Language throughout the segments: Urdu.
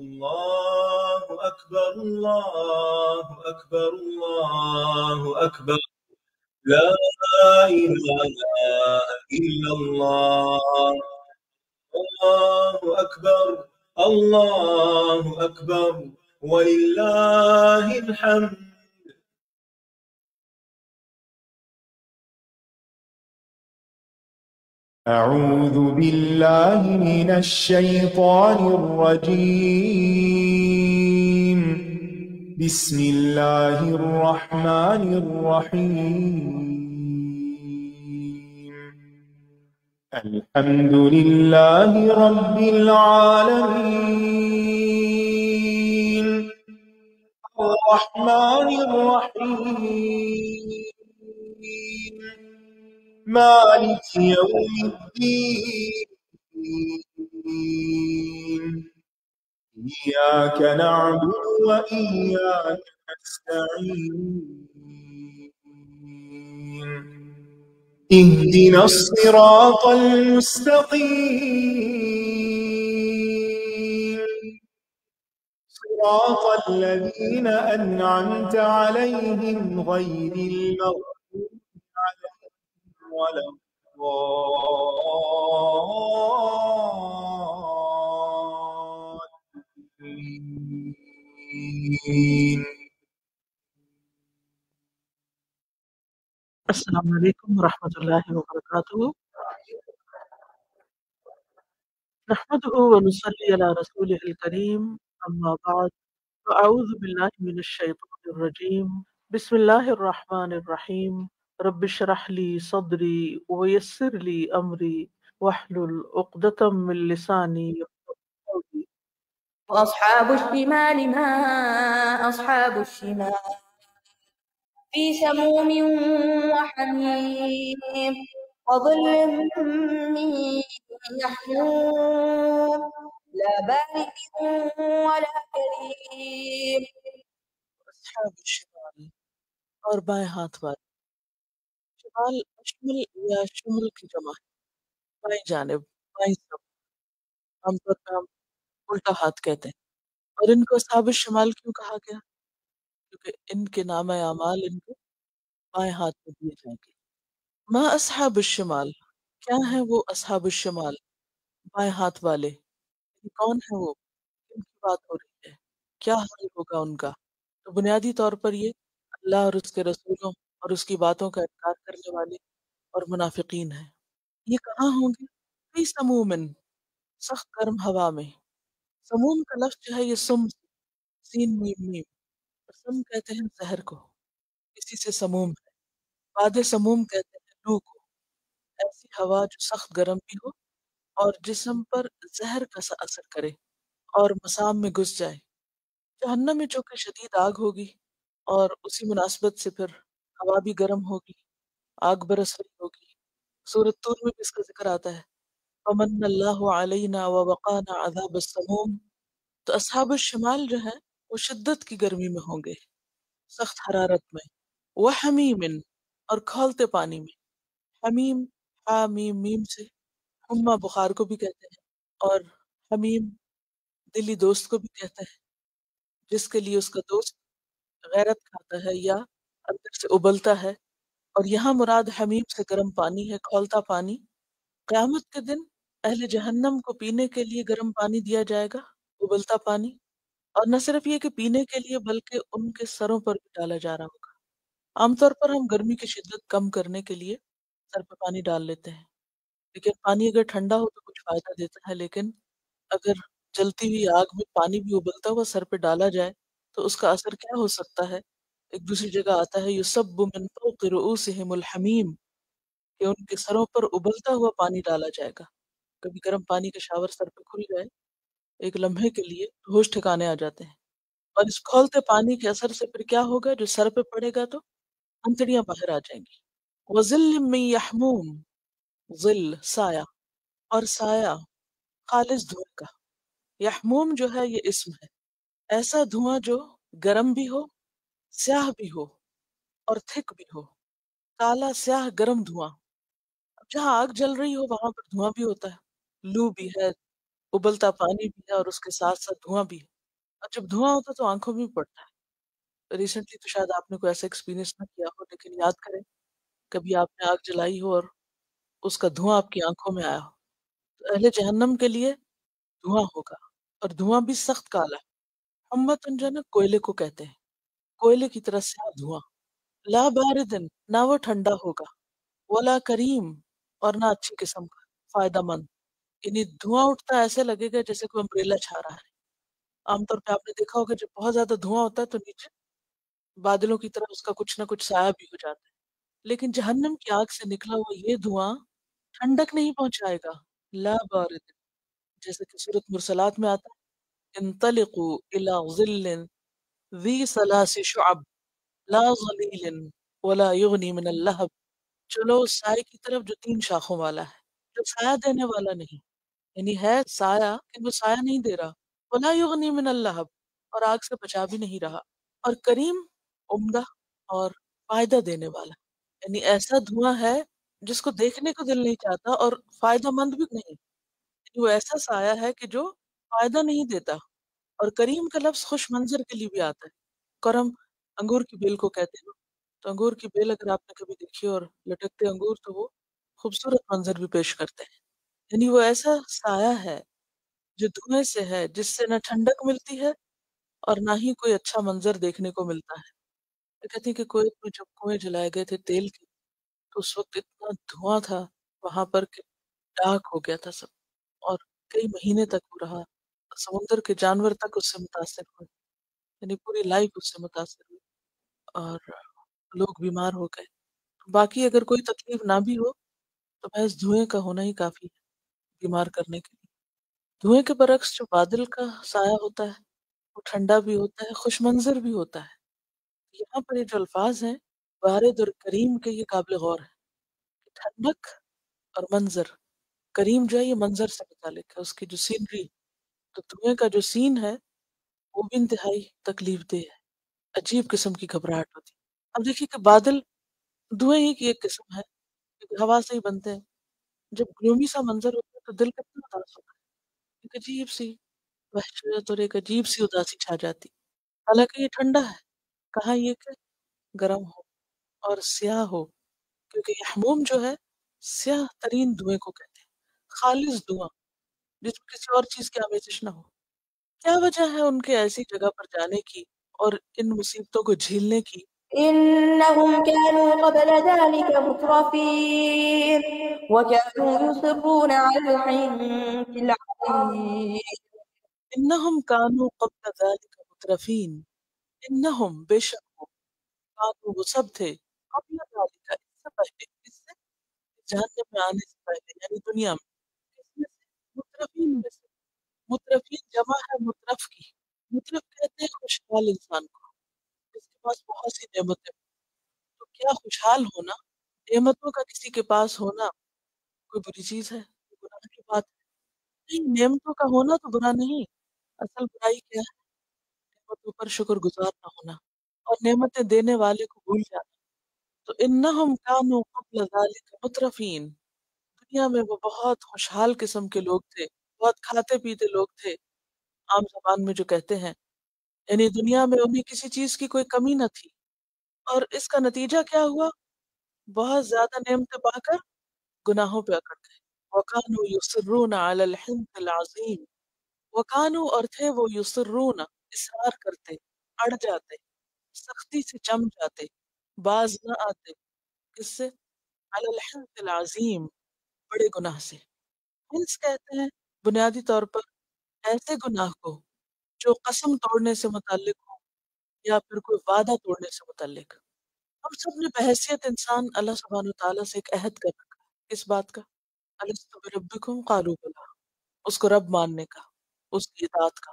الله أكبر الله أكبر الله أكبر لا إله إلا الله الله أكبر الله أكبر ولله الحمد. أعوذ بالله من الشيطان الرجيم. بسم الله الرحمن الرحيم. الحمد لله رب العالمين الرحمن الرحيم مالك يوم الدين إياك نعبد وإياك نستعين اهدنا الصراط المستقيم صراط الذين أنعمت عليهم غير المغضوب عليهم ولا الضالين. السلام علیکم ورحمۃ اللہ وبرکاتہ. نحمده ونصلي على رسوله الكريم اما بعد فاعوذ بالله من الشیطان الرجیم. بسم اللہ الرحمن الرحیم. رب اشرح لي صدری ويسر لي امری واحلل عقدة من لسانی يفقهوا قولی. وأصحاب الشمال ما أصحاب الشمال في سموم وحميم وظل من يحموم لا بارد ولا كريم. اصحاب الشمال اور بائیں ہاتھ والے. شمال اشمل یا شمل کی جمع ہے، بائیں جانب، بائیں طرف. عام طور پہ ہم الٹا ہاتھ کہتے ہیں. اور ان کو اصحاب الشمال کیوں کہا گیا؟ کیونکہ ان کے نام اعمال ان کو بائیں ہاتھ میں دیے جائیں گے. ما اصحاب الشمال، کیا ہیں وہ اصحاب الشمال، بائیں ہاتھ والے؟ کون ہیں وہ، کن کی بات ہو رہی ہے، کیا حال ہوگا ان کا؟ تو بنیادی طور پر یہ اللہ اور اس کے رسولوں اور اس کی باتوں کا انکار کرنے والے اور منافقین ہیں. یہ کہاں ہوں گے؟ فی سمومن، سخت گرم ہوا میں. سموم کا لفظ جو ہے یہ سم، سین میم میم. سم کہتے ہیں زہر کو، اسی سے سموم ہے. باد سموم کہتے ہیں لو کو. ایسی ہوا جو سخت گرم بھی ہو اور جسم پر زہر کا سا اثر کرے اور مسام میں گھس جائے. جہنم میں چونکہ شدید آگ ہوگی اور اسی مناسبت سے پھر ہوا بھی گرم ہوگی، آگ برس رہی ہوگی. سورۃ طور میں بھی اس کا ذکر آتا ہے فمن اللہ علینا ووقانا عذاب السموم. تو اصحاب الشمال جو ہیں وہ شدت کی گرمی میں ہوں گے، سخت حرارت میں. وحمیم، اور کھولتے پانی میں. حمیم، حامیم میم سے حما بخار کو بھی کہتے ہیں، اور حمیم دلی دوست کو بھی کہتے ہیں، جس کے لیے اس کا دوست غیرت کھاتا ہے یا اندر سے ابلتا ہے. اور یہاں مراد حمیم سے گرم پانی ہے، کھولتا پانی. قیامت کے دن اہل جہنم کو پینے کے لیے گرم پانی دیا جائے گا، ابلتا پانی. اور نہ صرف یہ کہ پینے کے لیے بلکہ ان کے سروں پر بھی ڈالا جا رہا ہوگا. عام طور پر ہم گرمی کی شدت کم کرنے کے لیے سر پہ پانی ڈال لیتے ہیں، لیکن پانی اگر ٹھنڈا ہو تو کچھ فائدہ دیتا ہے. لیکن اگر جلتی ہوئی آگ میں پانی بھی ابلتا ہوا سر پہ ڈالا جائے تو اس کا اثر کیا ہو سکتا ہے؟ ایک دوسری جگہ آتا ہے یصب من فوق رؤوسهم الحمیم، کہ ان کے سروں پر ابلتا ہوا پانی ڈالا جائے گا. کبھی گرم پانی کا شاور سر پہ کھل جائے ایک لمحے کے لیے تو ہوش ٹھکانے آ جاتے ہیں. اور اس کھولتے پانی کے اثر سے پھر کیا ہوگا؟ جو سر پہ پڑے گا تو انتڑیاں باہر آ جائیں گی. وظل من یحموم، ظل سایہ، اور سایہ خالص دھوئیں کا. یحموم جو ہے یہ اسم ہے. ایسا دھواں جو گرم بھی ہو، سیاہ بھی ہو اور تھک بھی ہو. کالا سیاہ گرم دھواں. اب جہاں آگ جل رہی ہو وہاں پر دھواں بھی ہوتا ہے، لو بھی ہے، ابلتا پانی بھی ہے اور اس کے ساتھ ساتھ دھواں بھی ہے، اور جب دھواں ہوتا ہے تو آنکھوں میں بھی پڑتا ہے۔ ریسنٹلی تو شاید آپ نے کوئی ایسا ایکسپیرینس نہ کیا ہو، لیکن یاد کریں کبھی آپ نے آگ جلائی ہو اور اس کا دھواں آپ کی آنکھوں میں آیا ہو، تو اہل جہنم کے لیے دھواں ہوگا، اور دھواں بھی سخت کالا ہے۔ ہمتن جو ہے نا کوئلے کو کہتے ہیں، کوئلے کی طرح سے دھواں، لا باردن، نہ وہ ٹھنڈا ہوگا، ولا کریم، اور نہ اچھی قسم کا فائدہ مند، یعنی دھواں اٹھتا ہے ایسے لگے گا جیسے کوئی امبریلا چھا رہا ہے۔ عام طور پہ آپ نے دیکھا ہوگا جب بہت زیادہ دھواں ہوتا ہے تو نیچے بادلوں کی طرح اس کا کچھ نہ کچھ سایہ بھی ہو جاتا ہے، لیکن جہنم کی آگ سے نکلا ہوا یہ دھواں ٹھنڈک نہیں پہنچائے گا، لا بارد، جیسے کہ سورۃ مرسلات میں آتا ہے انطلقوا الى ظل ذی ثلاث شعب لا ظلیل ولا یغنی من اللہب، چلو اس سائے کی طرف جو 3 شاخوں والا ہے، جو سایہ دینے والا نہیں، یعنی ہے سایہ کہ وہ سایہ نہیں دے رہا، ولا یغنی من اللہب، اور آگ سے بچا بھی نہیں رہا، اور کریم، عمدہ، اور فائدہ دینے والا، یعنی ایسا دھواں ہے جس کو دیکھنے کو دل نہیں چاہتا اور فائدہ مند بھی نہیں، یعنی وہ ایسا سایہ ہے کہ جو فائدہ نہیں دیتا۔ اور کریم کا لفظ خوش منظر کے لیے بھی آتا ہے، کرم انگور کی بیل کو کہتے ہیں نا، تو انگور کی بیل اگر آپ نے کبھی دیکھی اور لٹکتے انگور تو وہ خوبصورت منظر بھی پیش کرتے ہیں، یعنی وہ ایسا سایہ ہے جو دھوئیں سے ہے، جس سے نہ ٹھنڈک ملتی ہے اور نہ ہی کوئی اچھا منظر دیکھنے کو ملتا ہے۔ وہ کہتی ہیں کہ کویت میں جب کنویں جلائے گئے تھے تیل کے تو اس وقت اتنا دھواں تھا وہاں پر کہ ڈارک ہو گیا تھا سب، اور کئی مہینے تک وہ رہا، سمندر کے جانور تک اس سے متاثر ہوئے، یعنی پوری لائف اس سے متاثر ہوئی، اور لوگ بیمار ہو گئے۔ باقی اگر کوئی تکلیف نہ بھی ہو تو محض دھوئیں کا ہونا ہی کافی ہے بیمار کرنے کے لیے۔ دھوئیں کے برعکس جو بادل کا سایہ ہوتا ہے وہ ٹھنڈا بھی ہوتا ہے، خوش منظر بھی ہوتا ہے۔ یہاں پر یہ جو الفاظ ہیں بارد اور کریم کے، یہ قابل غور ہے کہ ٹھنڈک اور منظر، کریم جو ہے یہ منظر سے متعلق ہے، اس کی جو سینری، تو دھوئیں کا جو سین ہے وہ بھی انتہائی تکلیف دہ ہے، عجیب قسم کی گھبراہٹ ہوتی ہے۔ اب دیکھیے کہ بادل دھوئیں ہی کی ایک قسم ہے، کیونکہ ہوا سے ہی بنتے ہیں، جب گلومی سا منظر ہوتا ہے تو دل کتنا اداس ہوتا ہے، ایک عجیب سی وحشت اور ایک عجیب سی اداسی چھا جاتی، حالانکہ یہ ٹھنڈا ہے، کہاں یہ کہ گرم ہو اور سیاہ ہو، کیونکہ یحموم جو ہے سیاہ ترین دھوئیں کو کہتے ہیں، خالص دھواں جس میں کسی اور چیز کی آمیزش نہ ہو۔ کیا وجہ ہے ان کے ایسی جگہ پر جانے کی اور ان مصیبتوں کو جھیلنے کی؟ إنهم كانوا قبل ذلك مترفين وكانوا يصرون على الحنث العظيم. انہم کانوا قبل ذلک مترفین، انہم بے شک وہ، کانوا وہ سب تھے، قبل ذلک اس سے پہلے، اس سے جہنم میں آنے سے پہلے یعنی دنیا میں، اس میں سے مترفین میں سے، مترفین جمع ہے مترف کی، مترف کہتے ہیں خوشحال انسان کو جس کے پاس بہت سی نعمتیں ہوں۔ تو کیا خوشحال ہونا، نعمتوں کا کسی کے پاس ہونا کوئی بری چیز ہے، کوئی گناہ کی بات ہے؟ نہیں، نعمتوں کا ہونا تو برا نہیں، اصل برائی کیا ہے؟ نعمتوں پر شکر گزار نہ ہونا اور نعمتیں دینے والے کو بھول جانا۔ تو انہم کانوا قبل ذلک مترفین، دنیا میں وہ بہت خوشحال قسم کے لوگ تھے، بہت کھاتے پیتے لوگ تھے، عام زبان میں جو کہتے ہیں، یعنی دنیا میں انہیں کسی چیز کی کوئی کمی نہ تھی، اور اس کا نتیجہ کیا ہوا؟ بہت زیادہ نعمتیں پا کر گناہوں پہ اکڑ گئے۔ وَكَانُوا يُصِرُّونَ عَلَى الْحِنثِ الْعَظِيمِ، وَكَانُوا اور تھے وہ یسرون اصرار کرتے، اڑ جاتے، سختی سے جم جاتے، باز نہ آتے، کس سے؟ علی الحنث العظیم، بڑے گناہ سے۔ حنث کہتے ہیں بنیادی طور پر ایسے گناہ کو جو قسم توڑنے سے متعلق ہو یا پھر کوئی وعدہ توڑنے سے متعلق۔ ہم سب نے بحیثیت انسان اللہ سبحانہ وتعالیٰ سے ایک عہد کر رکھا ہے، کس بات کا؟ الست بربکم قالوا بلی، اس کو رب ماننے کا، اس کی اطاعت کا۔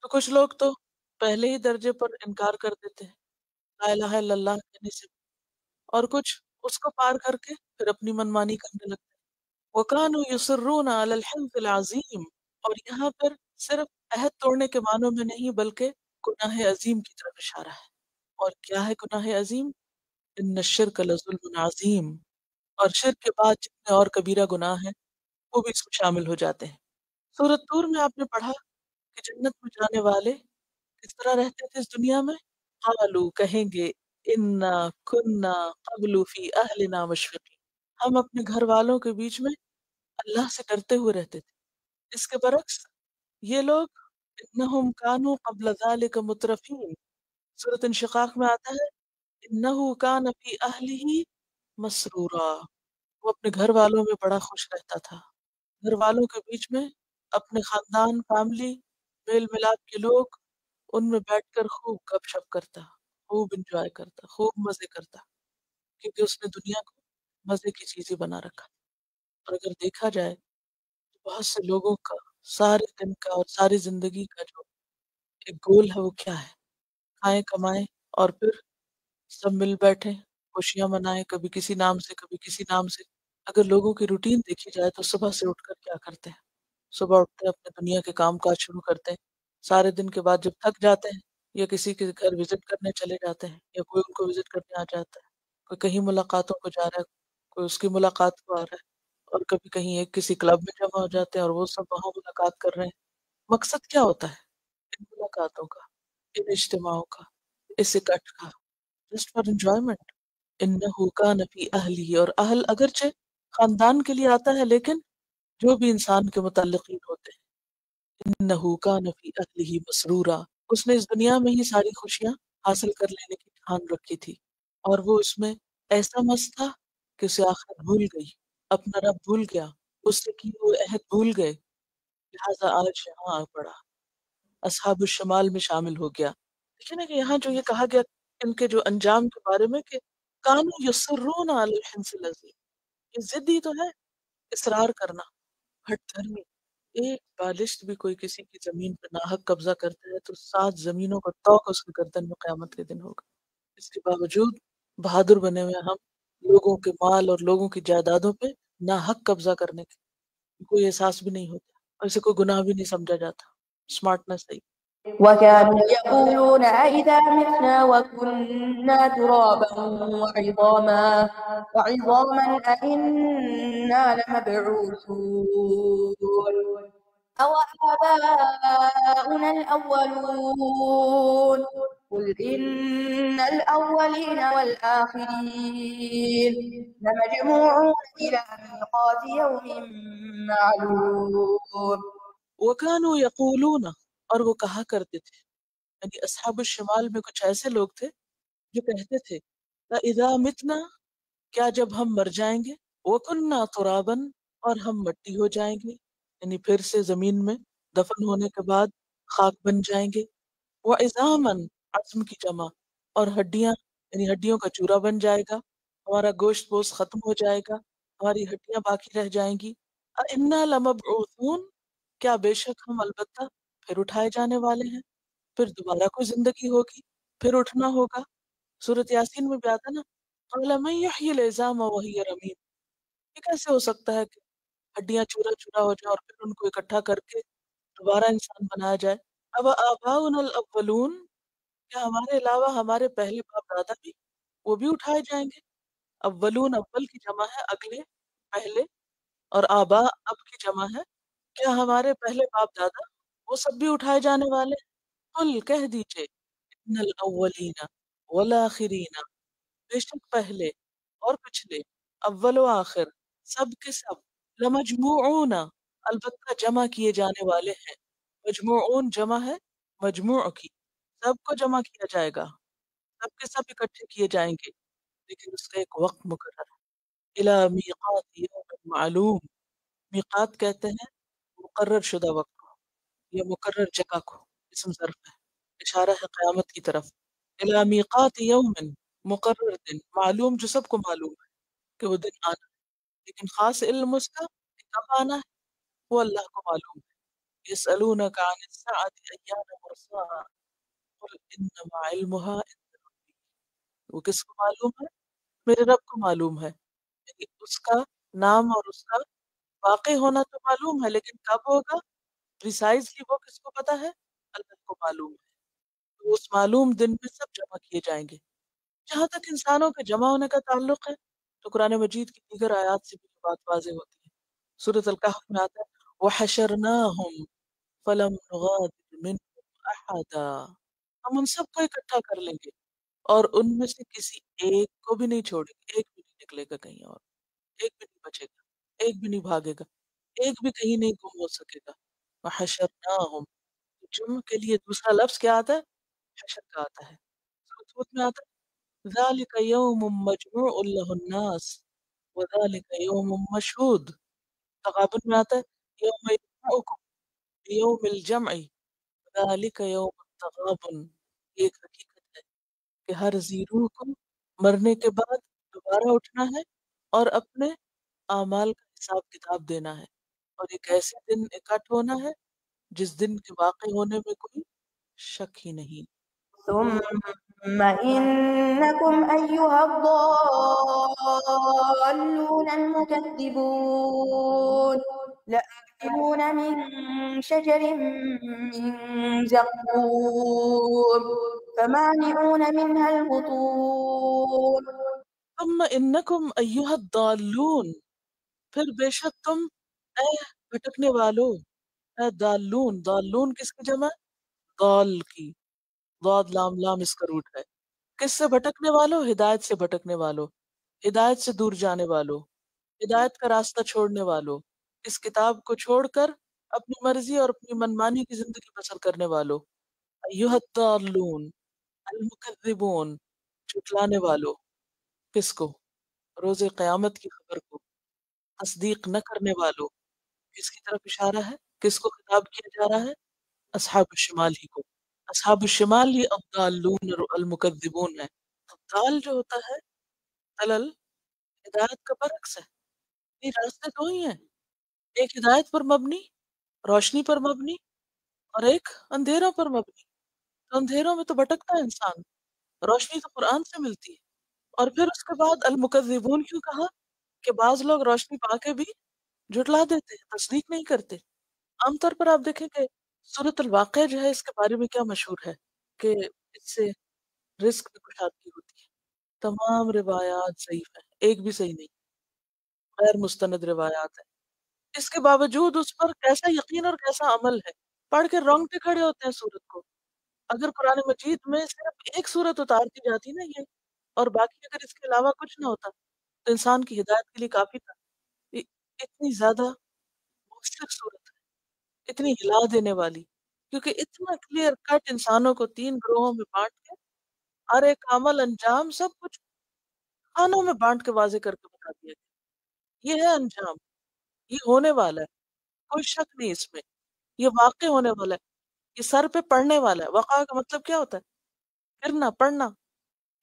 تو کچھ لوگ تو پہلے ہی درجے پر انکار کر دیتے ہیں لا الہ الا اللہ کہنے سے، اور کچھ اس کو پار کر کے پھر اپنی منمانی کرنے لگتے ہیں۔ وَكَانُوا يُصِرُّونَ عَلَى الْحِنثِ الْعَظِيمِ، اور یہاں پر صرف عہد توڑنے کے معنوں میں نہیں بلکہ گناہ عظیم کی طرف اشارہ ہے۔ اور کیا ہے گناہ عظیم؟ ان الشرک لظلم عظیم، اور شرک کے بعد جتنے اور کبیرہ گناہ ہیں وہ بھی اس میں شامل ہو جاتے ہیں۔ سورۃ طور میں آپ نے پڑھا کہ جنت میں جانے والے کس طرح رہتے تھے اس دنیا میں. قالو کہیں گے انا کننا قبل فی اہلنا مشفقین، ہم اپنے گھر والوں کے بیچ میں اللہ سے ڈرتے ہوئے رہتے تھے. اس کے برعکس یہ لوگ انہم کانوا قبل ذالک مترفین، سورۃ انشقاق میں آتا ہے انہ کان فی اہلہ مسرورا، وہ اپنے گھر والوں میں بڑا خوش رہتا تھا. گھر والوں کے بیچ میں اپنے خاندان، فیملی، میل ملاپ کے لوگ، ان میں بیٹھ کر خوب گپ شپ کرتا، خوب انجوائے کرتا، خوب مزے کرتا، کیونکہ اس نے دنیا کو مزے کی چیز ہی بنا رکھا. اور اگر دیکھا جائے تو بہت سے لوگوں کا سارے دن کا اور ساری زندگی کا جو ایک گول ہے وہ کیا ہے؟ کھائیں کمائیں اور پھر سب مل بیٹھیں، خوشیاں منائیں، کبھی کسی نام سے کبھی کسی نام سے. اگر لوگوں کی روٹین دیکھی جائے تو صبح سے اٹھ کر کیا کرتے ہیں؟ صبح اٹھتے ہیں، اپنے دنیا کے کام کاج شروع کرتے ہیں، سارے دن کے بعد جب تھک جاتے ہیں یا کسی کے گھر وزٹ کرنے چلے جاتے ہیں یا کوئی ان کو وزٹ کرنے آ جاتا ہے، کوئی کہیں ملاقاتوں کو جا رہا ہے، کوئی اس کی ملاقات کو آ رہا ہے، اور کبھی کہیں ایک کسی کلب میں جمع ہو جاتے ہیں اور وہ سب وہاں ملاقات کر رہے ہیں. مقصد کیا ہوتا ہے ان ملاقاتوں کا، ان اجتماعوں کا، اس اکٹھ کا؟ Just for enjoyment. انہ کان فی اہلہ، اور اہل اگرچہ خاندان کے لیے آتا ہے لیکن جو بھی انسان کے متعلقین ہوتے ہیں، انہ کان فی اہلہ مسرورا، اس نے اس دنیا میں ہی ساری خوشیاں حاصل کر لینے کی ٹھان رکھی تھی، اور وہ اس میں ایسا مست تھا کہ اسے آخرت بھول گئی، اپنا رب بھول گیا، اس سے کی وہ عہد بھول گئے، لہٰذا آج یہاں آ پڑا، اصحاب الشمال میں شامل ہو گیا. دیکھیں نا کہ یہاں جو یہ کہا گیا ان کے جو انجام کے بارے میں کہ کانوا یصرون علی الحنث العظیم، یہ ضدی تو ہے، اصرار کرنا، ہٹ دھرمی. ایک بالشت بھی کوئی کسی کی زمین پر ناحق قبضہ کرتا ہے تو 7 زمینوں کا توق اس کی گردن میں قیامت کے دن ہوگا. اس کے باوجود بہادر بنے ہوئے ہم لوگوں کے مال اور لوگوں کی جائیدادوں پہ ناحق قبضہ کرنے کی کوئی احساس بھی نہیں ہوتا، اور اسے کوئی گناہ بھی نہیں سمجھا جاتا. اسمارٹنس ہے. وكانوا يقولون أإذا متنا وكنا ترابا وعظاما أإنا لمبعوثون أو آباؤنا الأولون قل إن الأولين والآخرين لمجموعون إلى ميقات يوم معلوم. وَكَانُوا يَقُولُونَ، اور وہ کہا کرتے تھے، یعنی اصحاب الشمال میں کچھ ایسے لوگ تھے جو کہتے تھے اِذَا مِتْنَا، کیا جب ہم مر جائیں گے، وَكُنَّا تُرَابًا، اور ہم مٹی ہو جائیں گے، یعنی پھر سے زمین میں دفن ہونے کے بعد خاک بن جائیں گے، وَعِظَامًا، عظم کی جمع، اور ہڈیاں، یعنی ہڈیوں کا چورا بن جائے گا، ہمارا گوشت پوست ختم ہو جائے گا، ہماری ہڈیاں باقی رہ جائیں گی. اِنَّا لَمَبْعُوثُونَ، کیا بے شک ہم البتہ پھر اٹھائے جانے والے ہیں، پھر دوبارہ کوئی زندگی ہوگی، پھر اٹھنا ہوگا. سورۃ یاسین میں بھی آتا نا قَالَ مَن يُحْيِي الْعِظَامَ وَهِيَ رَمِيمٌ، یہ کیسے ہو سکتا ہے کہ ہڈیاں چورا چورا ہو جائیں اور پھر ان کو اکٹھا کر کے دوبارہ انسان بنایا جائے. اب آباؤنا الاولون، کیا ہمارے علاوہ ہمارے پہلے باپ دادا بھی وہ بھی اٹھائے جائیں گے؟ اولون اول کی جمع ہے اگلے، پہلے، اور آبا اب کی جمع ہے. کیا ہمارے پہلے باپ دادا وہ سب بھی اٹھائے جانے والے ہیں؟ قل، کہہ دیجئے، ان الاولین والآخرین، بے شک پہلے اور پچھلے، اول و آخر، سب کے سب، لمجموعون، البتہ جمع کیے جانے والے ہیں. مجموعون جمع ہے مجموع کی، سب کو جمع کیا جائے گا، سب کے سب اکٹھے کیے جائیں گے، لیکن اس کا ایک وقت مقرر ہے. الی میقات یوم معلوم، میقات کہتے ہیں مقرر شدہ وقت کو یا مقرر جگہ کو، اسم ظرف ہے، اشارہ ہے قیامت کی طرف. الی میقات یوم، مقرر دن، معلوم جو سب کو معلوم ہے کہ وہ دن آنا ہے، لیکن خاص علم اس کا کہ کب آنا ہے وہ اللہ کو معلوم ہے. یسألونک عن الساعة ایان مرساها قل انما علمها عند ربی، وہ کس کو معلوم ہے؟ میرے رب کو معلوم ہے. یعنی اس کا نام اور اس کا واقع ہونا تو معلوم ہے، لیکن کب ہوگا پریسائزلی وہ کس کو پتا ہے؟ اللہ کو معلوم ہے. تو اس معلوم دن میں سب جمع کیے جائیں گے. جہاں تک انسانوں کے جمع ہونے کا تعلق ہے تو قرآن مجید کی دیگر آیات سے بھی یہ بات واضح ہوتی ہے. سورۃ الکہف میں آتا ہے وحشرناهم فلم نغادر منهم احدا، ہم ان سب کو اکٹھا کر لیں گے اور ان میں سے کسی ایک کو بھی نہیں چھوڑیں گے، ایک بھی نہیں نکلے گا کہیں اور، ایک بھی نہیں بچے گا، ایک بھی نہیں بھاگے گا، ایک بھی کہیں نہیں گم ہو سکے گا۔ وحشرناهم، جرم کے لیے دوسرا لفظ کیا آتا ہے؟ حشر کا آتا ہے۔ سورۃ ہود میں آتا ہے ذالک یوم مجموع لہ الناس وذالک یوم مشہود۔ تغابن میں آتا ہے یوم یجمعکم یوم الجمع ذالک یوم التغابن۔ یہ ایک حقیقت ہے کہ ہر ذی روح کو مرنے کے بعد دوبارہ اٹھنا ہے اور اپنے اعمال کا حساب کتاب دینا ہے، اور ایک ایسے دن اکٹھ ہونا ہے جس دن کے واقع ہونے میں کوئی شک ہی نہیں۔ ثم إنكم أيها الضالون المكذبون لآكلون من شجر من زقوم فمالئون منها البطون ثم انکم ایہا الضالون، پھر بے شک تم اے بھٹکنے والو، اے دالون، دالون کس کی جمع ہے؟ ضال کی، ضاد لام لام اس کا روٹ ہے۔ کس سے بھٹکنے والو؟ ہدایت سے بھٹکنے والو، ہدایت سے دور جانے والو، ہدایت کا راستہ چھوڑنے والو، اس کتاب کو چھوڑ کر اپنی مرضی اور اپنی منمانی کی زندگی بسر کرنے والو۔ ایہا الضالون المکذبون، جھٹلانے والو، کس کو؟ روز قیامت کی خبر کو، تصدیق نہ کرنے والو، کس کی طرف اشارہ ہے؟ کس کو خطاب کیا جا رہا ہے؟ اصحاب الشمال ہی کو۔ اصحاب الشمال ہی الضالون المکذبون ہے۔ ضال جو ہوتا ہے، دلل، ہدایت کا برعکس ہے۔ یہ راستے دو ہی ہیں، ایک ہدایت پر مبنی، روشنی پر مبنی، اور ایک اندھیروں پر مبنی۔ تو اندھیروں میں تو بھٹکتا ہے انسان، روشنی تو قرآن سے ملتی ہے۔ اور پھر اس کے بعد المکذبون کیوں کہا؟ کہ بعض لوگ روشنی پا کے بھی جھٹلا دیتے ہیں، تصدیق نہیں کرتے۔ عام طور پر آپ دیکھیں کہ سورۃ الواقعہ جو ہے، اس کے بارے میں کیا مشہور ہے کہ اس سے رزق میں کشادگی ہوتی ہے۔ تمام روایات ضعیف ہیں، ایک بھی صحیح نہیں، غیر مستند روایات ہیں۔ اس کے باوجود اس پر کیسا یقین اور کیسا عمل ہے، پڑھ کے رونگٹے کھڑے ہوتے ہیں سورت کو۔ اگر قرآن مجید میں صرف ایک سورت اتار دی جاتی نا یہ، اور باقی اگر اس کے علاوہ کچھ نہ ہوتا تو انسان کی ہدایت کے لیے کافی تھا۔ یہ اتنی زیادہ مؤثر صورت ہے، اتنی ہلا دینے والی، کیونکہ اتنا کلیئر کٹ انسانوں کو تین گروہوں میں بانٹ کے ہر ایک عمل انجام سب کچھ خانوں میں بانٹ کے واضح کر کے بتا دیا گیا۔ یہ ہے انجام، یہ ہونے والا ہے، کوئی شک نہیں اس میں، یہ واقع ہونے والا ہے، یہ سر پہ پڑنے والا ہے۔ وقع کا مطلب کیا ہوتا ہے؟ گرنا، پڑنا۔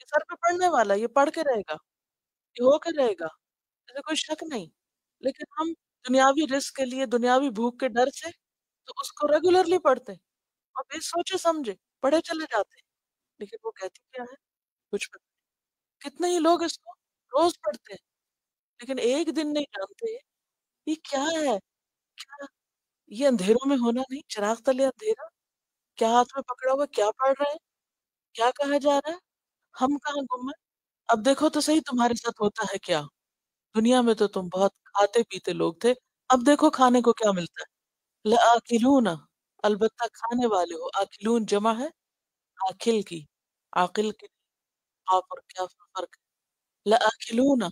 یہ سر پہ پڑنے والا ہے، یہ پڑھ کے رہے گا، یہ ہو کے رہے گا، اسے کوئی شک نہیں۔ لیکن ہم دنیاوی رزق کے لیے، دنیاوی بھوک کے ڈر سے تو اس کو ریگولرلی پڑھتے ہیں اور بے سوچے سمجھے پڑھے چلے جاتے ہیں، لیکن وہ کہتی کیا ہے؟ کچھ پتہ نہیں۔ کتنے ہی لوگ اس کو روز پڑھتے ہیں لیکن ایک دن نہیں جانتے یہ کیا ہے، کیا یہ اندھیروں میں ہونا نہیں، چراغ تلے اندھیرا، کیا ہاتھ میں پکڑا ہوا، کیا پڑھ رہے ہیں، کیا کہا جا رہا ہے، ہم کہاں گم ہیں؟ اب دیکھو تو صحیح تمہارے ساتھ ہوتا ہے کیا۔ دنیا میں تو تم بہت کھاتے پیتے لوگ تھے، اب دیکھو کھانے کو کیا ملتا ہے۔ لآکلون، البتہ کھانے والے ہو، آکلون جمع ہے آکل کی، عاقل کی، آپ اور کیا فرق ہے۔ لآکلون،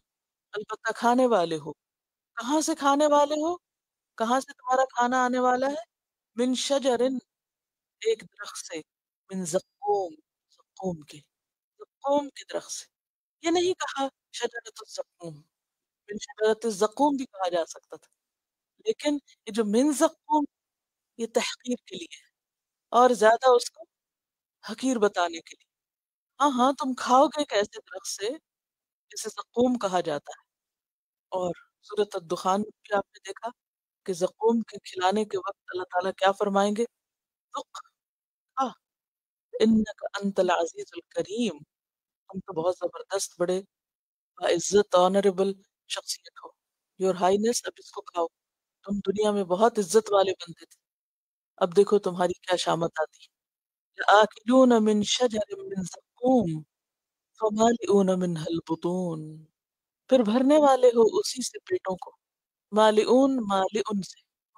البتہ کھانے والے ہو، کہاں سے کھانے والے ہو، کہاں سے تمہارا کھانا آنے والا ہے؟ من شجرن، ایک درخت سے، من زقوم، زقوم کے، زقوم کے درخت سے۔ یہ نہیں کہا شجرت الزقوم، من شجرت الزقوم بھی کہا جا سکتا تھا، لیکن یہ جو من زقوم، یہ تحقیر کے لیے ہے اور زیادہ اس کو حقیر بتانے کے لیے۔ ہاں ہاں تم کھاؤ گے ایک ایسے درخت سے جسے زقوم کہا جاتا ہے، اور سورۃ الدخان میں بھی آپ نے دیکھا کہ زقوم کے کھلانے کے وقت اللہ تعالیٰ کیا فرمائیں گے؟ ذق، کھا، انک انت العزیز الکریم، تم تو بہت زبردست، بڑے باعزت، آنریبل شخصیت ہو، یور ہائینس، اب اس کو کھاؤ، تم دنیا میں بہت عزت والے بندے تھے، اب دیکھو تمہاری کیا شامت آتی ہے۔ لآکلون من شجر من زقوم فمالئون منها البطون، پھر بھرنے والے ہو اسی سے پیٹوں کو، مالئون مالئن سے،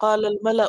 قال الملأ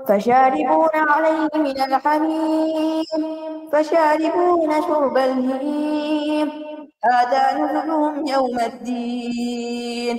فشاربون عليه من الحميم فشاربون شرب الهيم هذا نزلهم يوم الدين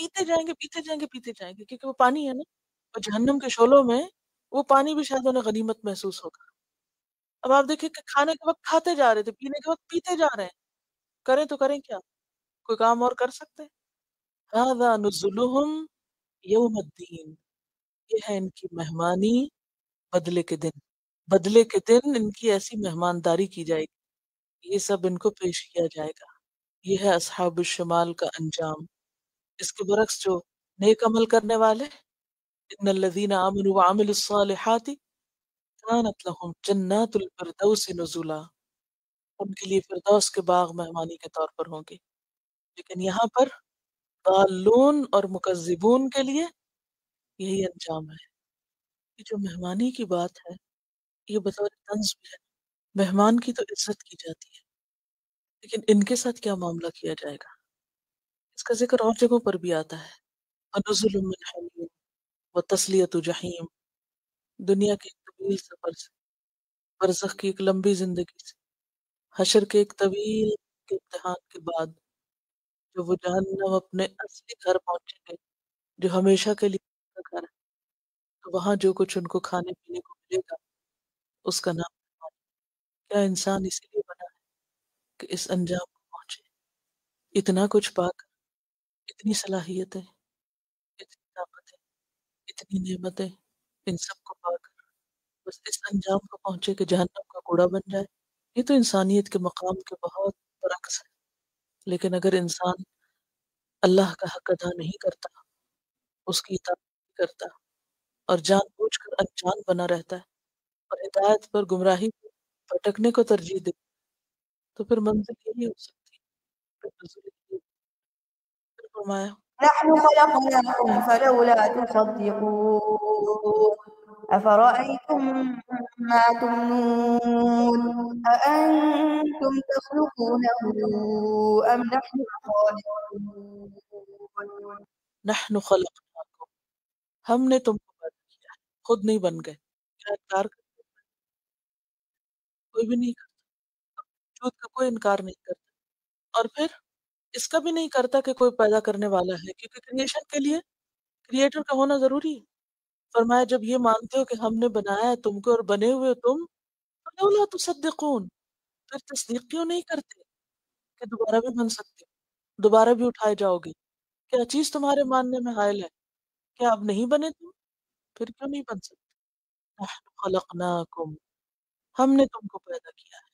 پیتے جائیں گے پیتے جائیں گے پیتے جائیں گے، کیونکہ وہ پانی ہے نا، اور جہنم کے شعلوں میں وہ پانی بھی شاید انہیں غنیمت محسوس ہوگا۔ اب آپ دیکھیں کہ کھانے کے وقت کھاتے جا رہے تھے، پینے کے وقت پیتے جا رہے ہیں، کریں تو کریں کیا؟ کوئی کام اور کر سکتے ہیں؟ هذا نزلهم یوم الدین، یہ ہے ان کی مہمانی بدلے کے دن، بدلے کے دن ان کی ایسی مہمانداری کی جائے گی، یہ سب ان کو پیش کیا جائے گا۔ یہ ہے اصحاب الشمال کا انجام۔ اس کے برعکس جو نیک عمل کرنے والے، ان الذین آمنوا وعملوا الصالحات کانت لهم جنات الفردوس نزلا، ان کے لیے فردوس کے باغ مہمانی کے طور پر ہوں گے۔ لیکن یہاں پر ضالون اور مکذبون کے لیے یہی انجام ہے۔ یہ جو مہمانی کی بات ہے، یہ بطور طنز بھی ہے، مہمان کی تو عزت کی جاتی ہے، لیکن ان کے ساتھ کیا معاملہ کیا جائے گا، اس کا ذکر اور جگہوں پر بھی آتا ہے۔ ونزل من حمیم وتسلیۃ جحیم، دنیا کے ایک طویل سفر سے، برزخ کی ایک لمبی زندگی سے، حشر کے ایک طویل کے امتحان کے بعد جو وہ جہنم اپنے اصلی گھر پہنچیں گے، جو ہمیشہ کے لیے ان کا گھر ہے، تو وہاں جو کچھ ان کو کھانے پینے کو ملے گا اس کا نام مہمان۔ کیا انسان اسی لیے بنا ہے کہ اس انجام کو پہنچے؟ اتنا کچھ پا کر، اتنی صلاحیتیں، اتنی طاقتیں، اتنی نعمتیں، ان سب کو پا کر بس اس انجام کو پہنچے کہ جہنم کا کوڑا بن جائے، یہ تو انسانیت کے مقام کے بہت برعکس ہے۔ لیکن اگر انسان اللہ کا حق ادا نہیں کرتا، اس کی اطاعت نہیں کرتا، اور جان بوجھ کر انجان بنا رہتا ہے اور ہدایت پر گمراہی پر بھٹکنے کو ترجیح دے، تو پھر منزل یہی ہو سکتی ہے، پھر نزول یہی ہو۔ پھر فرمایا نحن خلقناكم فلولا تصدقون أفرأيتم ما تمنون أأنتم تخلقونه أم نحن الخالقون نحن خلقناکم، ہم نے تم کو پیدا کیا ہے، خود نہیں بن گئے۔ کیا انکار کرتے؟ کوئی بھی نہیں کرتا، وجود کا کوئی انکار نہیں کرتا، اور پھر اس کا بھی نہیں کرتا کہ کوئی پیدا کرنے والا ہے، کیونکہ کریشن کے لیے کریٹر کا ہونا ضروری ہے۔ فرمایا جب یہ مانتے ہو کہ ہم نے بنایا ہے تم کو اور بنے ہوئے تم، فلولا تصدقون، پھر تصدیق کیوں نہیں کرتے کہ دوبارہ بھی بن سکتے ہو، دوبارہ بھی اٹھائے جاؤ گے؟ کیا چیز تمہارے ماننے میں حائل ہے؟ کیا اب نہیں بنے تم؟ پھر کیوں نہیں بن سکتے؟ نحن خلقناکم، ہم نے تم کو پیدا کیا ہے،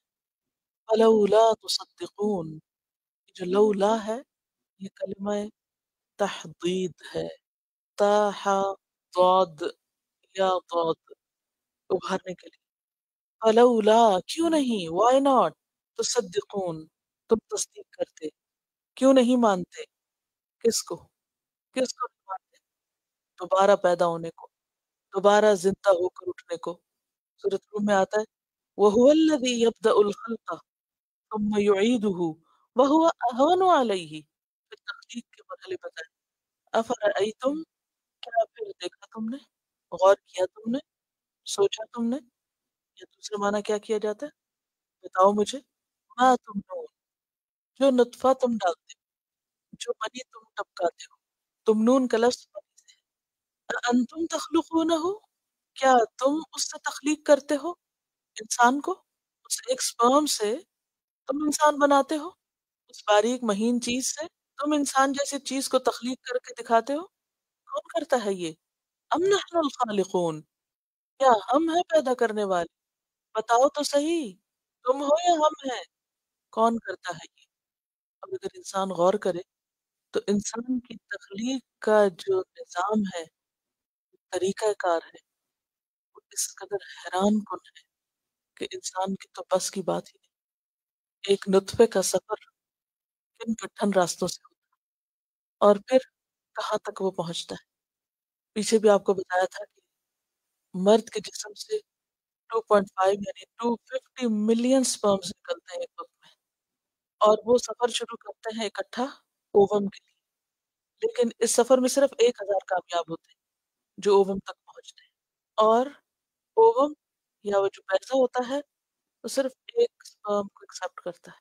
فلولا تصدقون، جو لولا ہے یہ کلمہ تحدید ہے، تاح ضاد یا ضاد، ابھارنے کے لیے۔ فلولا، کیوں نہیں، وائی ناٹ، تصدقون، تم تصدیق کرتے، کیوں نہیں مانتے؟ کس کو؟ کس کو نہیں مانتے؟ دوبارہ پیدا ہونے کو، دوبارہ زندہ ہو کر اٹھنے کو۔ سورۃ روم میں آتا ہے وَهُوَ الَّذِي يَبْدَأُ الْخَلْقَ ثُمَّ يُعِيدُهُ وَهُوَ أَهْوَنُ عَلَيْهِ، پھر تخلیق کے مرحلے بتائے۔ أَفَرَأَيْتُمْ، کیا پھر دیکھا تم نے، غور کیا تم نے، سوچا تم نے، یا دوسرے معنی کیا کیا جاتا ہے، بتاؤ مجھے، ما تم نون، جو نطفہ تم ڈالتے ہو، جو منی تم ٹپکاتے ہو، تم نون کا لفظ منی سے ہے۔ انتم تخلقونہ، کیا تم اس سے تخلیق کرتے ہو انسان کو، اس ایک سپرم سے تم انسان بناتے ہو، اس باریک مہین چیز سے تم انسان جیسی چیز کو تخلیق کر کے دکھاتے ہو؟ کون کرتا ہے یہ؟ ام نحن الخالقون، کیا ہم ہیں پیدا کرنے والے؟ بتاؤ تو صحیح، تم ہو یا ہم ہیں؟ کون کرتا ہے یہ؟ اب اگر انسان غور کرے تو انسان کی تخلیق کا جو نظام ہے، طریقہ کار ہے، وہ اس قدر حیران کن ہے کہ انسان کی تو بس کی بات ہی نہیں۔ ایک نطفے کا سفر کن کٹھن راستوں سے ہوتا ہے، اور پھر کہاں تک وہ پہنچتا ہے۔ پیچھے بھی آپ کو بتایا تھا کہ مرد کے جسم سے 2.5 یعنی 250 ملین سپرمز نکلتے ہیں ایک وقت میں، اور وہ سفر شروع کرتے ہیں اکٹھا اووم کے لیے، لیکن اس سفر میں صرف 1000 کامیاب ہوتے ہیں جو اووم تک پہنچتے ہیں، اور اووم یا وہ جو پیسہ ہوتا ہے وہ صرف ایک سپرم کو ایکسپٹ کرتا ہے۔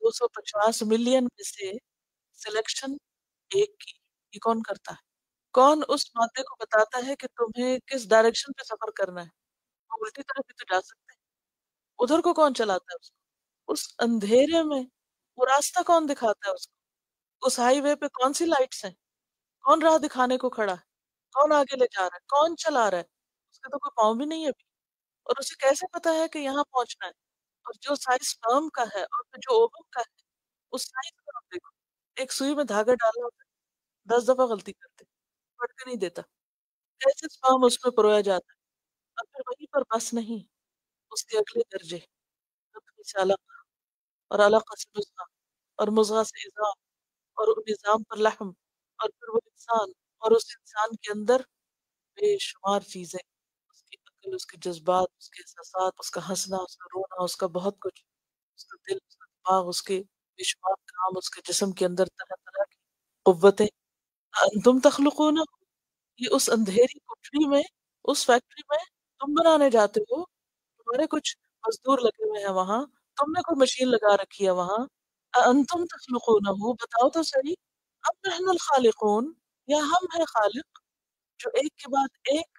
250 ملین میں سے سلیکشن ایک کی، یہ کون کرتا ہے؟ کون اس مادے کو بتاتا ہے کہ تمہیں کس ڈائریکشن پہ سفر کرنا ہے؟ وہ الٹی طرف بھی تو جا سکتے ہیں، ادھر کو کون چلاتا ہے اس کو؟ اس اندھیرے میں وہ راستہ کون دکھاتا ہے اس کو؟ اس ہائی وے پہ کون سی لائٹس ہیں؟ کون راہ دکھانے کو کھڑا ہے؟ کون آگے لے جا رہا ہے؟ کون چلا رہا ہے؟ اس کے تو کوئی پاؤں بھی نہیں ہے ابھی، اور اسے کیسے پتا ہے کہ یہاں پہنچنا ہے؟ اور جو سائز سپرم کا ہے اور پھر جو اووم کا ہے، اس سائز کو آپ دیکھو، ایک سوئی میں دھاگا ڈالا ہوتا ہے، 10 دفعہ غلطی کرتے پڑھ کے نہیں دیتا، کیسے سپرم اس میں پرویا جاتا ہے، اور پھر وہیں پر بس نہیں، اس کے اگلے درجے نطفے سے علقہ، اور علقہ سے مضغہ، اور مضغہ سے عظام، اور ان نظام پر لحم، اور پھر وہ انسان، اور اس انسان کے اندر بے شمار چیزیں، اس کی عقل، اس کے جذبات، اس کے احساسات، اس کا ہنسنا، اس کا رونا، اس کا بہت کچھ، اس کا دل، اس کا دماغ، اس کے بے شمار کام، اس کے جسم کے اندر طرح طرح کی قوتیں. تم تخلقون، یہ اس اندھیری کوٹری میں، اس فیکٹری میں تم بنانے جاتے ہو، تمہارے کچھ مزدور لگے ہوئے ہیں وہاں، تم نے کوئی مشین لگا رکھی ہے وہاں. انتم تخلقونہ، بتاؤ تو صحیح، ام نحن الخالقون، یا ہم ہیں خالق جو ایک کے بعد ایک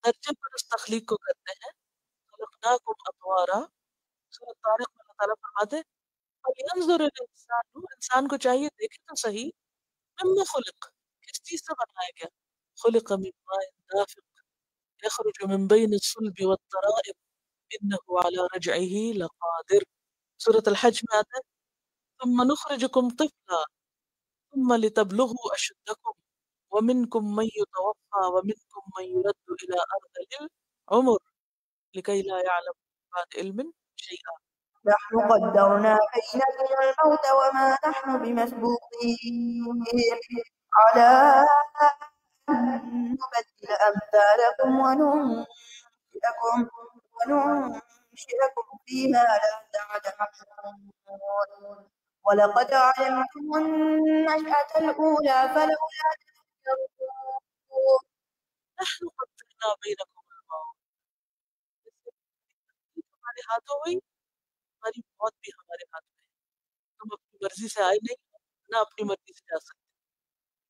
درجے پر اس تخلیق کو کرتے ہیں. خلقناکم اطوارا، سورۃ طارق میں اللہ تعالیٰ فرماتے ہیں فَلْيَنظُرِ الْإِنسَانُ، انسان کو چاہیے دیکھے تو صحیح، مما خلق، کس چیز سے بنایا گیا؟ خلق من ماء دافق يخرج من بين الصلب والترائب انه على رجعه لقادر. سورۃ الحج میں آتا ہے ثم نخرجكم طفلا ثم لتبلغوا اشدكم ومنكم من يتوفى ومنكم من يرد الى ارذل العمر لكي لا يعلم بعد علم شيئا. نحن قدرنا بينكم الموت وما نحن بمسبوقين على أن نبدل أمثالكم وننشئكم فيما لا تعلمون ولقد علمتم النشأة الأولى فلولا تذكرون. نحن قدرنا بينكم الموت، ہمارے ہاتھوں ہوئی، ہماری موت بھی ہمارے ہاتھ میں ہے. تم اپنی مرضی سے آئے نہیں، نہ اپنی مرضی سے جا سکتے.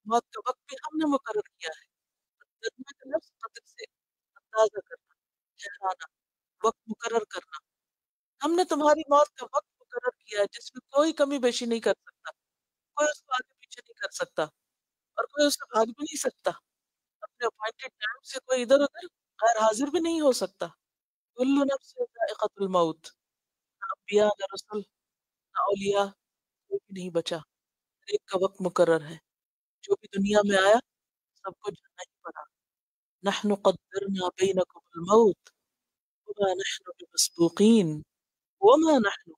موت کا وقت بھی ہم نے مقرر کیا ہے. قدرنا کا لفظ قدر سے اندازہ کرنا، ٹھہرانا، وقت مقرر کرنا. ہم نے تمہاری موت کا وقت مقرر کیا ہے جس میں کوئی کمی بیشی نہیں کر سکتا، کوئی اس کو آگے پیچھے نہیں کر سکتا، اور کوئی اس سے بھاگ بھی نہیں سکتا. اپنے اپوائنٹڈ ٹائم سے کوئی ادھر ادھر غیر حاضر بھی نہیں ہو سکتا. کل نفس ذائقۃ الموت، نہ انبیاء، نہ رسل، نہ اولیاء، کوئی بھی نہیں بچا. ہر ایک کا وقت مقرر ہے. جو بھی دنیا میں آیا سب کو جانا ہی پڑا. نحن قدرنا بینکم الموت وما نحن بمسبوقین وما نحن،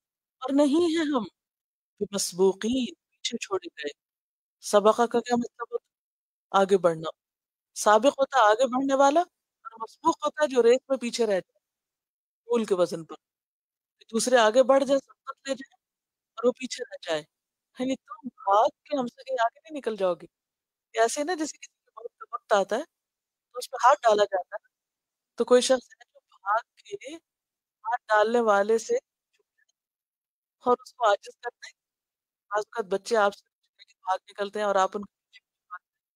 اور نہیں ہیں ہم بمسبوقین، پیچھے چھوڑے گئے. سبقہ کا کیا مطلب ہوتا ہے؟ آگے بڑھنا. سابق ہوتا ہے آگے بڑھنے والا، اور مسبوق ہوتا ہے جو ریس میں پیچھے رہ جائے پول کے وزن پر، کہ دوسرے آگے بڑھ جائے، سبقت لے جائے، اور وہ پیچھے رہ جائے. یعنی تم بھاگ کے ہم سے کہیں آگے نہیں نکل جاؤ گے. ایسے نا جیسے کسی کے موت کا وقت آتا ہے تو اس پہ ہاتھ ڈالا جاتا ہے، تو کوئی شخص ہے جو بھاگ کے ہاتھ ڈالنے والے سے اور اس کو عاجز کرتے ہیں. بعض اوقات بچے آپ سے بھاگ نکلتے ہیں اور آپ ان کے پیچھے پیچھے بھاگتے ہیں.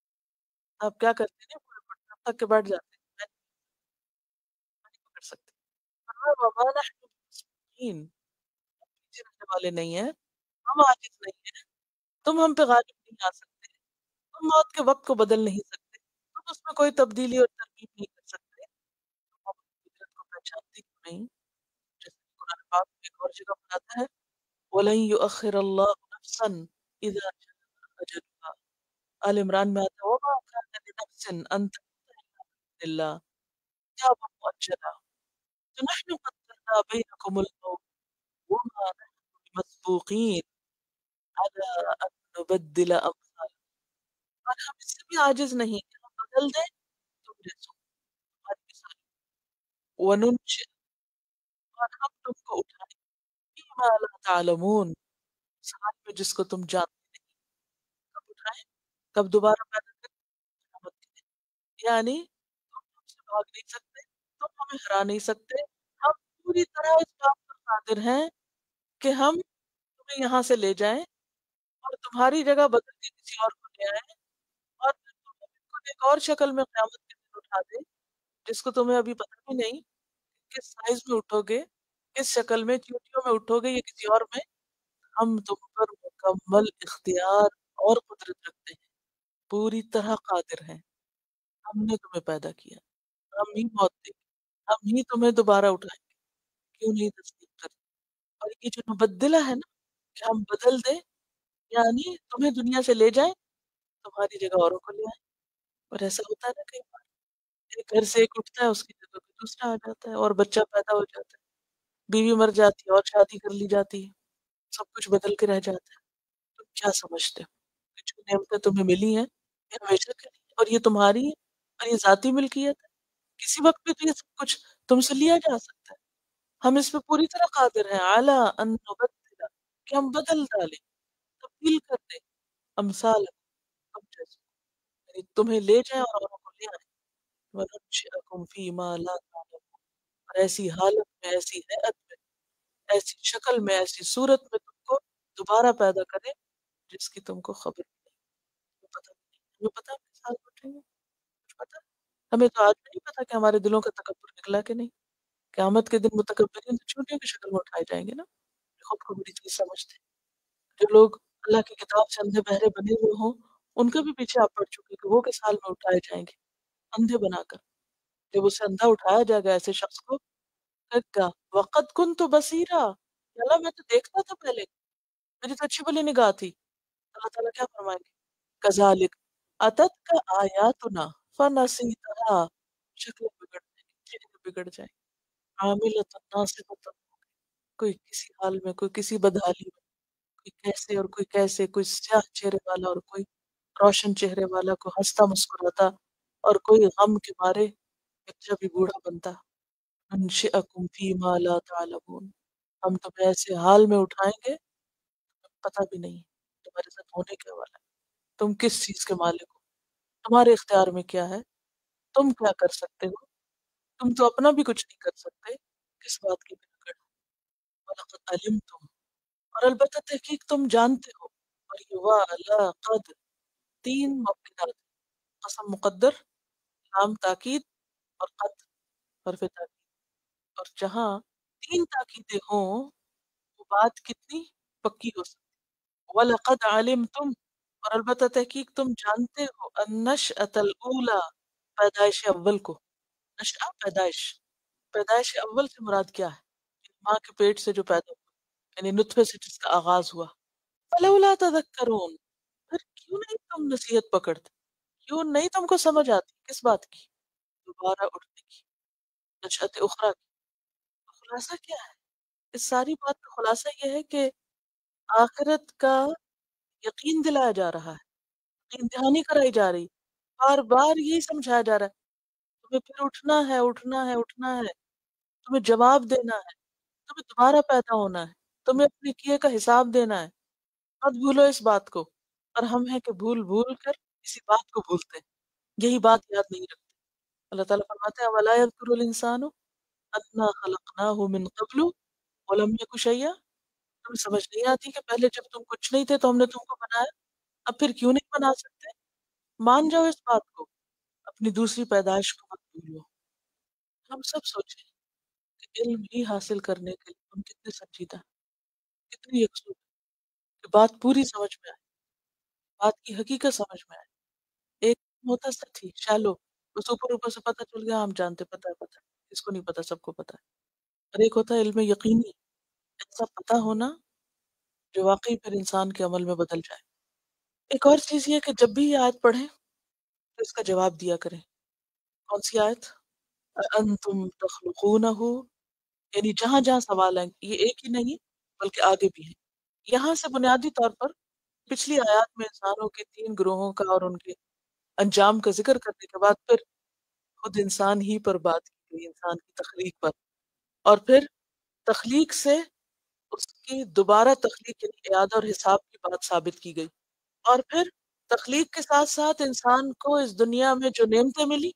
آپ کیا کرتے ہیں؟ پورے پٹنا تھک کے بیٹھ جاتے ہیں، میں نہیں پکڑ سکتے. وما نحن بمسبوقین، ہم پیچھے رہنے والے نہیں ہیں، ہم عاجز نہیں ہیں. تم ہم پہ غالب نہیں آ سکتے، تم موت کے وقت کو بدل نہیں سکتے، تم اس میں کوئی تبدیلی اور ترمیم نہیں کر سکتے. تم اپنی قدرت کو پہچانتے کیوں نہیں؟ جیسے کہ قرآن پاک میں ایک اور جگہ پر آتا ہے وَلَن يُؤَخِّرَ اللَّهُ نَفْسًا إِذَا جَاءَ أَجَلُهَا. آل عمران میں آتا ہے وَمَا كَانَ لِنَفْسٍ أَن تَمُوتَ إِلَّا بِإِذْنِ اللَّهِ كِتَابًا مُؤَجَّلًا. فَنَحْنُ قَدَّرْنَا بَيْنَكُمُ الْمَوْتَ وَمَا نَحْنُ بِمَسْبُوقِينَ عَلَىٰ أَن نُبَدِّلَ أَمْثَالَكُمْ. اور ہم اس سے بھی عاجز نہیں کہ ہم بدل دیں تم جیسو تمہاری مثال. وَنُنشِئ، اور ہم تم کو اٹھائیں فِيمَا لَا تَعْلَمُونَ، اس حال میں جس کو تم جانتے نہیں. کب اٹھائیں؟ کب دوبارہ پیدا کریں؟ قیامت کے دن. یعنی تم ہم سے بھاگ نہیں سکتے، تم ہمیں ہرا نہیں سکتے. ہم پوری طرح اس بات پر قادر ہیں کہ ہم تمہیں یہاں سے لے جائیں اور تمہاری جگہ بدل کے کسی اور کو لے آئیں، اور ایک اور شکل میں قیامت کے دن اٹھا دے جس کو تمہیں ابھی پتہ بھی نہیں کس سائز میں اٹھو گے، کس شکل میں، چیوٹیوں میں اٹھو گے یا کسی اور میں. ہم تم پر مکمل اختیار اور قدرت رکھتے ہیں، پوری طرح قادر ہیں. ہم نے تمہیں پیدا کیا، ہم ہی موت دیں گے، ہم ہی تمہیں دوبارہ اٹھائیں گے. کیوں نہیں تصدیق کرتے؟ اور یہ جو مبدلہ ہے نا کہ ہم بدل دیں، یعنی تمہیں دنیا سے لے جائیں تمہاری جگہ اوروں کو لے آئیں. اور ایسا ہوتا ہے نا کئی بار، ایک گھر سے ایک اٹھتا ہے اس کی جگہ پہ دوسرا آ جاتا ہے اور بچہ پیدا ہو جاتا ہے، بیوی مر جاتی ہے اور شادی کر لی جاتی ہے، سب کچھ بدل کے رہ جاتا ہے. تم کیا سمجھتے ہو کہ جو نعمتیں تمہیں ملی ہیں یہ ہمیشہ کے لیے اور یہ تمہاری ہے اور یہ ذاتی ملکیت ہے؟ کسی وقت بھی تو یہ سب کچھ تم سے لیا جا سکتا ہے. ہم اس پہ پوری طرح قادر ہیں اعلیٰ ان نبدل، کہ ہم بدل ڈالیں، تبدیل کر دیں امثال تم جیسے، یعنی تمہیں لے جائیں اور اوروں کو لے آئیں. وَنُنشِئَكُمْ فِي مَا لَا تَعْلَمُونَ، اور ایسی حالت میں، ایسی حیت میں، ایسی شکل میں، ایسی صورت میں تم کو دوبارہ پیدا کرے جس کی تم کو خبر بھی نہیں. تمہیں پتہ بھی نہیں، تمہیں پتہ ہے کس حال میں اٹھیں گے؟ کچھ پتہ؟ ہمیں تو آج بھی نہیں پتا کہ ہمارے دلوں کا تکبر نکلا کہ نہیں. قیامت کے دن متکبرین تو چونٹیوں کی شکل میں اٹھائے جائیں گے نا، خود کو بڑی چیز سمجھتے ہیں. جو لوگ اللہ کی کتاب سے اندھے بہرے بنے ہوئے ہوں ان کے بھی پیچھے آپ پڑ چکے کہ وہ کس حال میں اٹھائے جائیں گے، اندھے بنا کر. جب اسے اندھا اٹھایا جائے گا ایسے شخص کو، کہا وقت کن تو بصیرا، اللہ میں تو دیکھتا تھا پہلے، میری تو اچھی بلی نگاہ تھی. اللہ تعالیٰ کیا فرمائیں گے؟ کذالک اتت کا آیاتنا فنسیتھا، شکلیں بگڑ جائیں گی، چہرے بگڑ جائیں گے. عاملۃ ناصبۃ، کوئی کسی حال میں، کوئی کسی بدحالی میں، کوئی کیسے اور کوئی کیسے، کوئی سیاہ چہرے والا اور کوئی روشن چہرے والا، کوئی ہنستا مسکراتا اور کوئی غم کے مارے بچہ بھی بوڑھا بنتا. انشئکم فی ما لا تعلمون، ہم تمہیں ایسے حال میں اٹھائیں گے پتہ بھی نہیں تمہارے ساتھ ہونے کیا والا ہے، تم کس چیز کے مالک ہو، تمہارے اختیار میں کیا ہے، تم کیا کر سکتے ہو. تم تو اپنا بھی کچھ نہیں کر سکتے، کس بات کی بنا کر. وَلَقَدْ عَلِمْتُمْ، اور البتہ تحقیق تم جانتے ہو. اور یہ وَعَلَىٰ قَدْ، تین مؤکدات، قسم مقدر، لام تاکید اور قد حرف تاکید. اور جہاں تین تاکیدیں ہوں وہ بات کتنی پکی ہو سکتی. وَلَقَدْ عَلِمْتُمْ، اور البتہ تحقیق تم جانتے ہو النشأۃ الاولیٰ، پیدائش اول کو. نشأہ پیدائش، پیدائش اول سے مراد کیا ہے؟ ماں کے پیٹ سے جو پیدا ہوا، یعنی نطفے سے جس کا آغاز ہوا. فَلَوْلَا تَذَكَّرُونَ، پھر کیوں نہیں تم نصیحت پکڑتے، کیوں نہیں تم کو سمجھ آتی کس بات کی؟ دوبارہ اٹھنے کی، نشأت اخری کی. خلاصہ کیا ہے اس ساری بات کا؟ خلاصہ یہ ہے کہ آخرت کا یقین دلایا جا رہا ہے، یقین دہانی کرائی جا رہی، بار بار یہی سمجھایا جا رہا ہے تمہیں پھر اٹھنا ہے، اٹھنا ہے، اٹھنا ہے، تمہیں جواب دینا ہے، تمہیں دوبارہ پیدا ہونا ہے، تمہیں اپنے کیے کا حساب دینا ہے. مت بھولو اس بات کو. اور ہم ہیں کہ بھول بھول کر اسی بات کو بھولتے ہیں، یہی بات یاد نہیں رکھتے. اللہ تعالیٰ فرماتے ہیں وَلَا يَذْكُرُ الْإِنسَانُ أَنَّا خَلَقْنَاهُ مِنْ قَبْلُ وَلَمْ يَكُ شَيْئًا. تمہیں سمجھ نہیں آتی کہ پہلے جب تم کچھ نہیں تھے تو ہم نے تم کو بنایا، اب پھر کیوں نہیں بنا سکتے؟ مان جاؤ اس بات کو، اپنی دوسری پیدائش کو مت بھولو. ہم سب سوچیں کہ علم ہی حاصل کرنے کے لیے ہم کتنے سنجیدہ ہیں، کتنی یکسو کہ بات پوری سمجھ میں آئے، بات کی حقیقت سمجھ میں آئے. ایک ہوتا سچ ہی شالو، بس اوپر اوپر سے پتہ چل گیا، ہم جانتے، پتہ ہے، پتہ ہے، اس کو نہیں پتہ، سب کو پتہ ہے. اور ایک ہوتا ہے علم یقینی، ایسا پتہ ہونا جو واقعی پھر انسان کے عمل میں بدل جائے. ایک اور چیز یہ کہ جب بھی یہ آیت پڑھیں تو اس کا جواب دیا کریں. کون سی آیت؟ انتم تخلقونہ، یعنی جہاں جہاں سوال ہیں یہ ایک ہی نہیں بلکہ آگے بھی ہیں. یہاں سے بنیادی طور پر پچھلی آیات میں انسانوں کے تین گروہوں کا اور ان کے انجام کا ذکر کرنے کے بعد پھر خود انسان ہی پر بات کی گئی، انسان کی تخلیق پر. اور پھر تخلیق سے اس کی دوبارہ تخلیق یعنی اعادہ اور حساب کی بات ثابت کی گئی. اور پھر تخلیق کے ساتھ ساتھ انسان کو اس دنیا میں جو نعمتیں ملی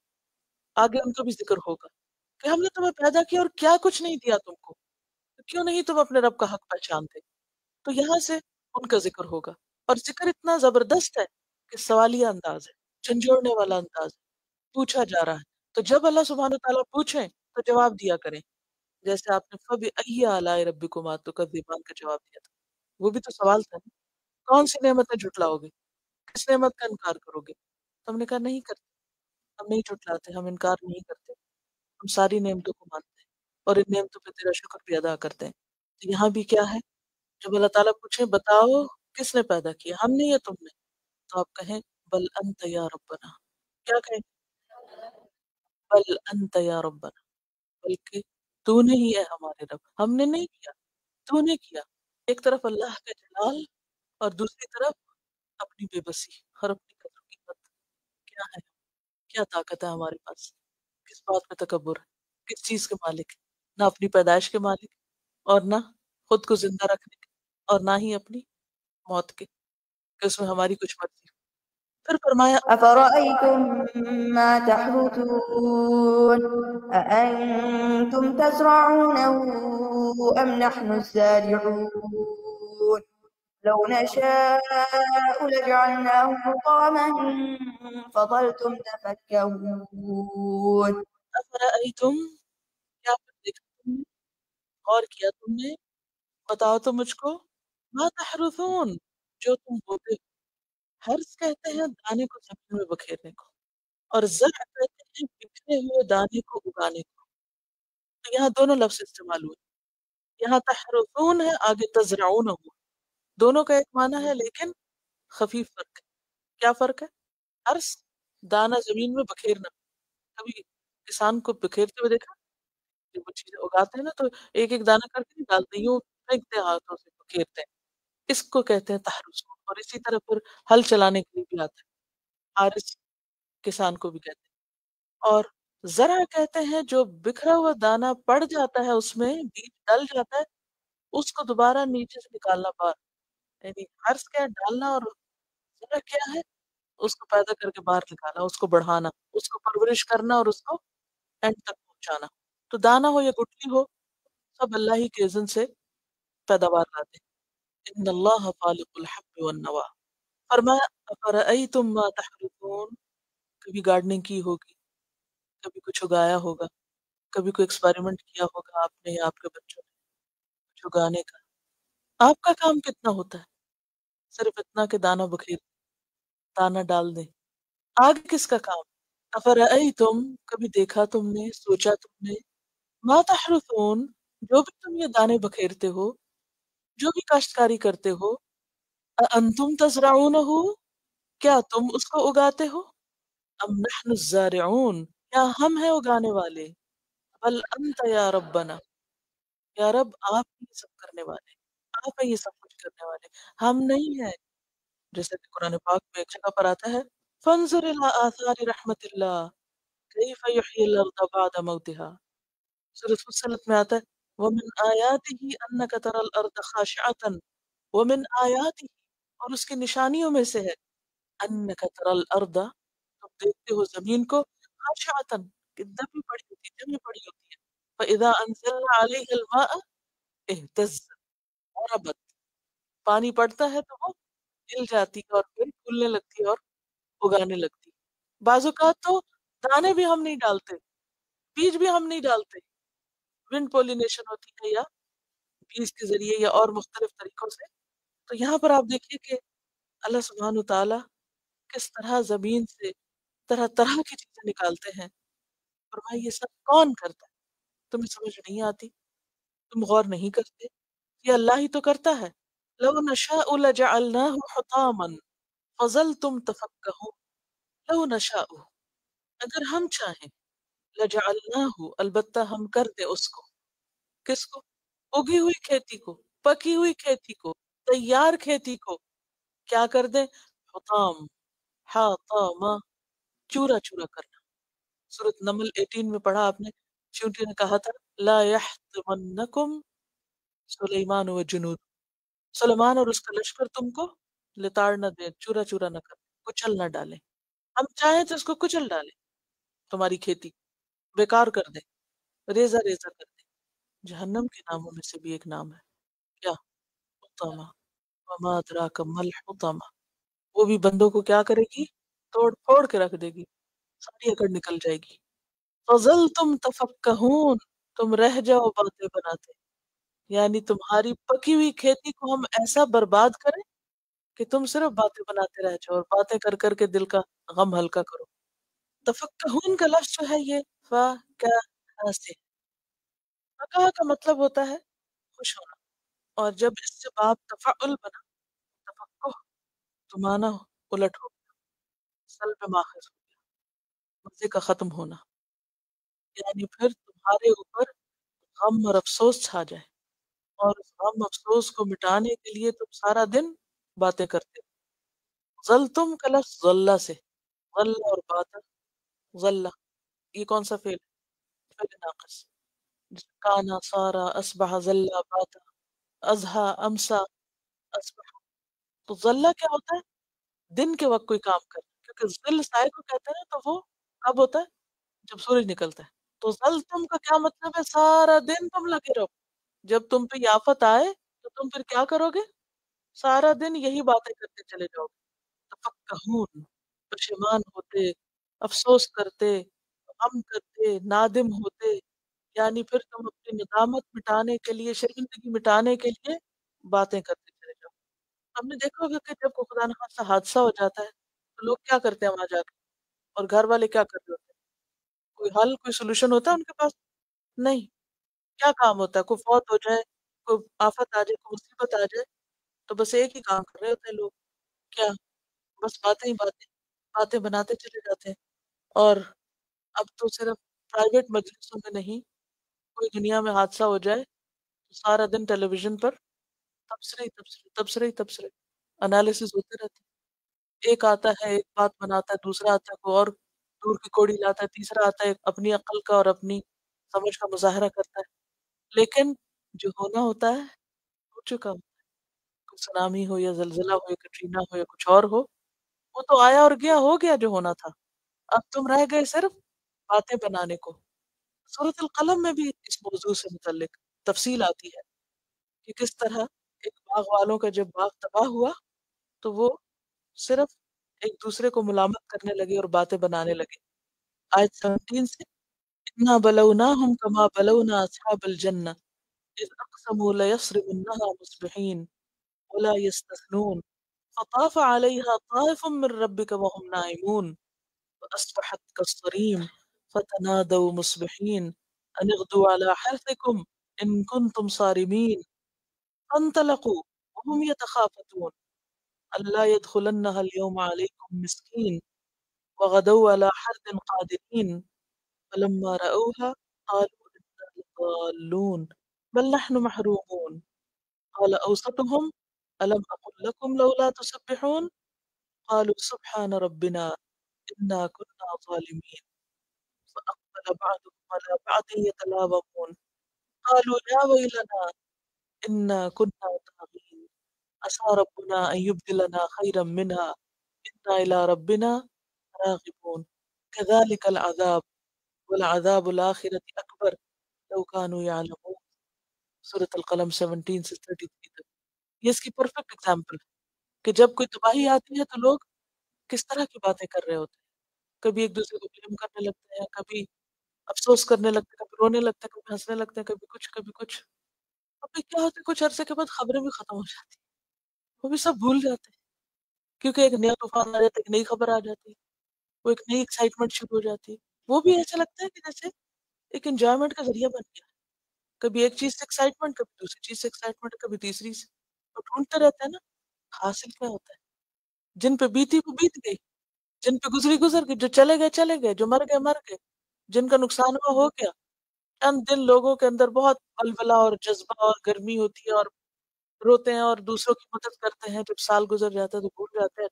آگے ان کا بھی ذکر ہوگا کہ ہم نے تمہیں پیدا کیا اور کیا کچھ نہیں دیا تم کو، تو کیوں نہیں تم اپنے رب کا حق پہچانتے. تو یہاں سے ان کا ذکر ہوگا. اور ذکر اتنا زبردست ہے کہ سوالیہ انداز ہے. جھنجھوڑنے والا انداز ہے، پوچھا جا رہا ہے. تو جب اللہ سبحانہ وتعالیٰ پوچھیں تو جواب دیا کریں. جیسے آپ نے فَبِأَيِّ آلَاءِ رَبِّكُمَا تُكَذِّبَانِ کا جواب دیا تھا. وہ بھی تو سوال تھا نا. کون سی نعمتیں جھٹلاؤ گے؟ کس نعمت کا انکار کرو گے؟ تو ہم نے کہا نہیں کرتے، ہم نہیں جھٹلاتے، ہم انکار نہیں کرتے، ہم ساری نعمتوں کو مانتے ہیں اور ان نعمتوں پہ تیرا شکر بھی ادا کرتے ہیں. تو یہاں بھی کیا ہے، جب اللہ تعالیٰ پوچھے بتاؤ کس نے پیدا کیا، ہم نے یا تم نے، تو آپ کہیں بل انت یا ربنا. کیا کہیں؟ بل انت یا ربنا، بلکہ تو نے ہی ہے ہمارے رب، ہم نے نہیں کیا، تو نے کیا. ایک طرف اللہ کا جلال اور دوسری طرف اپنی بے بسی اور اپنی قدر و قیمت. کیا ہے، کیا طاقت ہے ہمارے پاس، کس بات پہ تکبر ہے، کس چیز کے مالک ہے؟ نہ اپنی پیدائش کے مالک اور نہ خود کو زندہ رکھنے کے اور نہ ہی اپنی موت کے، کہ اس میں ہماری کچھ مرضی. پھر فرمایا أفرأيتم ما تحرثون أأنتم تزرعونه أم نحن الزارعون لو نشاء لجعلناه حطاما فظلتم تفكهون افرأیتم، کیا پھر دیکھا تم نے، غور کیا تم نے، بتاؤ تو مجھ کو، ما تحرثون، جو تم بوتے ہو. حرث کہتے ہیں دانے کو زمین میں بکھیرنے کو، اور زرع کہتے ہیں بکھرے ہوئے دانے کو اگانے کو. تو یہاں دونوں لفظ استعمال ہوئے. یہاں تحرثون ہے، آگے تزرعون ہوا. دونوں کا ایک معنی ہے لیکن خفیف فرق ہے. کیا فرق ہے؟ حرث دانا زمین میں بکھیرنا. کبھی کسان کو بکھیرتے ہوئے دیکھا؟ جب وہ چیزیں اگاتے ہیں نا تو ایک ایک دانہ کر کے نہیں ڈالتے، یوں پھینکتے ہیں ہاتھوں سے بکھیرتے ہیں. اس کو کہتے ہیں تحرث. اور اسی طرح پھر ہل چلانے کے لیے بھی آتا ہے، حارث کسان کو بھی کہتے ہیں. اور زرع کہتے ہیں جو بکھرا ہوا دانہ پڑ جاتا ہے، اس میں بیج ڈل جاتا ہے، اس کو دوبارہ نیچے سے نکالنا باہر. یعنی حرث کیا ہے؟ ڈالنا، اور زرع کیا ہے؟ اس کو پیدا کر کے باہر نکالا، اس کو بڑھانا، اس کو پرورش کرنا اور اس کو اینڈ تک پہنچانا. تو دانہ ہو یا گٹلی ہو، سب اللہ ہی کے اذن سے پیداوار لاتے ہیں. ان اللہ فالق الحب والنوا. فرمایا افرأیتم ما تحرثون، کبھی گارڈننگ کی ہوگی، کبھی کچھ اگایا ہوگا، کبھی کوئی ایکسپیریمنٹ کیا ہوگا آپ نے یا آپ کے بچوں نے کچھ اگانے کا. آپ کا کام کتنا ہوتا ہے؟ صرف اتنا کہ دانہ بکھیر، دانہ ڈال دیں. آگے کس کا کام؟ افرأیتم، کبھی دیکھا تم نے، سوچا تم نے، ما تحرثون، جو بھی تم یہ دانے بکھیرتے ہو، جو بھی کاشتکاری کرتے ہو، انتم تزرعونہ، کیا تم اس کو اگاتے ہو، ام نحن الزارعون، کیا ہم ہیں اگانے والے، بل انت یا ربنا، یا رب آپ ہی یہ سب کرنے والے، آپ ہیں یہ سب کچھ کرنے والے، ہم نہیں ہیں. جیسا کہ قرآن پاک میں ایک جگہ پر آتا ہے فانظر الى آثار رحمت اللہ کیف یحیی الارض بعد موتها. سورۃ فصلت میں آتا ہے ومن آیاتہ انک تری الارض خاشعۃ، ومن آیاتہ، اور اس کی نشانیوں میں سے ہے انک تری الارض، تم دیکھتے ہو زمین کو، خاشعۃ، کہ دبی پڑی ہوتی ہے، جمی پڑی ہوتی ہے، فاذا انزلنا علیہ الماء اہتزت وربت، پانی پڑتا ہے تو وہ ہل جاتی ہے اور پھر پھولنے لگتی ہے اور اگانے لگتی. بعض اوقات تو دانے بھی ہم نہیں ڈالتے، بیج بھی ہم نہیں ڈالتے، ونڈ پولینیشن ہوتی ہے یا بیج کے ذریعے یا اور مختلف طریقوں سے. تو یہاں پر آپ دیکھیے کہ اللہ سبحانہ تعالیٰ کس طرح زمین سے طرح طرح کی چیزیں نکالتے ہیں. فرمایا یہ سب کون کرتا ہے؟ تمہیں سمجھ نہیں آتی، تم غور نہیں کرتے، یہ اللہ ہی تو کرتا ہے. لو نشاء لجعلناہ حطاما فظلتم تفکہون. لو نشاء، اگر ہم چاہیں، لجعلناہ، البتہ ہم کر دیں اس کو. کس کو؟ اگی ہوئی کھیتی کو، پکی ہوئی کھیتی کو، تیار کھیتی کو کیا کر دیں؟ حطام، حاطاما، چورا چورا کرنا. سورۃ نمل 18 میں پڑھا آپ نے، چونٹی نے کہا تھا لا یحطمنکم سلیمان و جنود، سلیمان اور اس کا لشکر تم کو لتاڑ نہ دے، چورا چورا نہ کر، کچل نہ ڈالیں. ہم چاہیں تو اس کو کچل ڈالیں، تمہاری کھیتی بیکار کر دیں، ریزہ ریزہ کر دیں. جہنم کے ناموں میں سے بھی ایک نام ہے کیا؟ حطامہ. وما ادراک ما الحطامہ. وہ بھی بندوں کو کیا کرے گی؟ توڑ پھوڑ کے رکھ دے گی، ساری اکڑ نکل جائے گی۔ فَظَلْتُمْ تَفَكَّهُونَ، تم رہ جاؤ باتیں بناتے، یعنی تمہاری پکی ہوئی کھیتی کو ہم ایسا برباد کریں کہ تم صرف باتیں بناتے رہ جاؤ اور باتیں کر کر کے دل کا غم ہلکا کرو۔ تفکہون کا لفظ جو ہے یہ فا سے، فقہ کا مطلب ہوتا ہے خوش ہونا، اور جب اس سے باب تفعل بنا، تفقہ تو مانا الٹ ہو، سلب ماخذ ہو، مزے کا ختم ہونا، یعنی پھر تمہارے اوپر غم اور افسوس چھا جائے، اور اس غم افسوس کو مٹانے کے لیے تم سارا دن باتیں کرتے ہو۔ ظلتم کا لفظ ظلہ سے، غل اور بات، ظلہ یہ کون سا فعل ہے؟ فعل ناقص، کانا سارا اصبح ظلہ باتا ازہا امسا اصبح، تو ظلہ کیا ہوتا ہے؟ دن کے وقت کوئی کام کرنا، کیونکہ ظل سائے کو کہتے ہیں نا، تو وہ کب ہوتا ہے؟ جب سورج نکلتا ہے۔ تو ظلتم کا کیا مطلب ہے؟ سارا دن تم لگے رہو، جب تم پہ یہ آفت آئے تو تم پھر کیا کرو گے؟ سارا دن یہی باتیں کرتے چلے جاؤ گے، تفکہون، پشیمان ہوتے، افسوس کرتے، غم کرتے، نادم ہوتے، یعنی پھر تم اپنی ندامت مٹانے کے لیے، شرمندگی مٹانے کے لیے باتیں کرتے چلے جاؤ۔ ہم نے دیکھا ہوگا کہ جب کوئی خدا نخواستہ حادثہ ہو جاتا ہے تو لوگ کیا کرتے ہیں وہاں جا کے، اور گھر والے کیا کر رہے ہوتے ہیں؟ کوئی حل، کوئی سولوشن ہوتا ہے ان کے پاس؟ نہیں۔ کیا کام ہوتا ہے؟ کوئی فوت ہو جائے، کوئی آفت آ جائے، کوئی مصیبت آ جائے، تو بس ایک ہی کام کر رہے ہوتے ہیں لوگ، کیا؟ بس باتیں ہی باتیں، باتیں بناتے چلے جاتے ہیں۔ اور اب تو صرف پرائیویٹ مجلسوں میں نہیں، کوئی دنیا میں حادثہ ہو جائے تو سارا دن ٹیلی ویژن پر تبصرے ہی تبصرے، تبصرے ہی تبصرے، انالیسز ہوتے رہتے ہیں۔ ایک آتا ہے ایک بات بناتا ہے، دوسرا آتا ہے کوئی اور دور کی کوڑی لاتا ہے، تیسرا آتا ہے اپنی عقل کا اور اپنی سمجھ کا مظاہرہ کرتا ہے، لیکن جو ہونا ہوتا ہے ہو چکا ہو، کوئی سونامی ہو یا زلزلہ ہو یا کٹرینا ہو یا کچھ اور ہو، وہ تو آیا اور گیا، ہو گیا جو ہونا تھا، اب تم رہ گئے صرف باتیں بنانے کو۔ سورۃ القلم میں بھی اس موضوع سے متعلق تفصیل آتی ہے کہ کس طرح ایک باغ والوں کا جب باغ تباہ ہوا تو وہ صرف ایک دوسرے کو ملامت کرنے لگے اور باتیں بنانے لگے۔ آیت 17 سے اِنَّا بَلَوْنَاهُمْ كَمَا بَلَوْنَا أَصْحَابَ الْجَنَّةِ إِذْ أَقْسَمُوا لَيَصْرِمُنَّهَا مُصْبِحِينَ وَلَا يَسْتَثْنُونَ فَطَافَ عَلَيْهَا طَائِفٌ مِّن رَّبِّكَ وَهُمْ نَائِمُونَ فَأَصْبَحَتْ كَالصَّرِيمِ فَتَنَادَوْا مُصْبِحِينَ أَنِ اغْدُوا عَلَىٰ حَرْثِكُمْ إِن كُنتُمْ صَارِمِينَ فَانطَلَقُوا وَهُمْ يَتَخَافَتُونَ أَلَّا يَدْخُلَنَّهَا الْيَوْمَ عَلَيْكُمْ مِسْكِينٌ وَغَدَوْا عَلَىٰ حَرْدٍ قَادِرِينَ فَلَمَّا رَأَوْهَا قَالُوا إِنَّا لَضَالُّونَ بَلْ نَحْنُ مَحْرُومُونَ قَالَ أَوْسَطُهُمْ أَلَمْ أَقُل لَّكُمْ لَوْلَا تُسَبِّحُونَ قَالُوا سُبْحَانَ رَبِّنَا إِنَّا كُنَّا ظَالِمِينَ فَأَقْبَلَ بَعْضُهُمْ عَلَىٰ بَعْضٍ يَتَلَاوَمُونَ قَالُوا يَا وَيْلَنَا إِنَّا كُنَّا طَاغِينَ عَسَىٰ رَبُّنَا أَن يُبْدِلَنَا خَيْرًا مِّنْهَا إِنَّا إِلَىٰ رَبِّنَا راغبون كذلك العذاب والعذاب الآخرة أكبر لو كانوا يعلمون۔ سورۃ القلم 17 سے 33 تک یہ اس کی پرفیکٹ ایگزامپل ہے کہ جب کوئی تباہی آتی ہے تو لوگ کس طرح کی باتیں کر رہے ہوتے ہیں، کبھی ایک دوسرے کو بلیم کرنے لگتے ہیں، کبھی افسوس کرنے لگتے ہیں، کبھی رونے لگتے ہیں، کبھی ہنسنے لگتے ہیں، کبھی کچھ کبھی کچھ، اور پھر کیا ہوتا ہے کچھ عرصے کے بعد خبریں بھی ختم ہو جاتی ہیں، وہ بھی سب بھول جاتے ہیں، کیونکہ ایک نیا طوفان آ جاتا ہے، ایک نئی خبر آ جاتی ہے، وہ ایک نئی ایکسائٹمنٹ شروع ہو جاتی ہے، وہ بھی ایسا لگتا ہے کہ جیسے ایک انجوائمنٹ کا ذریعہ بن گیا، کبھی ایک چیز سے ایکسائٹمنٹ، کبھی دوسری چیز سے ایکسائٹمنٹ، کبھی تیسری سے، اور ڈھونڈتے رہتے ہیں نا حاصل کیا ہوتا ہے۔ جن پہ بیتی وہ بیت گئی، جن پہ گزری گزر گئی، جو چلے گئے چلے گئے، جو مر گئے مر گئے، جن کا نقصان ہوا ہو گیا۔ چند دن لوگوں کے اندر بہت ولولہ اور جذبہ اور گرمی ہوتی ہے اور روتے ہیں اور دوسروں کی مدد کرتے ہیں، جب سال گزر جاتا ہے تو بھول جاتے ہیں،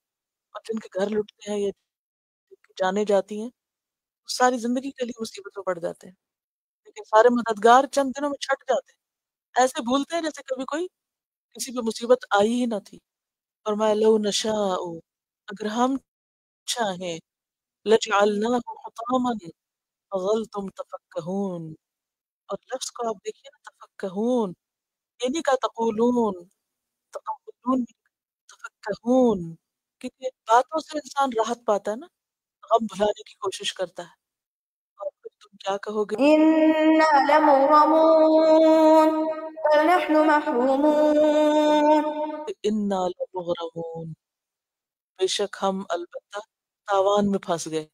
اور جن کے گھر لٹتے ہیں یا جن کی جانیں جاتی ہیں وہ ساری زندگی کے لیے مصیبتوں پڑ جاتے ہیں، لیکن سارے مددگار چند دنوں میں چھٹ جاتے ہیں، ایسے بھولتے ہیں جیسے کبھی کوئی کسی پہ مصیبت آئی ہی نہ تھی۔ فرمایا لو نشاء، اگر ہم چاہیں لجعلناہ حطاما فظلتم تفکہون، اور لفظ کو آپ دیکھیے نا، تفکہون، یہ نہیں کہا تقولون، تقولون، تفکہون، کیونکہ باتوں سے انسان راحت پاتا ہے نا، غم بھلانے کی کوشش کرتا ہے. اور پھر تم کیا کہو گے؟ إنا لمغرمون بل نحن محرومون انا لمغرمون، بے شک ہم البتہ تاوان میں پھنس گئے.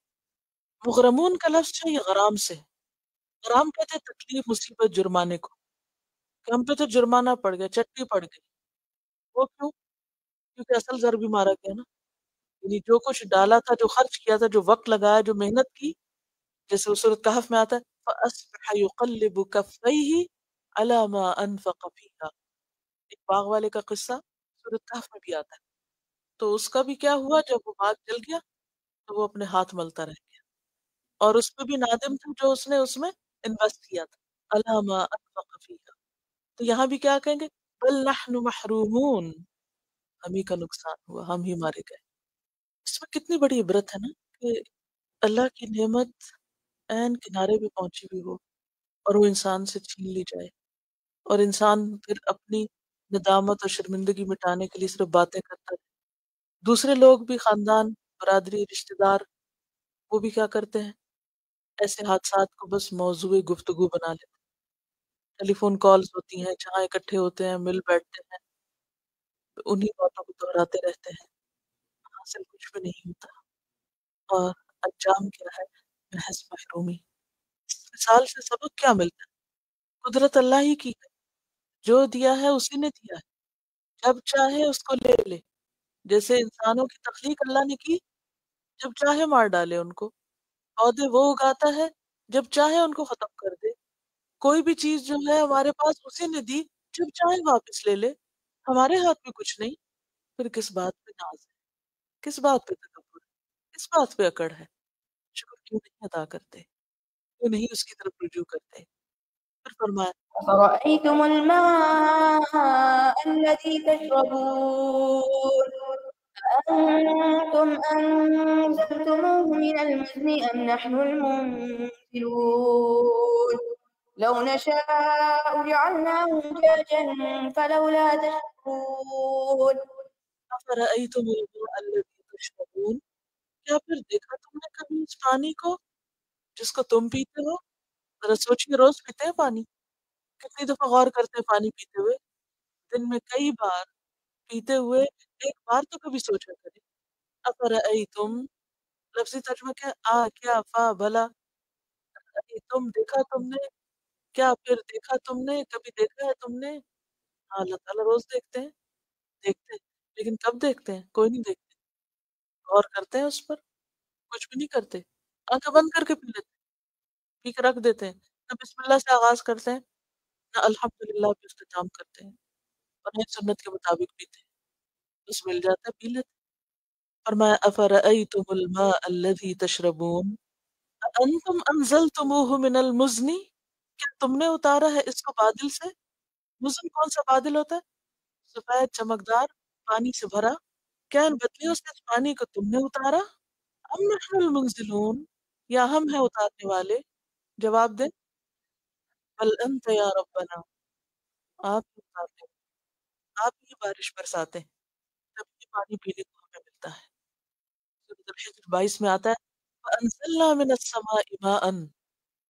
مغرمون کا لفظ ہے یہ غرام سے. غرام کہتے ہیں تکلیف، مصیبت، جرمانے کو، کہ ہم پہ تو جرمانہ پڑ گیا، چٹی پڑ گئی. وہ کیوں؟ کیونکہ اصل ضرب بھی مارا گیا نا. یعنی جو کچھ ڈالا تھا، جو خرچ کیا تھا، جو وقت لگایا، جو محنت کی، جیسے سورۃ کہف میں آتا ہے فَأَصْبَحَ يُقَلِّبُ كَفَّيْهِ عَلَى مَا أَنفَقَ فِيهَا. ایک باغ والے کا قصہ سورۃ کہف میں بھی آتا ہے. تو اس کا بھی کیا ہوا، جب وہ باغ جل گیا تو وہ اپنے ہاتھ ملتا رہ گیا، اور اس پہ بھی نادم تھا جو اس نے اس میں انویسٹ کیا تھا. عَلَى مَا أَنفَقَ فِيهَا. تو یہاں بھی کیا کہیں گے، بل نحن محرومون، ہم ہی کا نقصان ہوا، ہم ہی مارے گئے. اس میں کتنی بڑی عبرت ہے نا، کہ اللہ کی نعمت عین کنارے پہ پہنچی ہوئی ہو اور وہ انسان سے چھین لی جائے، اور انسان پھر اپنی ندامت اور شرمندگی مٹانے کے لیے صرف باتیں کرتا ہے. دوسرے لوگ بھی، خاندان، برادری، رشتہ دار، وہ بھی کیا کرتے ہیں، ایسے حادثات کو بس موضوع گفتگو بنا لیتے ہیں. ٹیلی فون کالز ہوتی ہیں، جہاں اکٹھے ہوتے ہیں، مل بیٹھتے ہیں، انہی باتوں کو دہراتے رہتے ہیں، حاصل کچھ بھی نہیں ہوتا، اور انجام کیا ہے، محض محرومی. اس مثال سے سبق کیا ملتا ہے؟ قدرت اللہ ہی کی ہے، جو دیا ہے اسی نے دیا ہے، جب چاہے اس کو لے لے. جیسے انسانوں کی تخلیق اللہ نے کی، جب چاہے مار ڈالے ان کو. پودے وہ اگاتا ہے، جب چاہے ان کو ختم کر دے. کوئی بھی چیز جو ہے ہمارے پاس اسی نے دی، جب چاہے واپس لے لے. ہمارے ہاتھ میں کچھ نہیں. پھر کس بات پہ ناز ہے، کس بات پہ تکبر ہے، کس بات پہ اکڑ ہے؟ شکر کیوں نہیں ادا کرتے، کیوں نہیں اس کی طرف رجوع کرتے؟ پھر فرمایا أفرأيتم الماء الذي تشربون أأنتم أنزلتموه من المزن أم نحن المنزلون لو نشاء جعلناه أجاجا فلولا تشكرون أفرأيتم الماء الذي تشربون، کیا پھر دیکھا تم نے کبھی اس پانی کو جس کو تم پیتے ہو؟ ذرا سوچیے، روز پیتے ہیں پانی؟ کتنی دفعہ غور کرتے ہیں پانی پیتے ہوئے؟ دن میں کئی بار پیتے ہوئے ایک بار تو کبھی سوچا کرے. افرأیتم، لفظی ترجمہ کیا ہے؟ کیا، فا بھلا، تم دیکھا تم نے، کیا پھر دیکھا تم نے، کبھی دیکھا ہے تم نے؟ ہاں، اللہ تعالیٰ روز دیکھتے ہیں، دیکھتے ہیں، لیکن کب دیکھتے ہیں؟ کوئی نہیں دیکھتے. غور کرتے ہیں اس پر؟ کچھ بھی نہیں کرتے. آنکھیں بند کر کے پی لیتے ہیں، پی کے رکھ دیتے ہیں. نہ بسم اللہ سے آغاز کرتے ہیں، نہ الحمدللہ پہ اختتام کرتے ہیں، اور نہ سنت کے مطابق پیتے ہیں. بس مل جاتا ہے پی لیتے ہیں. فرمایا افرأیتم الماء الذی تشربون انتم انزلتموه من المزن، کیا تم نے اتارا ہے اس کو بادل سے؟ مزن کون سا بادل ہوتا ہے؟ سفید چمکدار پانی سے بھرا. کیا ان بدلیوں سے اس پانی کو تم نے اتارا؟ ام نحن المنزلون، یا ہم ہیں اتارنے والے؟ جواب دیں، بل انت یا ربنا، آپ ہی اتارتے ہیں، آپ ہی بارش برساتے ہیں، تب یہ پانی پینے کو ہمیں ملتا ہے. سورۃ الحجر 22 میں آتا ہے فَأَنزَلْنَا مِنَ السَّمَاءِ مَاءً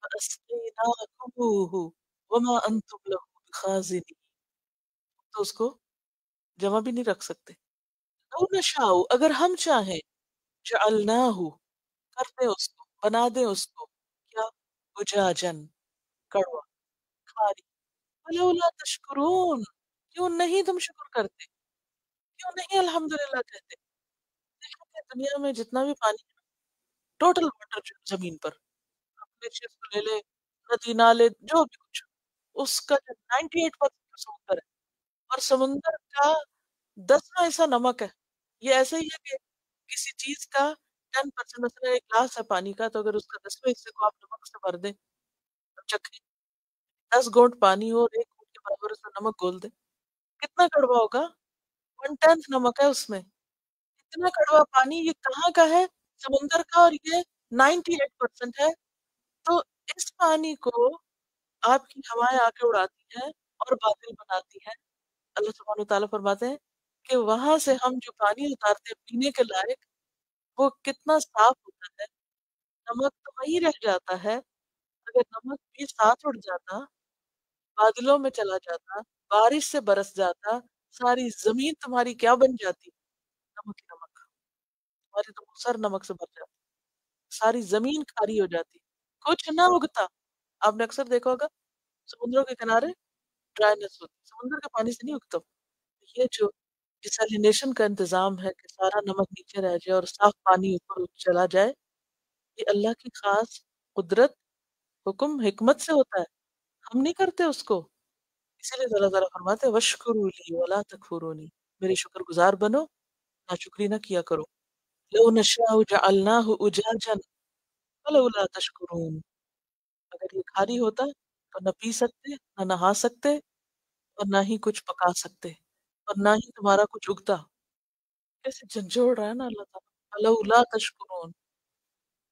فَأَسْقَيْنَاكُمُوهُ وَمَا أَنْتُمْ لَهُ بِخَازِنِينَ. تو اس کو جمع بھی نہیں رکھ سکتے. لَوْ نَشَاءُ، اگر ہم چاہیں، جَعَلْنَاهُ، کرتے اس کو، بنا دیں اس کو، کیا؟ اجاجن، کڑوا، کھاری. وَلَوْلَا تَشْكُرُونَ، کیوں نہیں تم شکر کرتے، کیوں نہیں الحمدللہ کہتے؟ دیکھو کہ دنیا میں جتنا بھی پانی ہے، ٹوٹل واٹر جو ہے زمین پر، اپنے چیز کو لے لے، ندی نالے جو بھی کچھ، اس کا جو 98% سمندر ہے، اور سمندر کا 10واں حصہ نمک ہے. یہ ایسے ہی ہے کہ کسی چیز کا 10%، مثلا ایک گلاس ہے پانی کا، تو اگر اس کا 10ویں حصے کو آپ نمک سے بھر دیں اور چکھیں، 10 گھونٹ پانی ہو اور ایک گھونٹ کے برابر اس میں نمک گھول دیں، کتنا کڑوا ہوگا؟ 1/10 نمک ہے اس میں. اتنا کڑوا پانی یہ کہاں کا ہے؟ سمندر کا، اور یہ 98% ہے. تو اس پانی کو آپ کی ہوائیں آ کے اڑاتی ہیں اور باطل بناتی ہیں. اللہ سبحانہ وتعالیٰ فرماتے ہیں کہ وہاں سے ہم جو پانی اتارتے ہیں پینے کے لائق، وہ کتنا صاف ہوتا ہے. نمک تو وہی رہ جاتا ہے. اگر نمک بھی ساتھ اڑ جاتا، بادلوں میں چلا جاتا، بارش سے برس جاتا، ساری زمین تمہاری کیا بن جاتی؟ نمک ہی نمک. تمہاری تو سر نمک سے بھر جاتا، ساری زمین کھاری ہو جاتی، کچھ نہ اگتا. آپ نے اکثر دیکھا ہوگا سمندروں کے کنارے ڈرائنس ہوتی، سمندر کے پانی سے نہیں اگتا. یہ جو ڈیسیلینیشن کا انتظام ہے کہ سارا نمک نیچے رہ جائے اور صاف پانی اوپر چلا جائے، یہ اللہ کی خاص قدرت، حکم، حکمت سے ہوتا ہے. ہم نہیں کرتے اس کو. اسی لیے اللہ تعالیٰ فرماتے ہیں وَاشْكُرُوا لِي وَلَا تَكْفُرُونِ، میرے شکر گزار بنو، ناشکری نہ کیا کرو. لَوْ نَشَاءُ جَعَلْنَاهُ أُجَاجًا فَلَوْلَا تَشْكُرُونَ، اگر یہ کھاری ہوتا تو نہ پی سکتے، نہ نہا سکتے، اور نہ ہی کچھ پکا سکتے، اور نہ ہی تمہارا کچھ اگتا. کیسے جھنجھوڑ رہا ہے نا اللہ تعالیٰ. فَلَوْلَا تَشْكُرُونَ.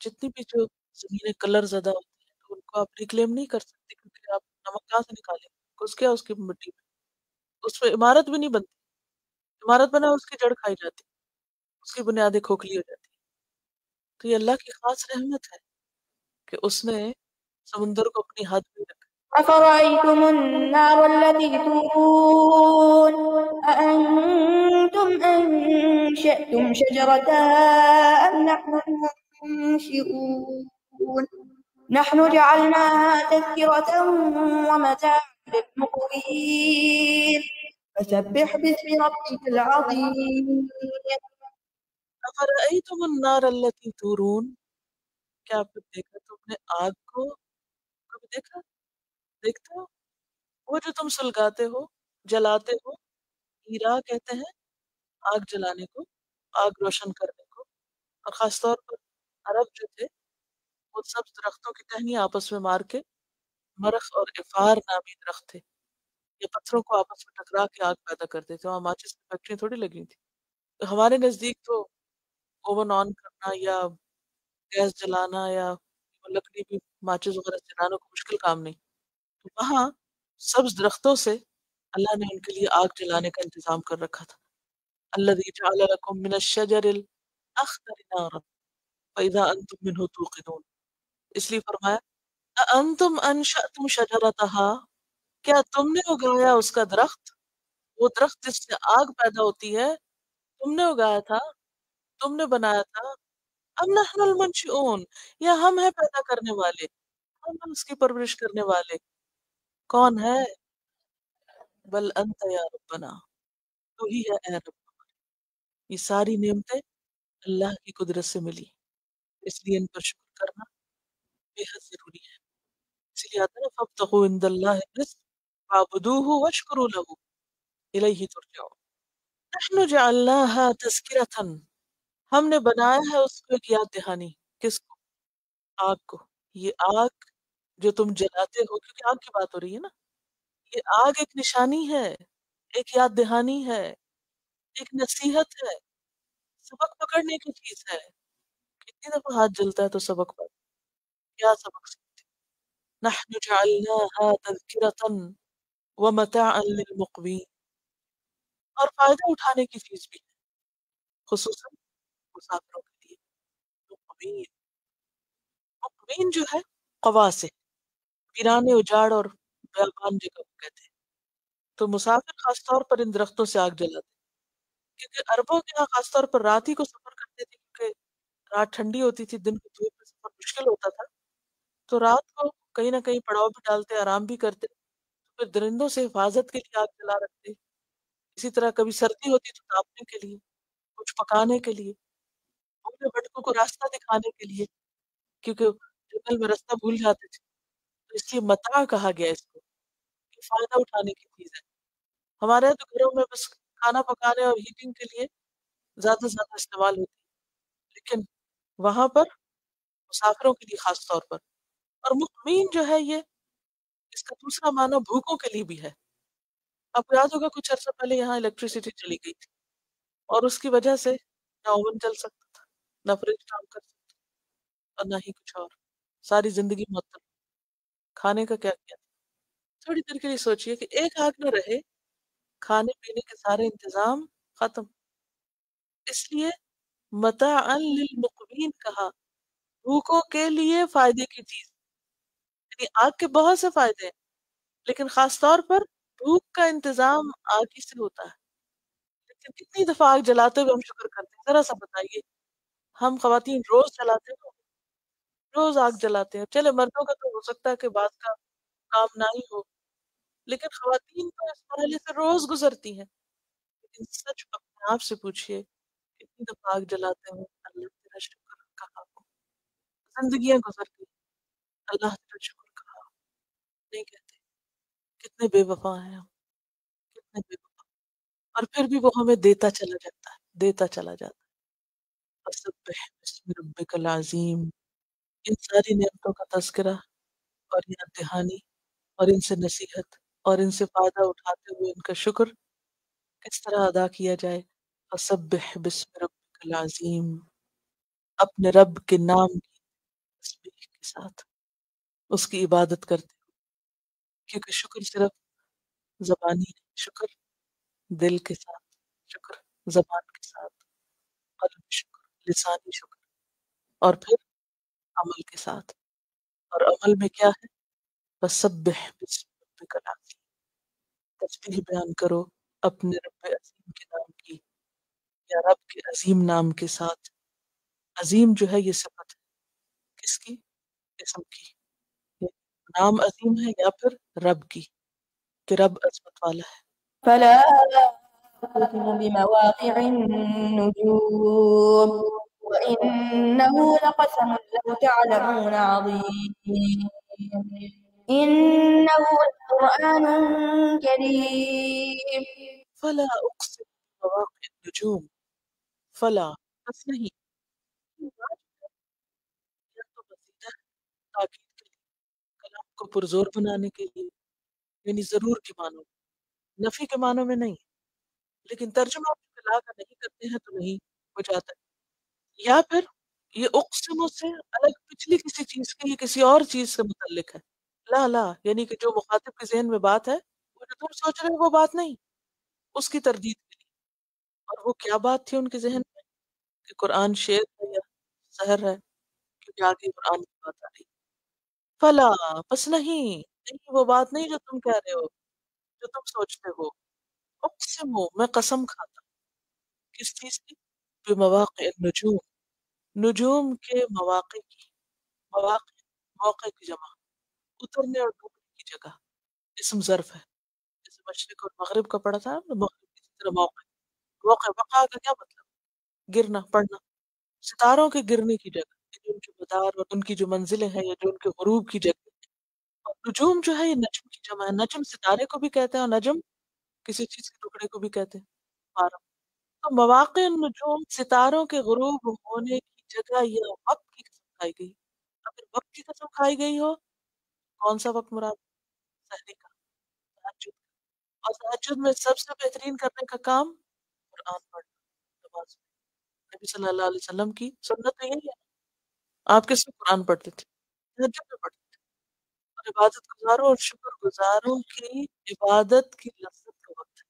جتنی بھی جو زمینیں کلر زدہ ہوتی ہیں تو ان کو آپ ریکلیم نہیں کر سکتے، کیونکہ آپ نمک کہاں سے نکالیں گے؟ اس کیا اس کی مٹی میں اس پہ عمارت بھی نہیں بنتی. عمارت بنا اس کی جڑ کھائی جاتی، اس کی بنیادیں کھوکھلی ہو جاتی. تو یہ اللہ کی خاص رحمت ہے کہ اس نے سمندر کو اپنی حد میں رکھا. أفرأيتم النار التي تورون أأنتم أنشأتم شجرتها أم نحن المنشئون نحن جعلناها تذكرة ومتاعا للمقوين فسبح باسم ربك العظيم. أفرأيتم النار التي تورون، کیا آپ دیکھا تم نے آگ کو؟ کبھی دیکھا؟ دیکھتے ہو وہ جو تم سلگاتے ہو، جلاتے ہو. ہیرا کہتے ہیں آگ جلانے کو، آگ روشن کرنے کو. اور خاص طور پر عرب جو تھے وہ سب درختوں کی ٹہنیاں آپس میں مار کے، مرخ اور افار نامی درخت تھے، یہ پتھروں کو آپس میں ٹکرا کے آگ پیدا کرتے تھے. وہاں ماچس کی فیکٹری تھوڑی لگی تھی. تو ہمارے نزدیک تو اوون آن کرنا یا گیس جلانا یا لکڑی بھی ماچس وغیرہ جلانا کوئی مشکل کام نہیں. تو وہاں سبز درختوں سے اللہ نے ان کے لیے آگ جلانے کا انتظام کر رکھا تھا. الذی جعل لکم من الشجر الاخضر نارا فاذا انتم منه توقدون. اس لیے فرمایا انتم انشأتم شجرتها، کیا تم نے اگایا اس کا درخت، وہ درخت جس سے آگ پیدا ہوتی ہے تم نے اگایا تھا، تم نے بنایا تھا. ام نحن المنشئون، یا ہم ہیں پیدا کرنے والے، ہم ہیں اس کی پرورش کرنے والے. کون ہے؟ بل انت یا ربنا، تو ہی ہے اے رب. یہ ساری نعمتیں اللہ کی قدرت سے ملی، اس لیے ان پر شکر کرنا بے حد ضروری ہے. اس لیے آتا ہے نا فابتغوا عند اللہ الرزق فاعبدوہ واشکروا لہ الیہ ترجعون. نحن جعلناها تذکرۃ، ہم نے بنایا ہے اس کو ایک یاد دہانی. کس کو؟ آگ کو. یہ آگ جو تم جلاتے ہو، کیونکہ آگ کی بات ہو رہی ہے نا، یہ آگ ایک نشانی ہے، ایک یاد دہانی ہے، ایک نصیحت ہے، سبق پکڑنے کی چیز ہے. کتنی دفعہ ہاتھ جلتا ہے تو سبق پڑھ، کیا سبق سیکھتے؟ نحن جعلناها تذکرۃ ومتاعا للمقوین، اور فائدہ اٹھانے کی چیز بھی ہے، خصوصاً مسافروں کے لیے. مقوین، مقوین جو ہے قوا سے، ویرانے اجاڑ اور بیابان جگہ کو کہتے ہیں. تو مسافر خاص طور پر ان درختوں سے آگ جلاتے ہیں. کیونکہ عربوں کے یہاں خاص طور پر رات ہی کو سفر کرتے تھے، کیونکہ رات ٹھنڈی ہوتی تھی، دن کی دھوپ میں سفر مشکل ہوتا تھا. تو رات کو کہیں نہ کہیں پڑاؤ بھی ڈالتے، آرام بھی کرتے، پھر درندوں سے حفاظت کے لیے آگ جلا رکھتے. اسی طرح کبھی سردی ہوتی تو تاپنے کے لیے، کچھ پکانے کے لیے، اپنے بھٹکوں کو راستہ دکھانے کے لیے، کیونکہ جنگل میں راستہ بھول جاتے تھے. تو اس لیے متاع کہا گیا اس کو، کہ فائدہ اٹھانے کی چیز ہے. ہمارے یہاں تو گھروں میں بس کھانا پکانے اور ہیٹنگ کے لیے زیادہ سے زیادہ استعمال ہوتی ہے، لیکن وہاں پر مسافروں کے لیے خاص طور پر. اور مقمین جو ہے یہ، اس کا دوسرا معنی بھوکوں کے لیے بھی ہے. آپ کو یاد ہوگا کچھ عرصہ پہلے یہاں الیکٹریسٹی چلی گئی تھی، اور اس کی وجہ سے نہ اوون چل سکتا تھا، نہ فریج کام کر سکتا، اور نہ ہی کچھ اور. ساری زندگی معطل. کھانے کا کیا کیا؟ تھوڑی دیر کے لیے سوچئے کہ ایک آگ نہ رہے، کھانے پینے کے سارے انتظام ختم. اس لیے متاعا للمقوین کہا، بھوکوں کے لیے فائدے کی چیز. یعنی آگ کے بہت سے فائدے ہیں، لیکن خاص طور پر بھوک کا انتظام آگ ہی سے ہوتا ہے. لیکن کتنی دفعہ آگ جلاتے ہوئے ہم شکر کرتے ہیں؟ ذرا سا بتائیے. ہم خواتین روز جلاتے ہیں، روز آگ جلاتے ہیں. چلے مردوں کا تو ہو سکتا ہے کہ بعض کا کام نہ ہی ہو، لیکن خواتین تو اس مرحلے سے روز گزرتی ہیں. لیکن سچ اپنے آپ سے پوچھئے، کتنی دفعہ آگ جلاتے ہیں اللہ تیرا شکر کہا ہو؟ زندگیاں گزر گئی، اللہ تیرا شکر کہا ہو؟ نہیں کہتے. کتنے بے وفا ہیں ہم، کتنے بے وفا. اور پھر بھی وہ ہمیں دیتا چلا جاتا ہے، دیتا چلا جاتا ہے. فسبح بسم ربک العظیم. ان ساری نعمتوں کا تذکرہ اور یاد دہانی اور ان سے نصیحت اور ان سے فائدہ اٹھاتے ہوئے ان کا شکر کس طرح ادا کیا جائے؟ فسبح بسم ربک العظیم. اپنے رب کے نام کی تسبیح کے ساتھ اس کی عبادت کرتے، کیونکہ شکر صرف زبانی نہیں، شکر دل کے ساتھ، شکر زبان کے ساتھ، قلب شکر، لسانی شکر، اور پھر عمل کے ساتھ. اور عمل میں کیا ہے؟ فسبح بسم ربک العظیم. تسبیح بیان کرو اپنے رب عظیم کے نام کی، یا رب کے عظیم نام کے ساتھ. عظیم جو ہے یہ صفت ہے کس کی؟ اسم کی. یہ نام عظیم ہے یا پھر رب کی کہ رب عظمت والا ہے. فلا أقسم بمواقع النجوم وإنه لقسم لو تعلمون عظيم إنه لقرآن كريم. فلا اقسم بمواقع النجوم. فلا بس نہیں، یہ بات یا تو مزیدہ ہے تاکید کے لیے، کلام کو پرزور بنانے کے لیے، یعنی ضرور کے معنوں میں، نفی کے معنوں میں نہیں. لیکن ترجمہ آپ لا کا نہیں کرتے ہیں تو نہیں ہو جاتا ہے. یا پھر یہ اقسم سے الگ پچھلی کسی چیز کے، یہ کسی اور چیز سے متعلق ہے. لا لا یعنی کہ جو مخاطب کے ذہن میں بات ہے وہ جو تم سوچ رہے ہو وہ بات نہیں، اس کی تردید کے لیے. اور وہ کیا بات تھی ان کے ذہن میں کہ قرآن شعر ہے یا سحر ہے، کیونکہ آگے قرآن کی بات آ رہی. فلا بس نہیں، نہیں وہ بات نہیں جو تم کہہ رہے ہو، جو تم سوچتے ہو. اقسم میں قسم کھاتا ہوں. کس چیز کی؟ بمواقع النجوم، نجوم کے مواقع کی. مواقع موقع کی جمع، اترنے اور ڈوبنے کی جگہ. اسم ظرف ہے، جیسے مشرق اور مغرب کا پڑھا تھا نا، مغرب کی طرح موقع. موقع وقع کا کیا مطلب؟ گرنا، پڑنا. ستاروں کے گرنے کی جگہ، یعنی ان کے مدار اور ان کی جو منزلیں ہیں یا جو ان کے غروب کی جگہ. اور نجوم جو ہے یہ نجم کی جمع ہے. نجم ستارے کو بھی کہتے ہیں اور نجم کسی چیز کے ٹکڑے کو بھی کہتے ہیں. بارہ. تو مواقع النجوم ستاروں کے غروب ہونے کی جگہ یا وقت کی قسم کھائی گئی. اگر وقت کی قسم کھائی گئی ہو، کون سا وقت مراد؟ سحری کا، تہجد. اور تہجد میں سب سے بہترین کرنے کا کام قرآن پڑھنا، نماز. نبی صلی اللہ علیہ وسلم کی سنت تو یہی ہے، آپ کس میں قرآن پڑھتے تھے؟ تہجد میں پڑھتے تھے. اور عبادت گزاروں اور شکر گزاروں کی عبادت کی لذت کا وقت ہے.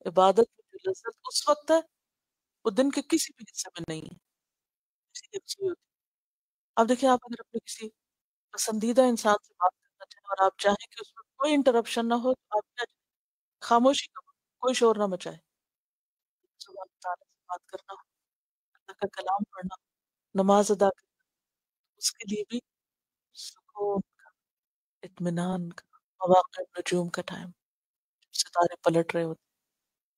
عبادت کی جو لذت اس وقت ہے وہ دن کے کسی بھی حصے میں نہیں ہے. اسی لیے رسوئی ہوتی ہے. اب دیکھیں، آپ اگر اپنے کسی پسندیدہ انسان سے بات کرنا چاہیں اور آپ چاہیں کہ اس میں کوئی انٹرپشن نہ ہو، تو آپ کیا چاہیں؟ خاموشی کا وقت، کوئی شور نہ مچائے. سبحان تعالیٰ سے بات کرنا ہو، اللہ کا کلام پڑھنا ہو، نماز ادا کرنا، اس کے لیے بھی سکون کا، اطمینان کا. مواقع نجوم کا ٹائم، جب ستارے پلٹ رہے ہوتے ہیں،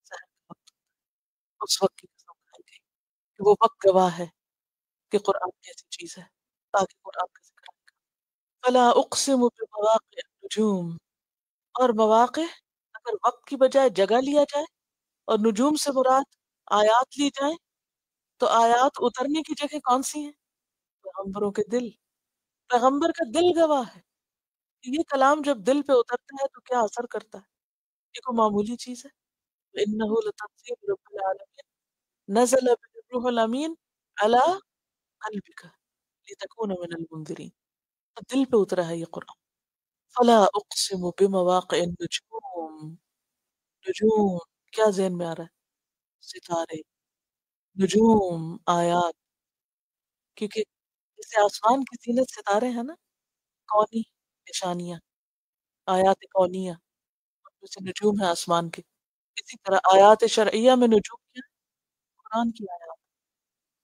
سحر کا وقت، اس وقت کی قسم کھائی گئی کہ وہ وقت گواہ ہے کہ قرآن کیسی چیز ہے، تاکہ قرآن کا ذکر آئے گا. فلا اقسم بمواقع النجوم. اور مواقع اگر وقت کی بجائے جگہ لیا جائے اور نجوم سے مراد آیات لی جائیں، تو آیات اترنے کی جگہ کون سی ہیں؟ پیغمبروں کے دل. پیغمبر کا دل گواہ ہے کہ یہ کلام جب دل پہ اترتا ہے تو کیا اثر کرتا ہے. یہ کوئی معمولی چیز ہے؟ إِنَّهُ لَتَنزِيلُ رَبِّ الْعَالَمِينَ نَزَلَ بِهِ الرُّوحُ الْأَمِينُ عَلَى قَلْبِكَ لِتَكُونَ مِنَ الْمُنذِرِينَ. تو دل پہ اترا ہے یہ قرآن. فلا اقسم بمواقع النجوم. نجوم کیا ذہن میں آ رہا ہے؟ ستارے، نجوم، آیات، کیونکہ جیسے آسمان کی زینت ستارے ہیں نا، کونی نشانیاں، آیات کونیہ، جیسے نجوم ہے آسمان کے، اسی طرح آیات شرعیہ میں نجوم کیا ہے؟ قرآن کی آیات،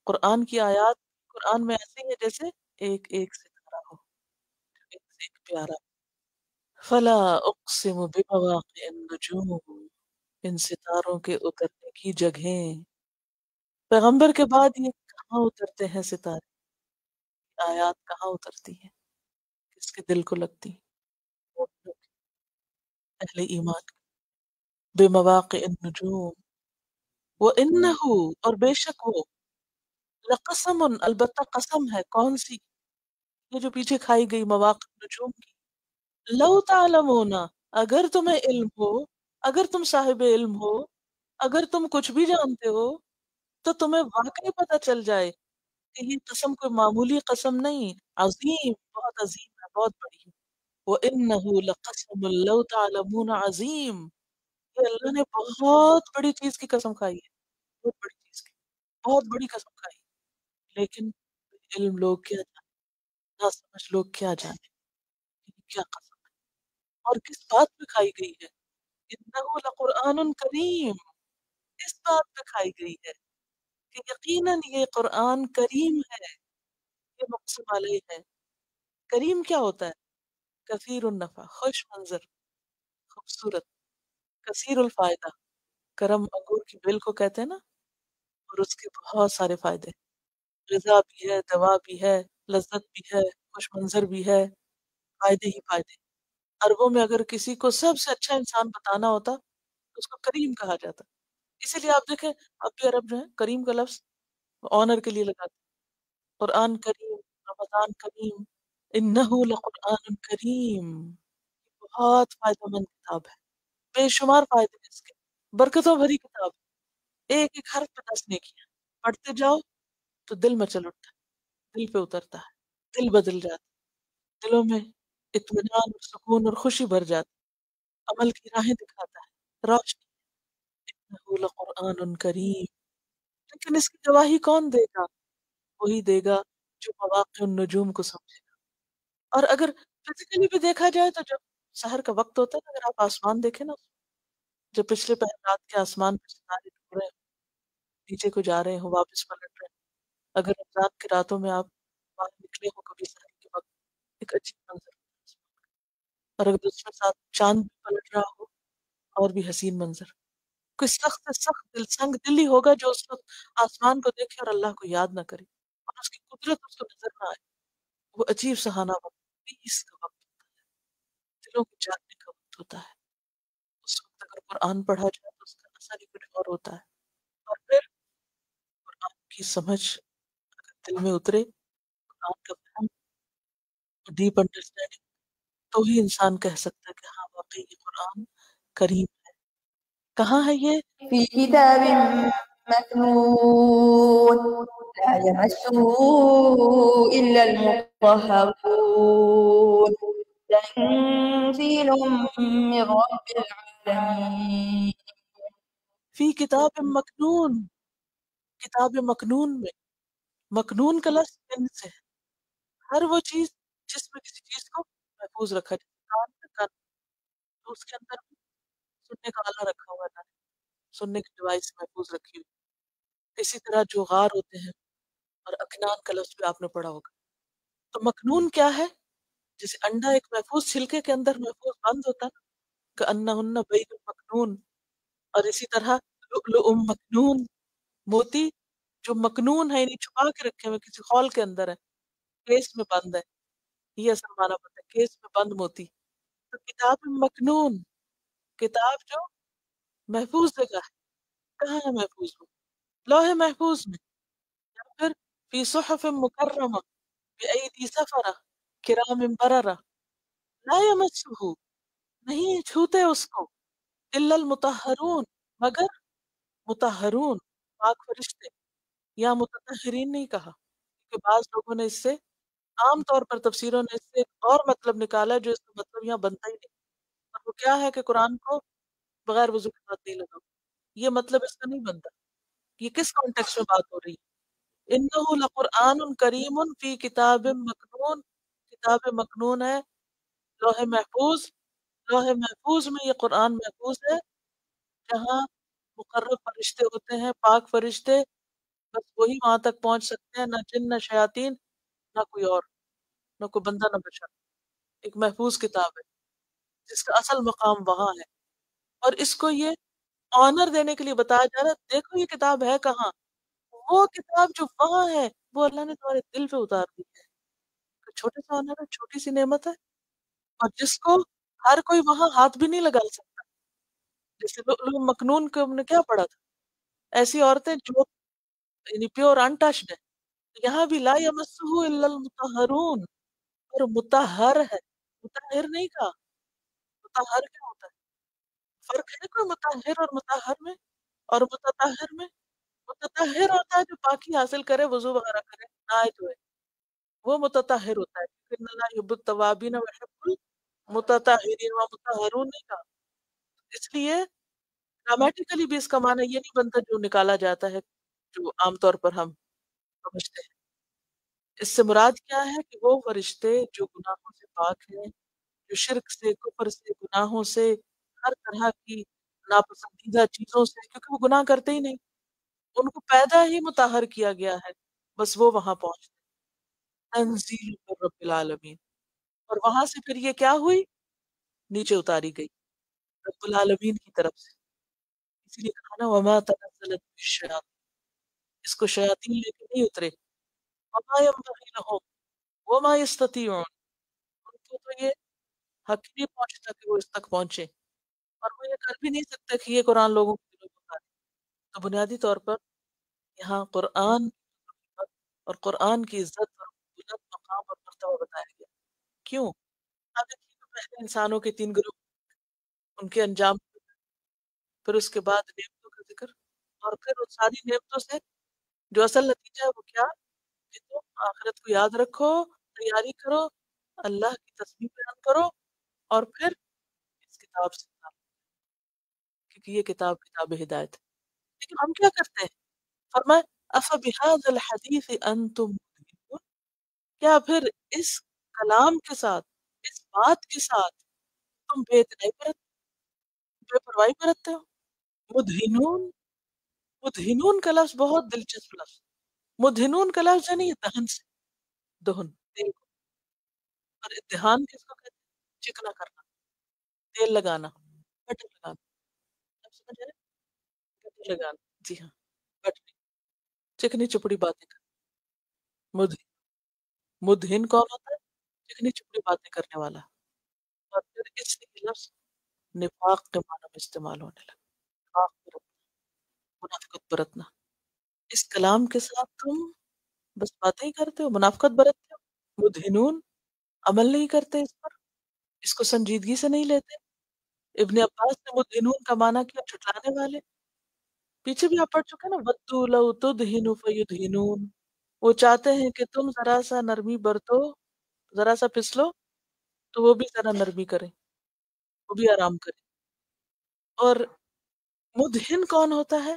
قرآن کی آیات قرآن میں ایسے ہی ہے جیسے ایک ایک ستارہ ہو، ایک سے ایک پیارا. فلا اقسم بمواقع النجوم، ان ستاروں کے اترنے کی جگہیں. پیغمبر کے بعد یہ کہاں اترتے ہیں ستارے، آیات کہاں اترتی ہیں، کس کے دل کو لگتی ہیں؟ وہ لوگ اہل ایمان. بمواقع النجوم، وَإِنَّهُ، اور بے شک وہ، لقسم، البتہ قسم ہے، کون سی؟ یہ جو پیچھے کھائی گئی مواقع النجوم کی. لو تعلمون، اگر تمہیں علم ہو، اگر تم صاحب علم ہو، اگر تم کچھ بھی جانتے ہو، تو تمہیں واقعی پتہ چل جائے کہ یہ قسم کوئی معمولی قسم نہیں، عظیم، بہت عظیم ہے، بہت بڑی ہے. وَإِنَّهُ لَقَسَمٌ لَوْ تَعْلَمُونَ عَظِيمٌ، یہ اللہ نے بہت بڑی چیز کی قسم کھائی ہے، بہت بڑی چیز کی، بہت بڑی قسم کھائی ہے. لیکن علم لوگ کیا جانے، نہ سمجھ لوگ کیا جانے کہ یہ کیا قسم ہے اور کس بات پہ کھائی گئی ہے. انہ لقرآن کریم، اس بات پہ کھائی گئی ہے کہ یقیناً یہ قرآن کریم ہے، یہ مقسم علیہ ہے. کریم کیا ہوتا ہے؟ کثیر النفع، خوش منظر، خوبصورت، کثیر الفائدہ. کرم انگور کی بیل کو کہتے ہیں نا، اور اس کے بہت سارے فائدے، غذا بھی ہے، دوا بھی ہے، لذت بھی ہے، خوش منظر بھی ہے، فائدے ہی فائدے. عربوں میں اگر کسی کو سب سے اچھا انسان بتانا ہوتا تو اس کو کریم کہا جاتا. اسی لیے آپ دیکھیں اب بھی عرب جو ہے کریم کا لفظ آنر کے لیے لگاتے ہیں. قرآن کریم، رمضان کریم، انہ لقرآن کریم، بہت فائدہ مند کتاب ہے، بے شمار فائدے ہیں اس کے، برکتوں بھری کتاب ہے. ایک ایک حرف پہ 10 نیکیاں، پڑھتے جاؤ تو دل مچل اٹھتا ہے، دل پہ اترتا ہے، دل بدل جاتا ہے، دلوں میں اطمینان اور سکون اور خوشی بھر جاتی ہے، عمل کی راہیں دکھاتا ہے، روشنی. انہ لقرآن کریم. لیکن اس کی گواہی کون دے گا؟ وہی دے گا جو مواقع النجوم کو سمجھے گا. اور اگر فزیکلی بھی دیکھا جائے تو جب سحر کا وقت ہوتا ہے، اگر آپ آسمان دیکھیں نا، جب پچھلے پہر رات کے آسمان پہ ستارے ٹوٹ رہے ہیں، نیچے کو جا رہے ہوں، واپس پلٹ رہے ہیں، اگر رمضان کی راتوں میں آپ باہر نکلے ہو کبھی سحر کے وقت، ایک عجیب منظر ہوتا ہے. اور اگر دوسرے ساتھ چاند بھی پلٹ رہا ہو، اور بھی حسین منظر. کوئی سخت سے سخت دل سنگ دلی ہوگا جو اس وقت آسمان کو دیکھے اور اللہ کو یاد نہ کرے اور اس کی قدرت اس کو نظر نہ آئے. وہ عجیب سہانا وقت، پیس کا وقت ہوتا ہے، دلوں کے جاگنے کا وقت ہوتا ہے. اس وقت اگر قرآن پڑھا جائے تو اس کا اثر ہی کچھ اور ہوتا ہے. اور پھر قرآن کی سمجھ اگر دل میں اترے، قرآن کا فہم، ڈیپ انڈرسٹینڈنگ، تو ہی انسان کہہ سکتا ہے کہ ہاں واقعی یہ قرآن کریم ہے. کہاں ہے یہ؟ في كتاب مكنون لا يمسه إلا المطهرون تنزيل من رب العالمين. فی کتاب مکنون، کتاب مکنون میں، مکنون کا لفظ کن سے ہے. ہر وہ چیز جس میں کسی چیز کو محفوظ رکھا جائے، کان میں کان، تو اس کے اندر بھی سننے کا آلہ رکھا ہوا ہے، سننے کی ڈیوائس محفوظ رکھی ہوئی. اسی طرح جو غار ہوتے ہیں، اور اکنان کا لفظ بھی آپ نے پڑھا ہوگا. تو مکنون کیا ہے؟ جیسے انڈا ایک محفوظ چھلکے کے اندر محفوظ بند ہوتا ہے کہ انہن بیض مکنون، اور اسی طرح لؤلؤ مکنون، موتی جو مکنون ہے، یعنی چھپا کے رکھے ہوئے کسی خول کے اندر ہے، کیس میں بند ہے. یہ اصل معنی پتہ ہے، کیس میں بند موتی. تو کتاب مکنون، کتاب جو محفوظ جگہ ہے. کہاں ہے محفوظ؟ وہ لوح محفوظ میں، یا پھر فی صحف مکرمہ بأیدی سفرہ کرام بررہ لا یمسہ، نہیں چھوتے اس کو، الا المطہرون، مگر مطہرون، پاک فرشتے. یا متطہرین نہیں کہا کہ بعض لوگوں نے اس سے، عام طور پر تفسیروں نے اس سے ایک اور مطلب نکالا جو اس کا مطلب یہاں بنتا ہی نہیں. اور وہ کیا ہے کہ قرآن کو بغیر وضو کے ساتھ نہیں لگاؤ، یہ مطلب اس کا نہیں بنتا. یہ کس کانٹیکس میں بات ہو رہی ہے؟ انہ لقرآن کریم فی کتاب مکنون، کتاب مکنون ہے لوح محفوظ، لوح محفوظ میں یہ قرآن محفوظ ہے، جہاں مقرب فرشتے ہوتے ہیں، پاک فرشتے، بس وہی وہاں تک پہنچ سکتے ہیں، نہ جن نہ شیاطین نہ کوئی اور، نہ کوئی بندہ نہ بشر۔ ایک محفوظ کتاب ہے جس کا اصل مقام وہاں ہے، اور اس کو یہ آنر دینے کے لیے بتایا جا رہا ہے دیکھو یہ کتاب ہے کہاں، وہ کتاب جو وہاں ہے وہ اللہ نے تمہارے دل پہ اتار دی ہے۔ چھوٹا سا آنر ہے، چھوٹی سی نعمت ہے، اور جس کو ہر کوئی وہاں ہاتھ بھی نہیں لگا سکتا۔ جیسے لوگ مکنون کو ہم نے کیا پڑھا تھا، ایسی عورتیں جو یعنی پیور انٹچڈ ہے، یہاں بھی لا یمسہ الا المطہرون، اور مطہر ہے، مطہر نہیں کہا، مطہر کیا ہوتا ہے؟ فرق ہے کوئی مطہر اور مطہر میں اور متطہر میں؟ متطہر ہوتا ہے جو پاکی حاصل کرے، وضو وغیرہ کرے، نہائے دھوئے، وہ متطہر ہوتا ہے، ان اللہ یحب التوابین ویحب المتطہرین، ومطہرون نہیں کہا۔ اس لیے گرامیٹیکلی بھی اس کا معنی یہ نہیں بنتا جو نکالا جاتا ہے، جو عام طور پر ہم سمجھتے ہیں۔ اس سے مراد کیا ہے کہ وہ فرشتے جو گناہوں سے پاک ہیں، جو شرک سے، کفر سے، گناہوں سے، ہر طرح کی ناپسندیدہ چیزوں سے، کیونکہ وہ گناہ کرتے ہی نہیں، ان کو پیدا ہی مطہر کیا گیا ہے، بس وہ وہاں پہنچتے ہیں۔ تنزیل من رب العالمین، اور وہاں سے پھر یہ کیا ہوئی، نیچے اتاری گئی رب العالمین کی طرف سے۔ اسی لیے کہا نا وما تنزلت به الشیاطین، اس کو شیاطین لے کے نہیں اترے، وما ينبغي لهم وما يستطيعون، ان کو تو یہ حق ہی نہیں پہنچتا کہ وہ اس تک پہنچے، اور وہ یہ کر بھی نہیں سکتے کہ یہ قرآن لوگوں کے دلوں میں اتارے۔ تو بنیادی طور پر یہاں قرآن اور قرآن کی عزت اور بلند مقام اور مرتبہ بتایا گیا۔ کیوں؟ اب دیکھیے تو پہلے انسانوں کے 3 گروہ، ان کے انجام، پھر اس کے بعد نعمتوں کا ذکر، اور پھر ان ساری نعمتوں سے جو اصل نتیجہ ہے وہ کیا، کہ تم آخرت کو یاد رکھو، تیاری کرو، اللہ کی تسبیح بیان کرو، اور پھر اس کتاب سے کتاب، کیونکہ یہ کتاب ہدایت ہے۔ لیکن ہم کیا کرتے ہیں؟ فرمائے افبہذا الحدیث انتم مدہنون، کیا پھر اس کلام کے ساتھ، اس بات کے ساتھ تم بے اتنائی بے پرواہی برتتے ہو؟ مدہنون، مدہنون کا لفظ بہت دلچسپ لفظ، مدہنون کا لفظ ہے نہیں یہ دہن سے، دہن تیل کو، اور ادہان کس کو کہتے ہیں؟ چکنا کرنا، تیل لگانا، بٹر لگانا، آپ سمجھ رہے ہیں؟ بٹر لگانا، جی ہاں، بٹر، چکنی چپڑی باتیں کرنا، مدہن، مدہن کون ہوتا ہے؟ چکنی چپڑی باتیں کرنے والا، اور پھر اس لیے لفظ نفاق کے معنی میں استعمال ہونے لگا، نفاق برتنا، منافقت برتنا، اس کلام کے ساتھ تم بس باتیں ہی کرتے ہو، منافقت برتتے ہو، مدہنون، عمل نہیں کرتے اس پر، اس کو سنجیدگی سے نہیں لیتے۔ ابن عباس نے مدہنون کا معنی کیا، جھٹلانے والے، پیچھے بھی آپ پڑھ چکے ہیں نا، وَدُّوا لَوْ تُدْہِنُ فَيُدْہِنُونَ، وہ چاہتے ہیں کہ تم ذرا سا نرمی برتو، ذرا سا پھسلو تو وہ بھی ذرا نرمی کریں، وہ بھی آرام کریں۔ اور مدہن کون ہوتا ہے؟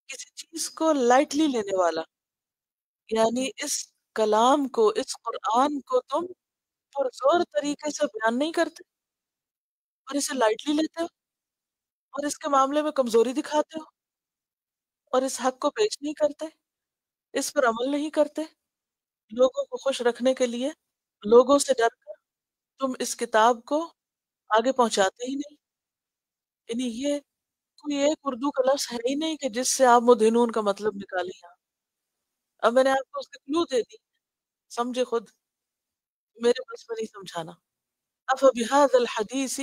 کسی چیز کو لائٹلی لینے والا، یعنی اس کلام کو، اس قرآن کو تم پرزور طریقے سے بیان نہیں کرتے، اور اسے لائٹلی لیتے ہو، اور اس کے معاملے میں کمزوری دکھاتے ہو، اور اس حق کو پیش نہیں کرتے، اس پر عمل نہیں کرتے، لوگوں کو خوش رکھنے کے لیے، لوگوں سے ڈر کر تم اس کتاب کو آگے پہنچاتے ہی نہیں۔ یعنی یہ کوئی ایک اردو کا لفظ ہے ہی نہیں کہ جس سے آپ مدہنون کا مطلب نکالیں یہاں۔ اب میں نے آپ کو اس کے کلو دے دی، سمجھے خود، میرے بس میں نہیں سمجھانا۔ افبہذا الحدیث،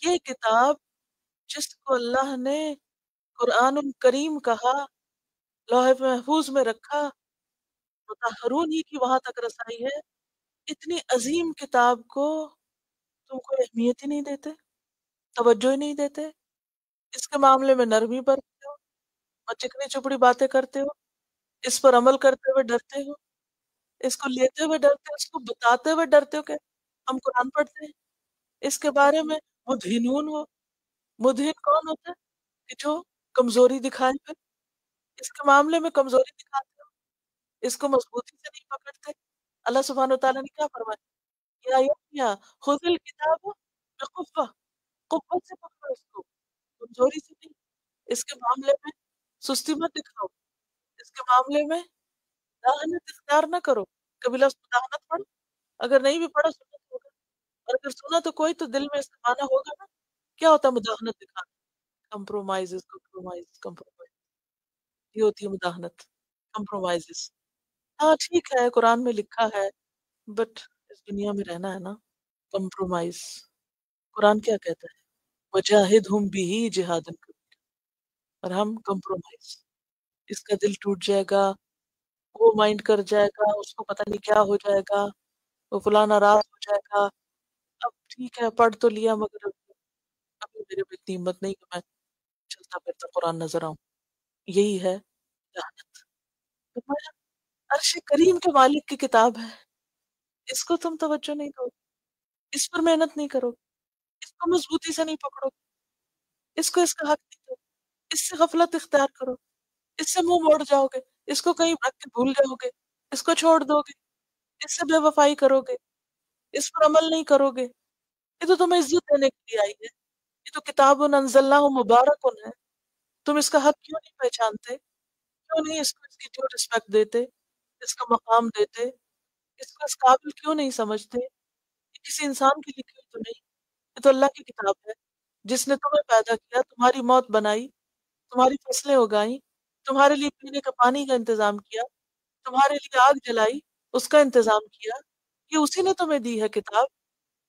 یہ کتاب جس کو اللہ نے قرآن کریم کہا، لوح محفوظ میں رکھا، مطہرون ہی کی وہاں تک رسائی ہے، اتنی عظیم کتاب کو تم کوئی اہمیت ہی نہیں دیتے، توجہ ہی نہیں دیتے، اس کے معاملے میں نرمی برتتے ہو اور چکنی چپڑی باتیں کرتے ہو، اس پر عمل کرتے ہوئے ڈرتے ہو، اس کو لیتے ہوئے ڈرتے ہو، اس کو بتاتے ہوئے ڈرتے ہو کہ ہم قرآن پڑھتے ہیں، اس کے بارے میں مدہنون ہو۔ مدہن کون ہوتا ہے؟ کہ جو کمزوری دکھائے پھر، اس کے معاملے میں کمزوری دکھاتے ہو، اس کو مضبوطی سے نہیں پکڑتے. اللہ سبحانہ وتعالیٰ نے کیا فرمایا؟ یا یحییٰ خذ الکتاب بقوہ، قوت سے پکڑو اس کو، کمزوری سے نہیں. اس کے معاملے میں سستی مت دکھاؤ، اس کے معاملے میں مداحنت اختیار نہ کرو. کبھی لفظ مداحنت پڑھو، اگر نہیں بھی پڑھو سنت ہوگا، اور اگر سنا تو کوئی تو دل میں اس کا معنی ہوگا نا. کیا ہوتا ہے مداحنت دکھانا؟ کمپرومائز. یہ ہوتی ہے مداحنت، کمپرومائز. ہاں ٹھیک ہے قرآن میں لکھا ہے، بٹ اس دنیا میں رہنا ہے نا. کمپرومائز. قرآن کیا کہتا ہے؟ وجاہدہم بہ جہادا کبیرا. اور ہم کمپرومائز. اس کا دل ٹوٹ جائے گا، وہ مائنڈ کر جائے گا، اس کو پتہ نہیں کیا ہو جائے گا، وہ فلاں ناراض ہو جائے گا. اب ٹھیک ہے پڑھ تو لیا، مگر ابھی میرے میں اتنی ہمت نہیں کہ میں چلتا پھرتا قرآن نظر آؤں. یہی ہے لعنت. تمہارا عرش کریم کے مالک کی کتاب ہے، اس کو تم توجہ نہیں دو، اس پر محنت نہیں کرو، اس کو مضبوطی سے نہیں پکڑو، اس کو اس کا حق نہیں دو، اس سے غفلت اختیار کرو، اس سے منہ موڑ جاؤ گے، اس کو کہیں رکھ کے بھول جاؤ گے، اس کو چھوڑ دو گے، اس سے بے وفائی کرو گے، اس پر عمل نہیں کرو گے. یہ تو تمہیں عزت دینے کے لیے آئی ہے، یہ تو کتاب انزلناہ مبارک ہے. تم اس کا حق کیوں نہیں پہچانتے؟ کیوں نہیں اس کو اس کی جو رسپیکٹ دیتے، اس کا مقام دیتے، اس کو اس قابل کیوں نہیں سمجھتے؟ یہ کسی انسان کی لکھی ہوئی تو نہیں، یہ تو اللہ کی کتاب ہے، جس نے تمہیں پیدا کیا، تمہاری موت بنائی، تمہاری فصلیں اگائیں، تمہارے لیے پینے کا پانی کا انتظام کیا، تمہارے لیے آگ جلائی، اس کا انتظام کیا. یہ اسی نے تمہیں دی ہے کتاب.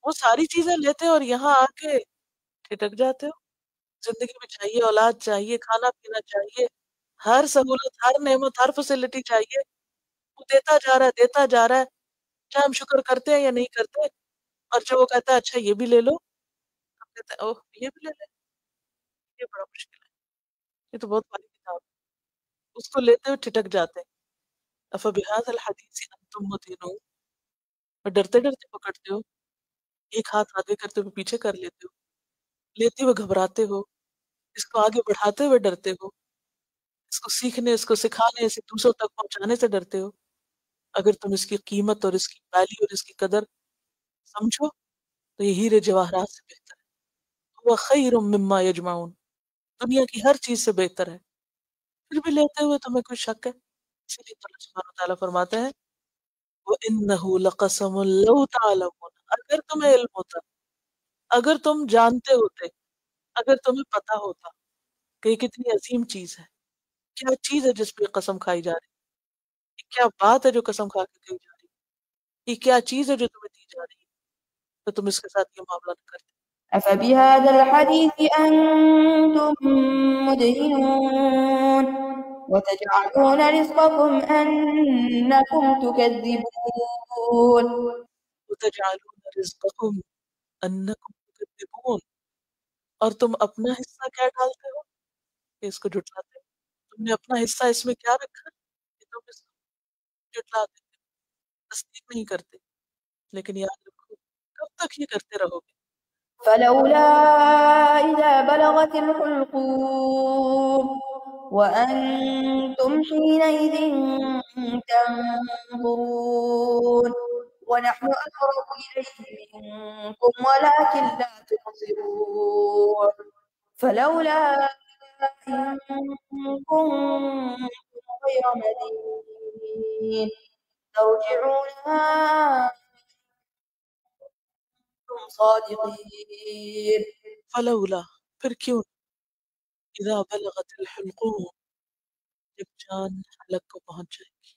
وہ ساری چیزیں لیتے ہو اور یہاں آ کے ٹھٹک جاتے ہو. زندگی میں چاہیے، اولاد چاہیے، کھانا پینا چاہیے، ہر سہولت، ہر نعمت، ہر فیسلٹی چاہیے. وہ دیتا جا رہا ہے، دیتا جا رہا ہے، چاہے ہم شکر کرتے ہیں یا نہیں کرتے. اور جو وہ کہتا ہے اچھا یہ بھی لے لو، ہم کہتے ہیں اوہ یہ بھی لے لیں. یہ بڑا مشکل ہے، یہ تو بہت بڑی کتاب ہے. اس کو لیتے ہوئے ٹھٹک جاتے ہیں. افبہذا الحدیث انتم مدہنون. اور ڈرتے ڈرتے پکڑتے ہو، ایک ہاتھ آگے کرتے ہوئے پیچھے کر لیتے ہو، لیتے ہوئے گھبراتے ہو، اس کو آگے بڑھاتے ہوئے ڈرتے ہو، اس کو سیکھنے، اس کو سکھانے، اسے دوسروں تک پہنچانے سے ڈرتے ہو. اگر تم اس کی قیمت اور اس کی ویلیو اور اس کی قدر سمجھو تو یہ ہیرے جواہرات سے بہتر ہے. وہ خیر مما یجمعون. دنیا کی ہر چیز سے بہتر ہے. پھر بھی لیتے ہوئے تمہیں کوئی شک ہے. اسی لیے اللہ سبحانہ وتعالیٰ فرماتے ہیں وَإِنَّهُ لَقَسَمٌ لَوْ تَعْلَمُونَ. اگر تمہیں علم ہوتا، اگر تم جانتے ہوتے، اگر تمہیں پتا ہوتا کہ یہ کتنی عظیم چیز ہے، کیا چیز ہے جس پہ قسم کھائی جا رہی ہے، یہ کیا بات ہے جو قسم کھا کے کہی جا رہی ہے، یہ کیا چیز ہے جو تمہیں دی جا رہی ہے، تو تم اس کے ساتھ یہ معاملہ نہ کرتے. أفبهذا الحديث أنتم مدهنون وتجعلون رزقكم أنكم تكذبون. وَتَجْعَلُونَ رِزْقَكُمْ أَنَّكُمْ تُكَذِّبُونَ. اور تم اپنا حصہ کیا ڈالتے ہو کہ اس کو جھٹلاتے ہو. تم نے اپنا حصہ اس میں کیا رکھا کہ تم اس کو جھٹلاتے ہو، تصدیق نہیں کرتے. لیکن یاد رکھو کب تک یہ کرتے رہو گے. فلولا إذا بلغت الحلقوم وأنتم حينئذ تنظرون ونحن أقرب إليه منكم ولكن لا تبصرون. فلولا إن كنتم غير مدينين ترجعونها كنتم صادقين. فلولا، پھر کیوں، اذا بلغت الحلقوم، جب جان حلق کو پہنچ جائے گی.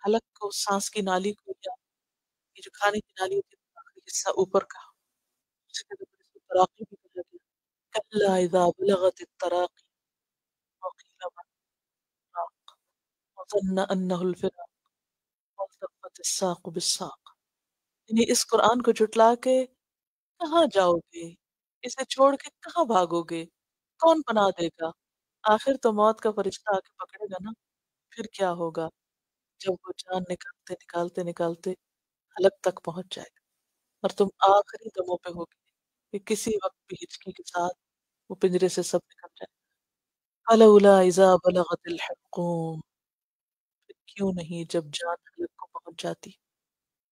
حلق کو، سانس کی نالی کو، یا یہ جو کھانے کی نالی ہوتی ہے آخری حصہ اوپر کا، اسے کہتے ہیں اس کو تراقی بھی کہا گیا. کلا اذا بلغت التراقی وقیل من راق وظن انه الفراق والتفت الساق بالساق. یعنی اس قرآن کو جھٹلا کے کہاں جاؤ گے، اسے چھوڑ کے کہاں بھاگو گے، کون پناہ دے گا. آخر تو موت کا فرشتہ آ کے پکڑے گا نا. پھر کیا ہوگا جب وہ جان نکالتے نکالتے نکالتے حلق تک پہنچ جائے گا اور تم آخری دموں پہ ہوگی کہ کسی وقت بھی ہچکی کے ساتھ وہ پنجرے سے سب نکل جائے. فلولا اذا بلغت الحلقوم، کیوں نہیں جب جان حلق کو پہنچ جاتی،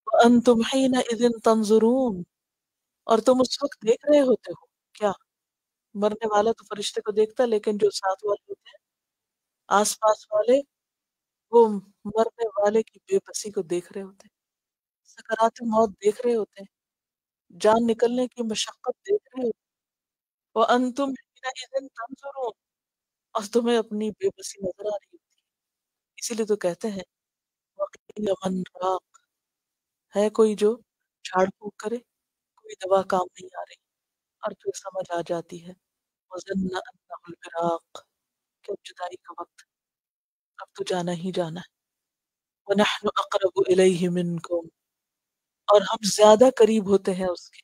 وانتم حینئذ تنظرون، اور تم اس وقت دیکھ رہے ہوتے ہو کیا؟ مرنے والا تو فرشتے کو دیکھتا ہے، لیکن جو ساتھ والے ہوتے ہیں آس پاس والے، وہ مرنے والے کی بے بسی کو دیکھ رہے ہوتے ہیں، سکرات موت دیکھ رہے ہوتے ہیں، جان نکلنے کی مشقت دیکھ رہے ہوتے ہیں، وانتم حینئذ تنظرون، اور تمہیں اپنی بے بسی نظر آ رہی ہوتی ہے۔ اسی لیے تو کہتے ہیں وقیل من راق، ہے کوئی جو جھاڑ پھونک کرے، کوئی دوا کام نہیں آ رہی، اور پھر سمجھ آ جاتی ہے وظن انہ الفراق، کہ اب جدائی کا وقت، اب تو جانا ہی جانا ہے۔ وَنَحْنُ أَقْرَبُ إِلَيْهِ مِنْكُمْ، اور ہم زیادہ قریب ہوتے ہیں اس کے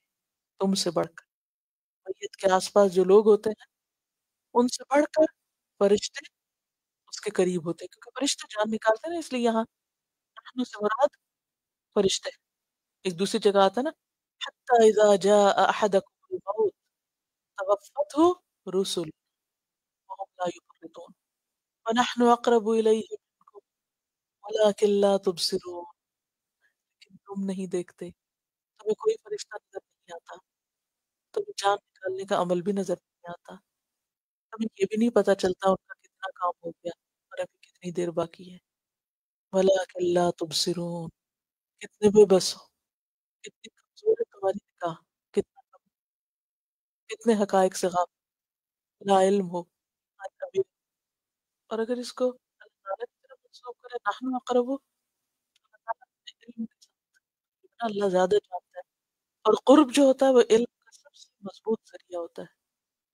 تم سے بڑھ کر، میت کے آس پاس جو لوگ ہوتے ہیں ان سے بڑھ کر فرشتے اس کے قریب ہوتے ہیں، کیونکہ فرشتے جان نکالتے ہیں نا، اس لیے یہاں نحن سے مراد فرشتے ہیں۔ ایک دوسری جگہ آتا ہے نا حتی اذا جاء احدکم الموت توفته رسل وهم لا يفرطون ونحن اقرب الیہ منکم ولکن لا تبصرون، لیکن تم نہیں دیکھتے، تمہیں کوئی فرشتہ نظر نہیں آتا، تمہیں جان نکالنے کا عمل بھی نظر نہیں آتا، تمہیں یہ بھی نہیں پتا چلتا ان کا کتنا کام ہو گیا اور ابھی کتنی دیر باقی ہے۔ وَلَٰكِن لَا تُبْصِرُونَ، کتنے بے بس ہو، کتنی کمزور ہے تمہاری نگاہ، کتنا کتنے حقائق سے غافل، لا علم ہو ابھی۔ اور اگر اس کو اللہ تعالیٰ کی طرف منسوب کرے نحن اقرب، اللہ تعالیٰ اپنے علم کے ساتھ، اللہ زیادہ جانتا ہے، اور قرب جو ہوتا ہے وہ علم کا سب سے مضبوط ذریعہ ہوتا ہے،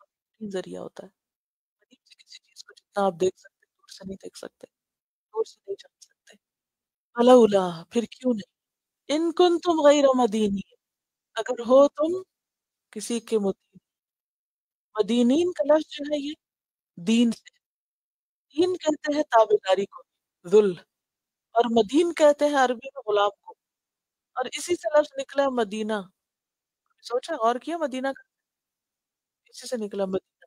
بہترین ذریعہ ہوتا ہے۔ قریب سے کسی چیز کو جتنا آپ دیکھ سکتے ہیں، دور سے نہیں دیکھ سکتے، دور سے نہیں جان سکتے۔ فلولا، پھر کیوں نہیں، ان کنتم غیر مدینین، اگر ہو تم کسی کے مدین، مدینین کا لفظ جو ہے یہ دین سے، دین کہتے ہیں تابع داری کو، ذل، اور مدین کہتے ہیں عربی میں غلام کو، اور اسی سے لفظ نکلا ہے مدینہ، سوچا غور کیا مدینہ کا اسی سے نکلا مدینہ،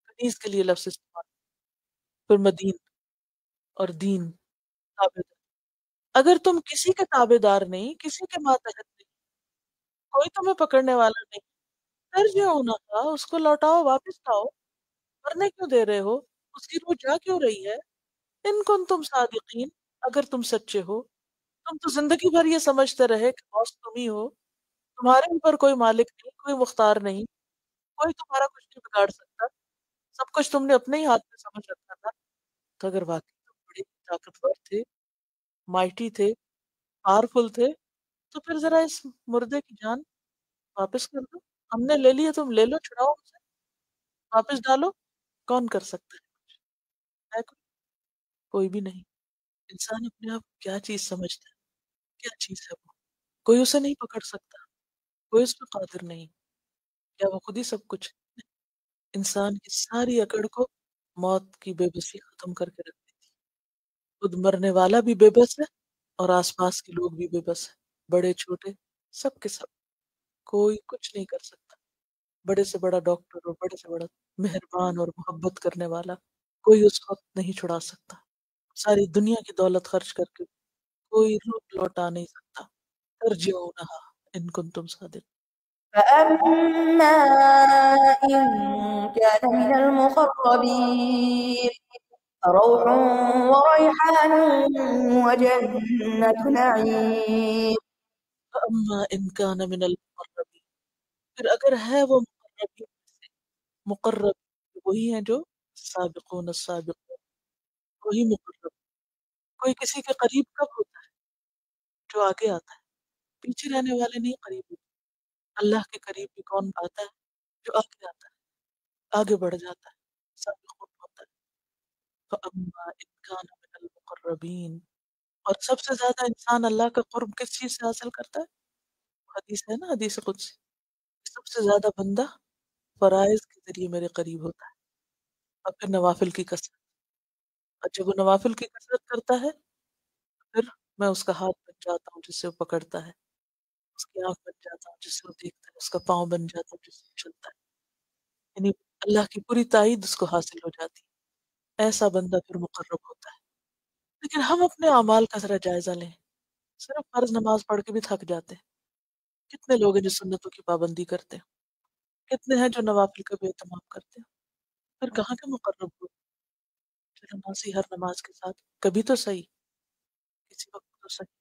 کنیز کے لیے لفظ استعمال، پھر مدین اور دین، تابع دار۔ اگر تم کسی کے تابع دار نہیں، کسی کے ماتحت نہیں، کوئی تمہیں پکڑنے والا نہیں، ترجعونہ تھا، اس کو لوٹاؤ، واپس لاؤ، مرنے کیوں دے رہے ہو، اس کی روح جا کیوں رہی ہے؟ ان کن تم صادقین، اگر تم سچے ہو، تم تو زندگی بھر یہ سمجھتے رہے کہ باس تم ہی ہو، تمہارے اوپر کوئی مالک نہیں، کوئی مختار نہیں، کوئی تمہارا کچھ نہیں بگاڑ سکتا، سب کچھ تم نے اپنے ہی ہاتھ میں سمجھ رکھا تھا۔ تو اگر واقعی تم بڑے طاقتور تھے، مائٹی تھے، پاورفل تھے، تو پھر ذرا اس مردے کی جان واپس کر دو، ہم نے لے لی ہے، تم لے لو، چھڑاؤ اسے، واپس ڈالو، کون کر سکتا ہے کوئی؟ کوئی بھی نہیں۔ انسان اپنے آپ کو کیا چیز سمجھتا ہے، کیا چیز ہے وہ، کوئی اسے نہیں پکڑ سکتا، کوئی اس پہ قادر نہیں، کیا وہ خود ہی سب کچھ؟ انسان کی ساری اکڑ کو موت کی بے بسی ختم کر کے رکھ دی تھی، خود مرنے والا بھی بے بس ہے اور آس پاس کے لوگ بھی بے بس ہیں، بڑے چھوٹے سب کے سب، کوئی کچھ نہیں کر سکتا، بڑے سے بڑا ڈاکٹر اور بڑے سے بڑا مہربان اور محبت کرنے والا، کوئی اس وقت نہیں چھڑا سکتا، ساری دنیا کی دولت خرچ کر کے کوئی روح لوٹا نہیں سکتا۔ ترجعونہا ان کنتم صادق۔ فأما إن كان من المقربين فروح وريحان وجنة نعيم. فاما ان کان من المقربین، پھر اگر ہے وہ مقربین میں سے، مقرب وہی ہیں جو سابقون السابقون، وہی مقرب، کوئی کسی کے قریب کب ہوتا ہے؟ جو آگے آتا ہے، پیچھے رہنے والے نہیں قریب ہوتے۔ اللہ کے قریب بھی کون آتا ہے؟ جو آگے آتا ہے، آگے بڑھ جاتا ہے، سابقون ہوتا ہے۔ فاما ان کان من المقربین، اور سب سے زیادہ انسان اللہ کا قرب کس چیز سے حاصل کرتا ہے؟ حدیث ہے نا، حدیث قدسی، سب سے زیادہ بندہ فرائض کے ذریعے میرے قریب ہوتا ہے، اور پھر نوافل کی کثرت، اور جب وہ نوافل کی کثرت کرتا ہے پھر میں اس کا ہاتھ بن جاتا ہوں جس سے وہ پکڑتا ہے، اس کی آنکھ بن جاتا ہوں جس سے وہ دیکھتا ہے، اس کا پاؤں بن جاتا ہوں جس سے وہ چلتا ہے، یعنی اللہ کی پوری تائید اس کو حاصل ہو جاتی ہے، ایسا بندہ پھر مقرب ہوتا ہے۔ لیکن ہم اپنے اعمال کا ذرا جائزہ لیں، صرف فرض نماز پڑھ کے بھی تھک جاتے ہیں۔ کتنے لوگ ہیں جو سنتوں کی پابندی کرتے ہیں، کتنے ہیں جو نوافل کا بھی اہتمام کرتے ہیں، پھر کہاں کے مقرب ہوئے؟ چلو ناسی ہر نماز کے ساتھ کبھی تو صحیح، کسی وقت تو صحیح۔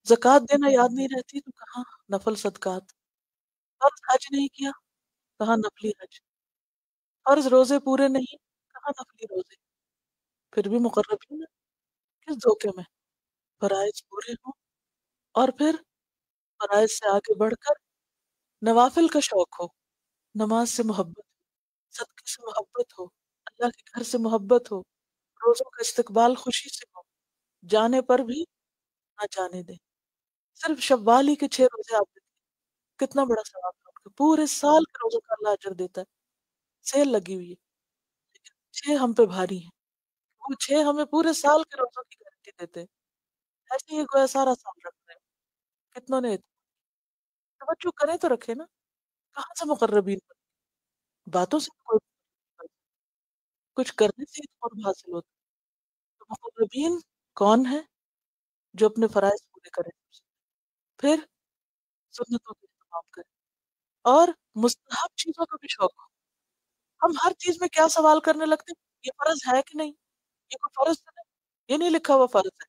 زکوٰۃ دینا یاد نہیں رہتی تو کہاں نفل صدقات، فرض حج نہیں کیا کہاں نفلی حج، فرض روزے پورے نہیں کہاں نفلی روزے، پھر بھی مقرب ہی نا، کس دھوکے میں؟ فرائض پورے ہوں اور پھر فرائض سے آگے بڑھ کر نوافل کا شوق ہو، نماز سے محبت، صدقے سے محبت ہو، اللہ کے گھر سے محبت ہو، روزوں کا استقبال خوشی سے ہو، جانے پر بھی نہ جانے دیں۔ صرف شوال ہی کے 6 روزے آپ دیکھیں کتنا بڑا ثواب ہے ان کا، پورے سال کے روزوں کا اللہ اجر دیتا ہے۔ سیل لگی ہوئی ہے لیکن 6 ہم پہ بھاری ہیں، وہ 6 ہمیں پورے سال کے روزوں کی گارنٹی دیتے ہیں، ایسے ہی گویا سارا سال رکھ رہے ہیں۔ کتنوں نے توجہ کریں تو رکھے نا، کہاں سے مقربین بنے؟ باتوں سے کوئی نہیں بنتا، کچھ کرنے سے ہی تو قرب حاصل ہوتا ہے۔ تو مقربین کون ہے؟ جو اپنے فرائض پورے کریں، پھر سنتوں کا اہتمام کریں اور مستحب چیزوں کا بھی شوق ہو۔ ہم ہر چیز میں کیا سوال کرنے لگتے ہیں، یہ فرض ہے کہ نہیں، یہ کوئی فرض تو نہیں، یہ نہیں لکھا ہوا فرض ہے،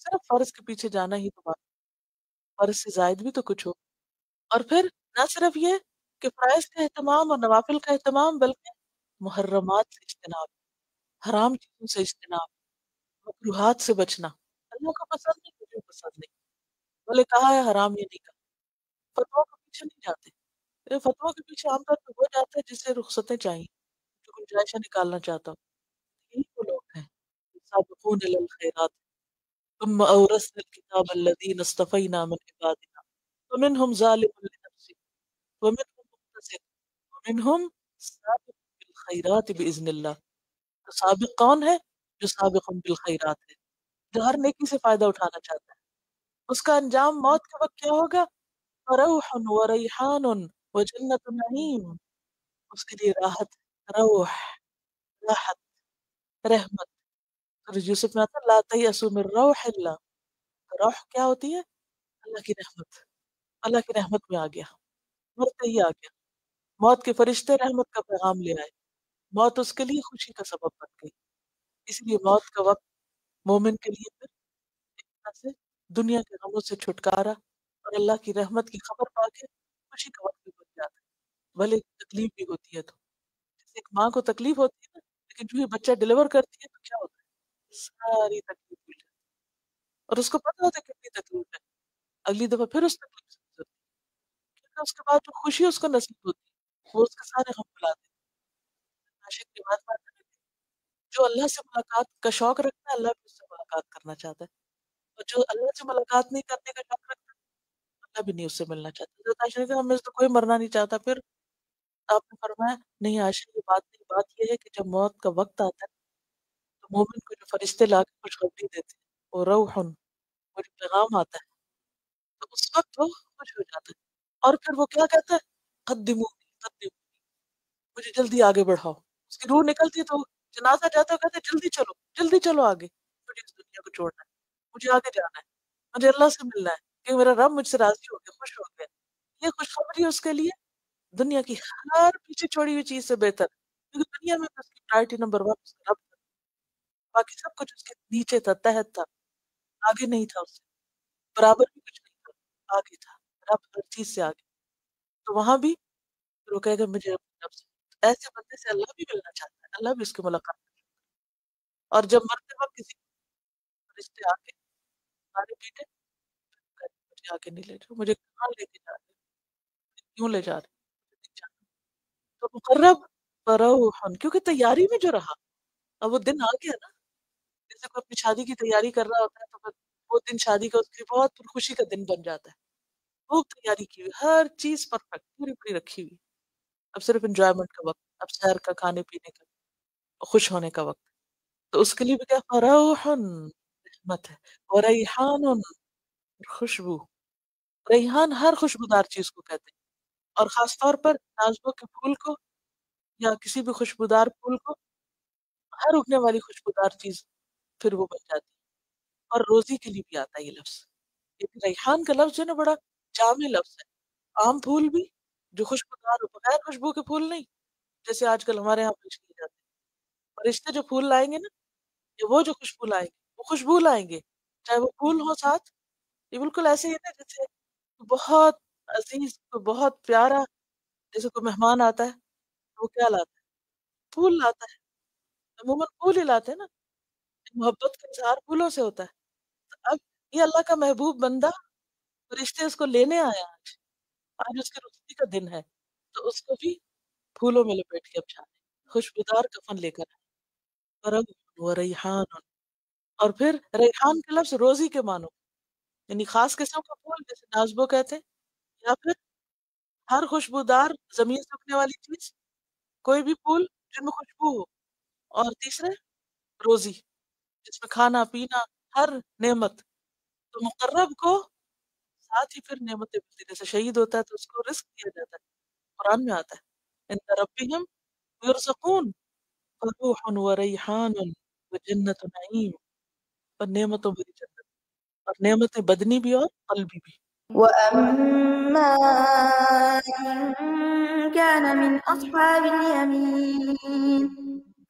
صرف فرض کے پیچھے جانا ہی تو بات، فرض سے زائد بھی تو کچھ ہو۔ اور پھر نہ صرف یہ کہ فرائض کا اہتمام اور نوافل کا اہتمام، بلکہ محرمات سے اجتناب، حرام چیزوں سے اجتناب، مکروہات سے بچنا، اللہ کو پسند نہیں، مجھے پسند نہیں، بولے کہا ہے حرام یہ نہیں کہا، فتویٰ کے پیچھے نہیں جاتے۔ یہ فتویٰ کے پیچھے عام طور پہ وہ جاتا ہے جسے رخصتیں چاہیے، جو گنجائشیں نکالنا چاہتا ہوں، یہی وہ لوگ ہیں سابقون الی الخیرات ثم اورثنا الکتاب الذین اصطفینا من عبادنا ومنهم ظالم لنفسه ومنهم مقتصد ومنهم سابق بالخیرات باذن اللہ۔ تو سابق کون ہے؟ جو سابق بالخیرات ہے، جو ہر نیکی سے فائدہ اٹھانا چاہتا ہے۔ اس کا انجام موت کے وقت کیا ہوگا؟ روح و ریحان و جنت نعیم، اس کے لیے راحت، روح، راحت، رحمت۔ اور یوسف میں آتا ہے لا تیأسوا من روح اللہ، روح کیا ہوتی ہے؟ اللہ کی رحمت، اللہ کی رحمت میں آ گیا، مرتے ہی آ گیا، موت کے فرشتے رحمت کا پیغام لے آئے، موت اس کے لیے خوشی کا سبب بن گئی۔ اس لیے موت کا وقت مومن کے لیے پھر ایک طرح سے دنیا کے غموں سے چھٹکارا اور اللہ کی رحمت کی خبر پا کے خوشی کا وقت بھی بن جاتا ہے، بھلے تکلیف بھی ہوتی ہے تو، جیسے ایک ماں کو تکلیف ہوتی ہے نا، لیکن جو یہ بچہ ڈلیور کرتی ہے تو کیا ہوتا ہے، ساری تکلیف مل جاتی ہے اور اس کو پتا ہوتا ہے کتنی تکلیف ہے، اگلی دفعہ پھر اس تکلیف سے گزرتی ہے، کیونکہ اس کے بعد جو خوشی اس کو نصیب ہوتی ہے وہ اس کے سارے غم بھلا دیتی ہے۔ عاشق کی بات بات ہے، جو اللہ سے ملاقات کا شوق رکھتا ہے اللہ بھی اس سے ملاقات کرنا چاہتا ہے، اور جو اللہ سے ملاقات نہیں کرنے کا شوق رکھتا ہے اللہ بھی نہیں اس سے ملنا چاہتا۔ حضرت عائشہ نے کہا ہمیں سے تو کوئی مرنا نہیں چاہتا، پھر آپ نے فرمایا نہیں عائشہ یہ بات نہیں، بات یہ ہے کہ جب موت کا وقت آتا ہے تو مومن کو جو فرشتے لا کے خوشخبری دیتے ہیں وہ روح، وہ جو پیغام آتا ہے تو اس وقت وہ خوش ہو جاتا ہے اور پھر وہ کیا کہتا ہے قدمونی قدمونی، مجھے جلدی آگے بڑھاؤ۔ اس کی روح نکلتی ہے تو جنازہ جاتا ہے کہتے ہیں جلدی چلو آگے، مجھے اس دنیا کو چھوڑنا ہے، مجھے آگے جانا ہے، مجھے اللہ سے ملنا ہے کہ میرا رب مجھ سے راضی ہو گیا، خوش ہو گیا۔ یہ خوشخبری اس کے لیے دنیا کی ہر پیچھے چھوڑی ہوئی چیز سے بہتر ہے، کیونکہ دنیا میں تو اس کی پرائرٹی نمبر 1 اس کا رب تھا، باقی سب کچھ اس کے نیچے تھا، تحت تھا، آگے نہیں تھا، اس سے برابر بھی کچھ نہیں تھا، آگے تھا، رب ہر چیز سے آگے۔ تو وہاں بھی پھر وہ کہے گا مجھے اپنے رب سے، ایسے بندے سے اللہ بھی ملنا چاہتا ہے، اللہ بھی اس کی ملاقات کرتا ہے۔ اور جب مرتے وقت کسی فرشتے آ کے مارے پیٹے مجھے آگے نہیں لے جاؤ، مجھے کہاں لے کے جا رہے ہیں؟ کیوں لے جا رہے ہیں؟ مجھے نہیں جانا۔ تو مقرب فروحن، کیونکہ تیاری میں جو رہا، اب وہ دن آ گیا نا، جیسے کوئی اپنی شادی کی تیاری کر رہا ہوتا ہے تو پھر وہ دن شادی کا اس کی بہت خوشی کا دن بن جاتا ہے، خوب تیاری کی ہوئی، ہر چیز پرفیکٹ پوری پوری رکھی ہوئی، اب صرف انجوائمنٹ کا وقت، اب سیر کا، کھانے پینے کا، خوش ہونے کا وقت۔ تو اس کے لیے بھی کیا فروحن رحمت ہے، اور ریحان خوشبو، ریحان ہر خوشبودار چیز کو کہتے ہیں، اور خاص طور پر نازبوں کے پھول کو یا کسی بھی خوشبودار پھول کو ہر اگنے والی خوشبودار چیز پھر وہ بن جاتی ہے۔ اور روزی کے لیے بھی آتا ہے یہ لفظ۔ ایک ریحان کا لفظ جو ہے نا بڑا جامع لفظ ہے۔ عام پھول بھی جو خوشبودار ہو، بغیر خوشبو کے پھول نہیں، جیسے آج کل ہمارے یہاں پیش کیے جاتے ہیں۔ فرشتے جو پھول لائیں گے نا، یہ وہ جو خوشبو لائیں گے وہ خوشبو لائیں گے، چاہے وہ پھول ہو ساتھ۔ یہ بالکل ایسے ہی ہے نا جیسے بہت عزیز، کوئی بہت پیارا، جیسے کوئی مہمان آتا ہے تو وہ کیا لاتا ہے؟ پھول لاتا ہے۔ عموماً پھول ہی لاتے ہیں نا، محبت کا اظہار پھولوں سے ہوتا ہے۔ تو اب یہ اللہ کا محبوب بندہ، فرشتے اس کو لینے آیا، آج آج اس کی رخصتی کا دن ہے، تو اس کو بھی پھولوں میں لپیٹ کے اب جانے، خوشبودار کفن لے کر آئے۔ ورب و ریحان، اور پھر ریحان کا لفظ روزی کے معنوں، یعنی خاص قسم کا پھول جیسے نازبو کہتے ہیں، یا پھر ہر خوشبودار زمین سے اگنے والی چیز، کوئی بھی پھول جن میں خوشبو ہو، اور تیسرے روزی جس میں کھانا پینا، ہر نعمت۔ تو مقرب کو ساتھ ہی پھر نعمتیں ملتی، جیسے شہید ہوتا ہے تو اس کو رزق دیا جاتا ہے، قرآن میں آتا ہے ان ربہم یرزقون فروح و ریحان و جنت نعیم، اور نعمتوں بری جنت، اور نعمتیں بدنی بھی اور قلبی بھی۔ وأما إن كان من أصحاب اليمين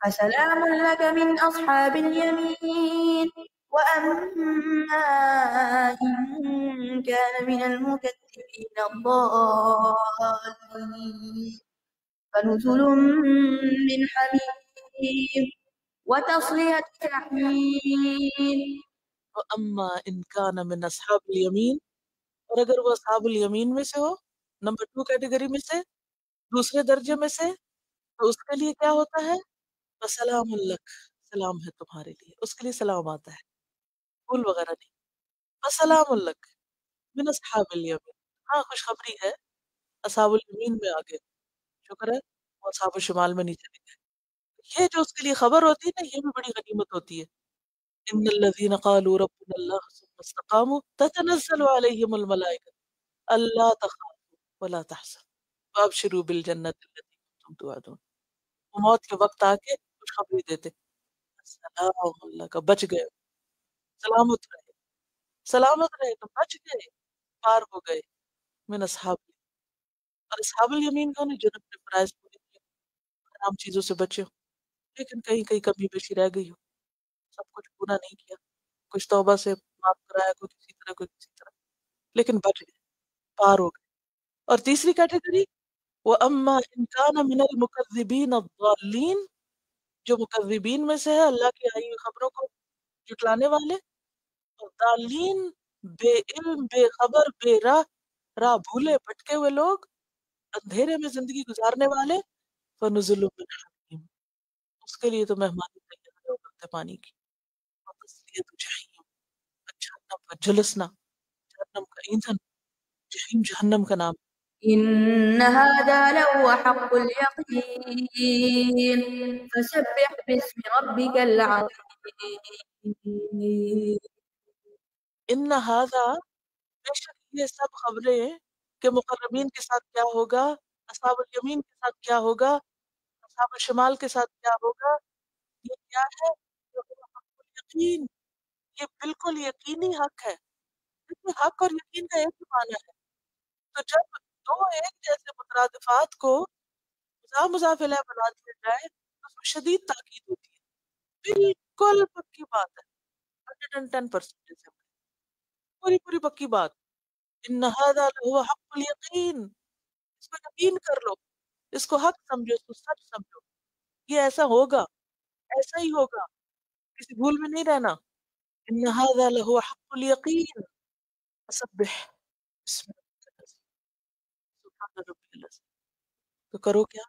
فسلام لك من أصحاب اليمين وأما إن كان من المكذبين الضالين فنزل من حميم وتصلية جحيم وَأَمَّا إِن كَانَ مِنْ أَصْحَابِ الْيَمِينِ، اور اگر وہ اصحاب الیمین میں سے ہو، نمبر 2 کیٹیگری میں سے، دوسرے درجے میں سے، تو اس کے لیے کیا ہوتا ہے؟ وَسَلَامٌ لَك، سلام ہے تمہارے لیے، اس کے لیے سلام آتا ہے، پھول وغیرہ نہیں۔ وَسَلَامٌ لَك من اصحاب الیمین، ہاں خوشخبری ہے، اصحاب الیمین میں آگے، شکر ہے وہ اصحاب الشمال میں نہیں چلے گئے۔ یہ جو اس کے لیے خبر ہوتی ہے نا، یہ بھی بڑی غنیمت ہوتی ہے۔ ان الذين قالوا ربنا الله ثم استقاموا تتنزل عليهم الملائكة الا تخافوا ولا تحزنوا وابشروا بالجنة التي كنتم توعدون۔ وہ موت کے وقت آ کے خوشخبری دیتے، سلام اللہ کا، بچ گئے، سلامت رہے تو بچ گئے، پار ہو گئے۔ من اصحاب، اور اصحاب الیمین کون ہے؟ جو اپنے فرائض پورے کیے، حرام چیزوں سے بچے ہو، لیکن کہیں کہیں کمی بیشی رہ گئی ہو، سب کچھ پورا نہیں کیا، کچھ توبہ سے معاف کرایا، کوئی کسی طرح کوئی کسی طرح، لیکن بچ گئے، پار ہو گئے۔ اور تیسری کیٹیگری وَأَمَّا إِن كَانَ مِنَ الْمُكَذِّبِينَ الضَّالِّينَ، جو مکذبین میں سے ہے، اللہ کی آئی ہوئی خبروں کو جھٹلانے والے، اور ضالین بے علم، بے خبر، بے راہ بھولے بھٹکے ہوئے لوگ، اندھیرے میں زندگی گزارنے والے، فَنُزُلٌ مِّنْ حَمِيمٍ، اس کے لیے تو مہمانی تیار ہے ابلتے پانی کی، وَتَصْلِيَةُ جَحِيمٍ، جہنم کا جھلسنا، جہنم کا ایندھن، جہنم جہنم کا نام۔ إن هذا لهو حق اليقين فسبح باسم ربك العظيم ان هذا، بے شک یہ سب خبریں کہ مقربین کے ساتھ کیا ہوگا، اصحاب الیمین کے ساتھ کیا ہوگا، اصحاب الشمال کے ساتھ کیا ہوگا، یہ کیا ہے؟ یہ وہ حق الیقین، یہ بالکل یقینی حق ہے۔ کیونکہ حق اور یقین کا ایک ہی معنی ہے، تو جب دو ایک جیسے مترادفات کو مضاف الیہ بنا دیا جائے تو اس میں شدید تاکید ہوتی ہے، بالکل پکی بات ہے، 110% جیسے پوری پوری پکی بات۔ ان هذا لهو حق الیقین، اس کو یقین کر لو، اس کو حق سمجھو، اس کو سچ سمجھو، یہ ایسا ہوگا، ایسا ہی ہوگا، کسی بھول میں نہیں رہنا۔ ان هذا لهو حق الیقین فسبح بسم ربک العظیم، سبحان ربی العظیم، تو کرو کیا؟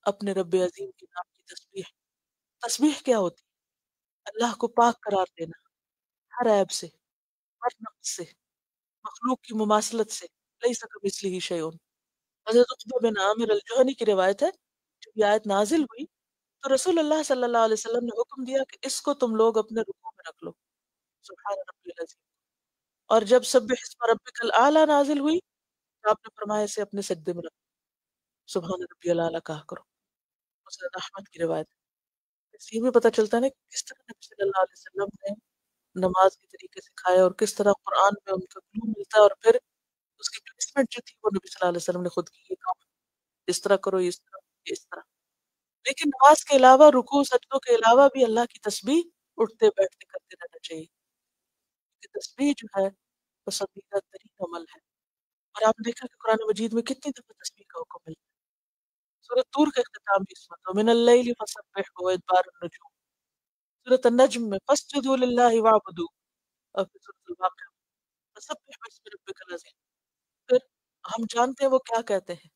اپنے رب عظیم کے نام کی تسبیح۔ تسبیح کیا ہوتی ہے؟ اللہ کو پاک قرار دینا، ہر عیب سے، ہر نقص سے، مخلوق کی مماثلت سے، لیس کمثلہ شیء۔ حضرت عقبہ بن عامر الجہنی کی روایت ہے، جب یہ آیت نازل ہوئی تو رسول اللہ صلی اللہ علیہ وسلم نے حکم دیا کہ اس کو تم لوگ اپنے رکوع میں رکھ لو، سبحان ربی العظیم۔ اور جب سبح اسم ربک الاعلی نازل ہوئی تو آپ نے فرمایا اسے اپنے سجدے میں رکھ، سبحان ربی الاعلی کہا کرو۔ مسند احمد کی روایت ہے۔ اس میں پتہ چلتا ہے نا کہ کس طرح نبی صلی اللہ علیہ وسلم نے نماز کے طریقے سکھائے اور کس طرح قرآن میں ان کا کلو ملتا ہے، اور پھر اس کی پلیسمنٹ جو تھی وہ نبی صلی اللہ علیہ وسلم نے خود کی، یہ کام اس طرح کرو، اس طرح، اس طرح۔ لیکن نماز کے علاوہ، رکوع سجدوں کے علاوہ بھی اللہ کی تسبیح اٹھتے بیٹھتے کرتے رہنا چاہیے، کہ تسبیح جو ہے پسندیدہ ترین عمل ہے۔ اور آپ نے دیکھا کہ قرآن مجید میں کتنی دفعہ تسبیح کا حکم ملتا ہے۔ سورۃ طور کا اختتام بھی اس میں تو من اللیل فسبح وادبار النجوم، سورۃ النجم میں فاسجدوا للہ واعبدوا، اور پھر سورۃ الواقعہ فسبح باسم ربک العظیم۔ پھر ہم جانتے ہیں وہ کیا کہتے ہیں،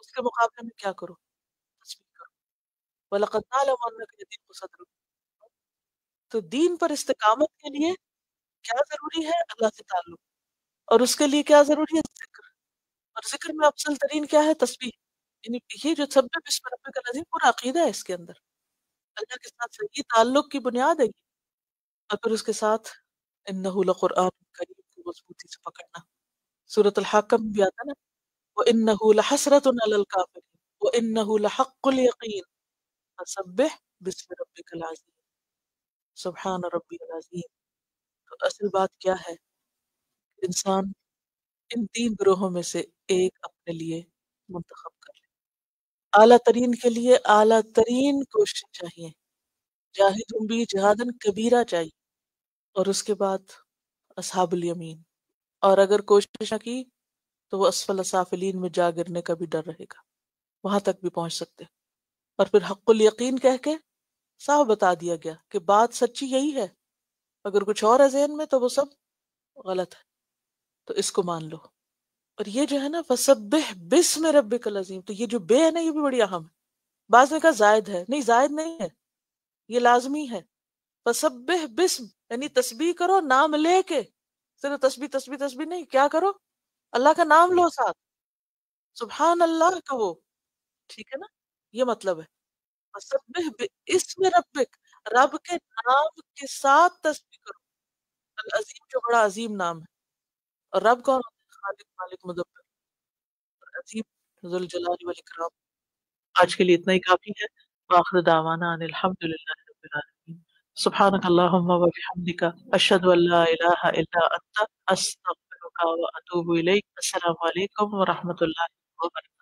اس کے مقابلے میں کیا کرو، تسبیح کرو۔ وَلَقَدْ نَعْلَمُ أَنَّكَ يَضِيقُ صَدْرُكَ۔ تو دین پر استقامت کے لیے کیا ضروری ہے؟ اللہ سے تعلق، اور اس کے لیے کیا ضروری ہے؟ ذکر، اور ذکر میں افضل ترین کیا ہے؟ تسبیح۔ یعنی یہ جو سبح بسم ربک العظیم پورا عقیدہ ہے اس کے اندر، اللہ کے ساتھ صحیح تعلق کی بنیاد ہے یہ۔ اور پھر اس کے ساتھ انہ لقرآن کریم کو مضبوطی سے پکڑنا۔ سورۃ الحاقہ میں بھی آتا ہے نا وَإِنَّهُ لَحَسْرَةٌ عَلَى الْكَافِرِينَ وَإِنَّهُ لَحَقُّ الْيَقِينِ فَسَبِّحْ بِاسْمِ رَبِّكَ الْعَظِيمِ سبحان ربی العظیم۔ تو اصل بات کیا ہے؟ انسان ان تین گروہوں میں سے ایک اپنے لیے منتخب کر لے۔ اعلیٰ ترین کے لیے اعلیٰ ترین کوشش چاہیے، جاہدہم بھی جہادن کبیرہ چاہیے، اور اس کے بعد اصحاب الیمین، اور اگر کوشش نہ کی تو وہ اسفل سافلین میں جا گرنے کا بھی ڈر رہے گا، وہاں تک بھی پہنچ سکتے۔ اور پھر حق الیقین کہہ کے صاف بتا دیا گیا کہ بات سچی یہی ہے، اگر کچھ اور ہے ذہن میں تو وہ سب غلط ہے، تو اس کو مان لو۔ اور یہ جو ہے نا فسبح بسم ربک العظیم، تو یہ جو بے ہے نا یہ بھی بڑی اہم ہے۔ بعض نے کہا زائد ہے، نہیں زائد نہیں ہے، یہ لازمی ہے۔ فسبح بسم یعنی تسبیح کرو نام لے کے، صرف تسبیح تسبیح تسبیح نہیں، کیا کرو؟ اللہ کا نام لو ساتھ، سبحان اللہ کہو، ٹھیک ہے نا، یہ مطلب ہے فسبح باسم ربک، رب کے نام کے ساتھ تسبیح کرو، العظیم جو بڑا عظیم نام ہے۔ اور رب کون ہوتا ہے؟ خالق مالک مدبر اور عظیم ذوالجلال والاکرام۔ آج کے لیے اتنا ہی کافی ہے۔ وآخر دعوانا ان الحمد للہ رب العالمین۔ سبحانک اللہم و بحمدک، اشہد ان لا الہ الا انت، استغفرک و اتوب الیک۔ السلام علیکم و رحمۃ اللہ وبرکاتہ۔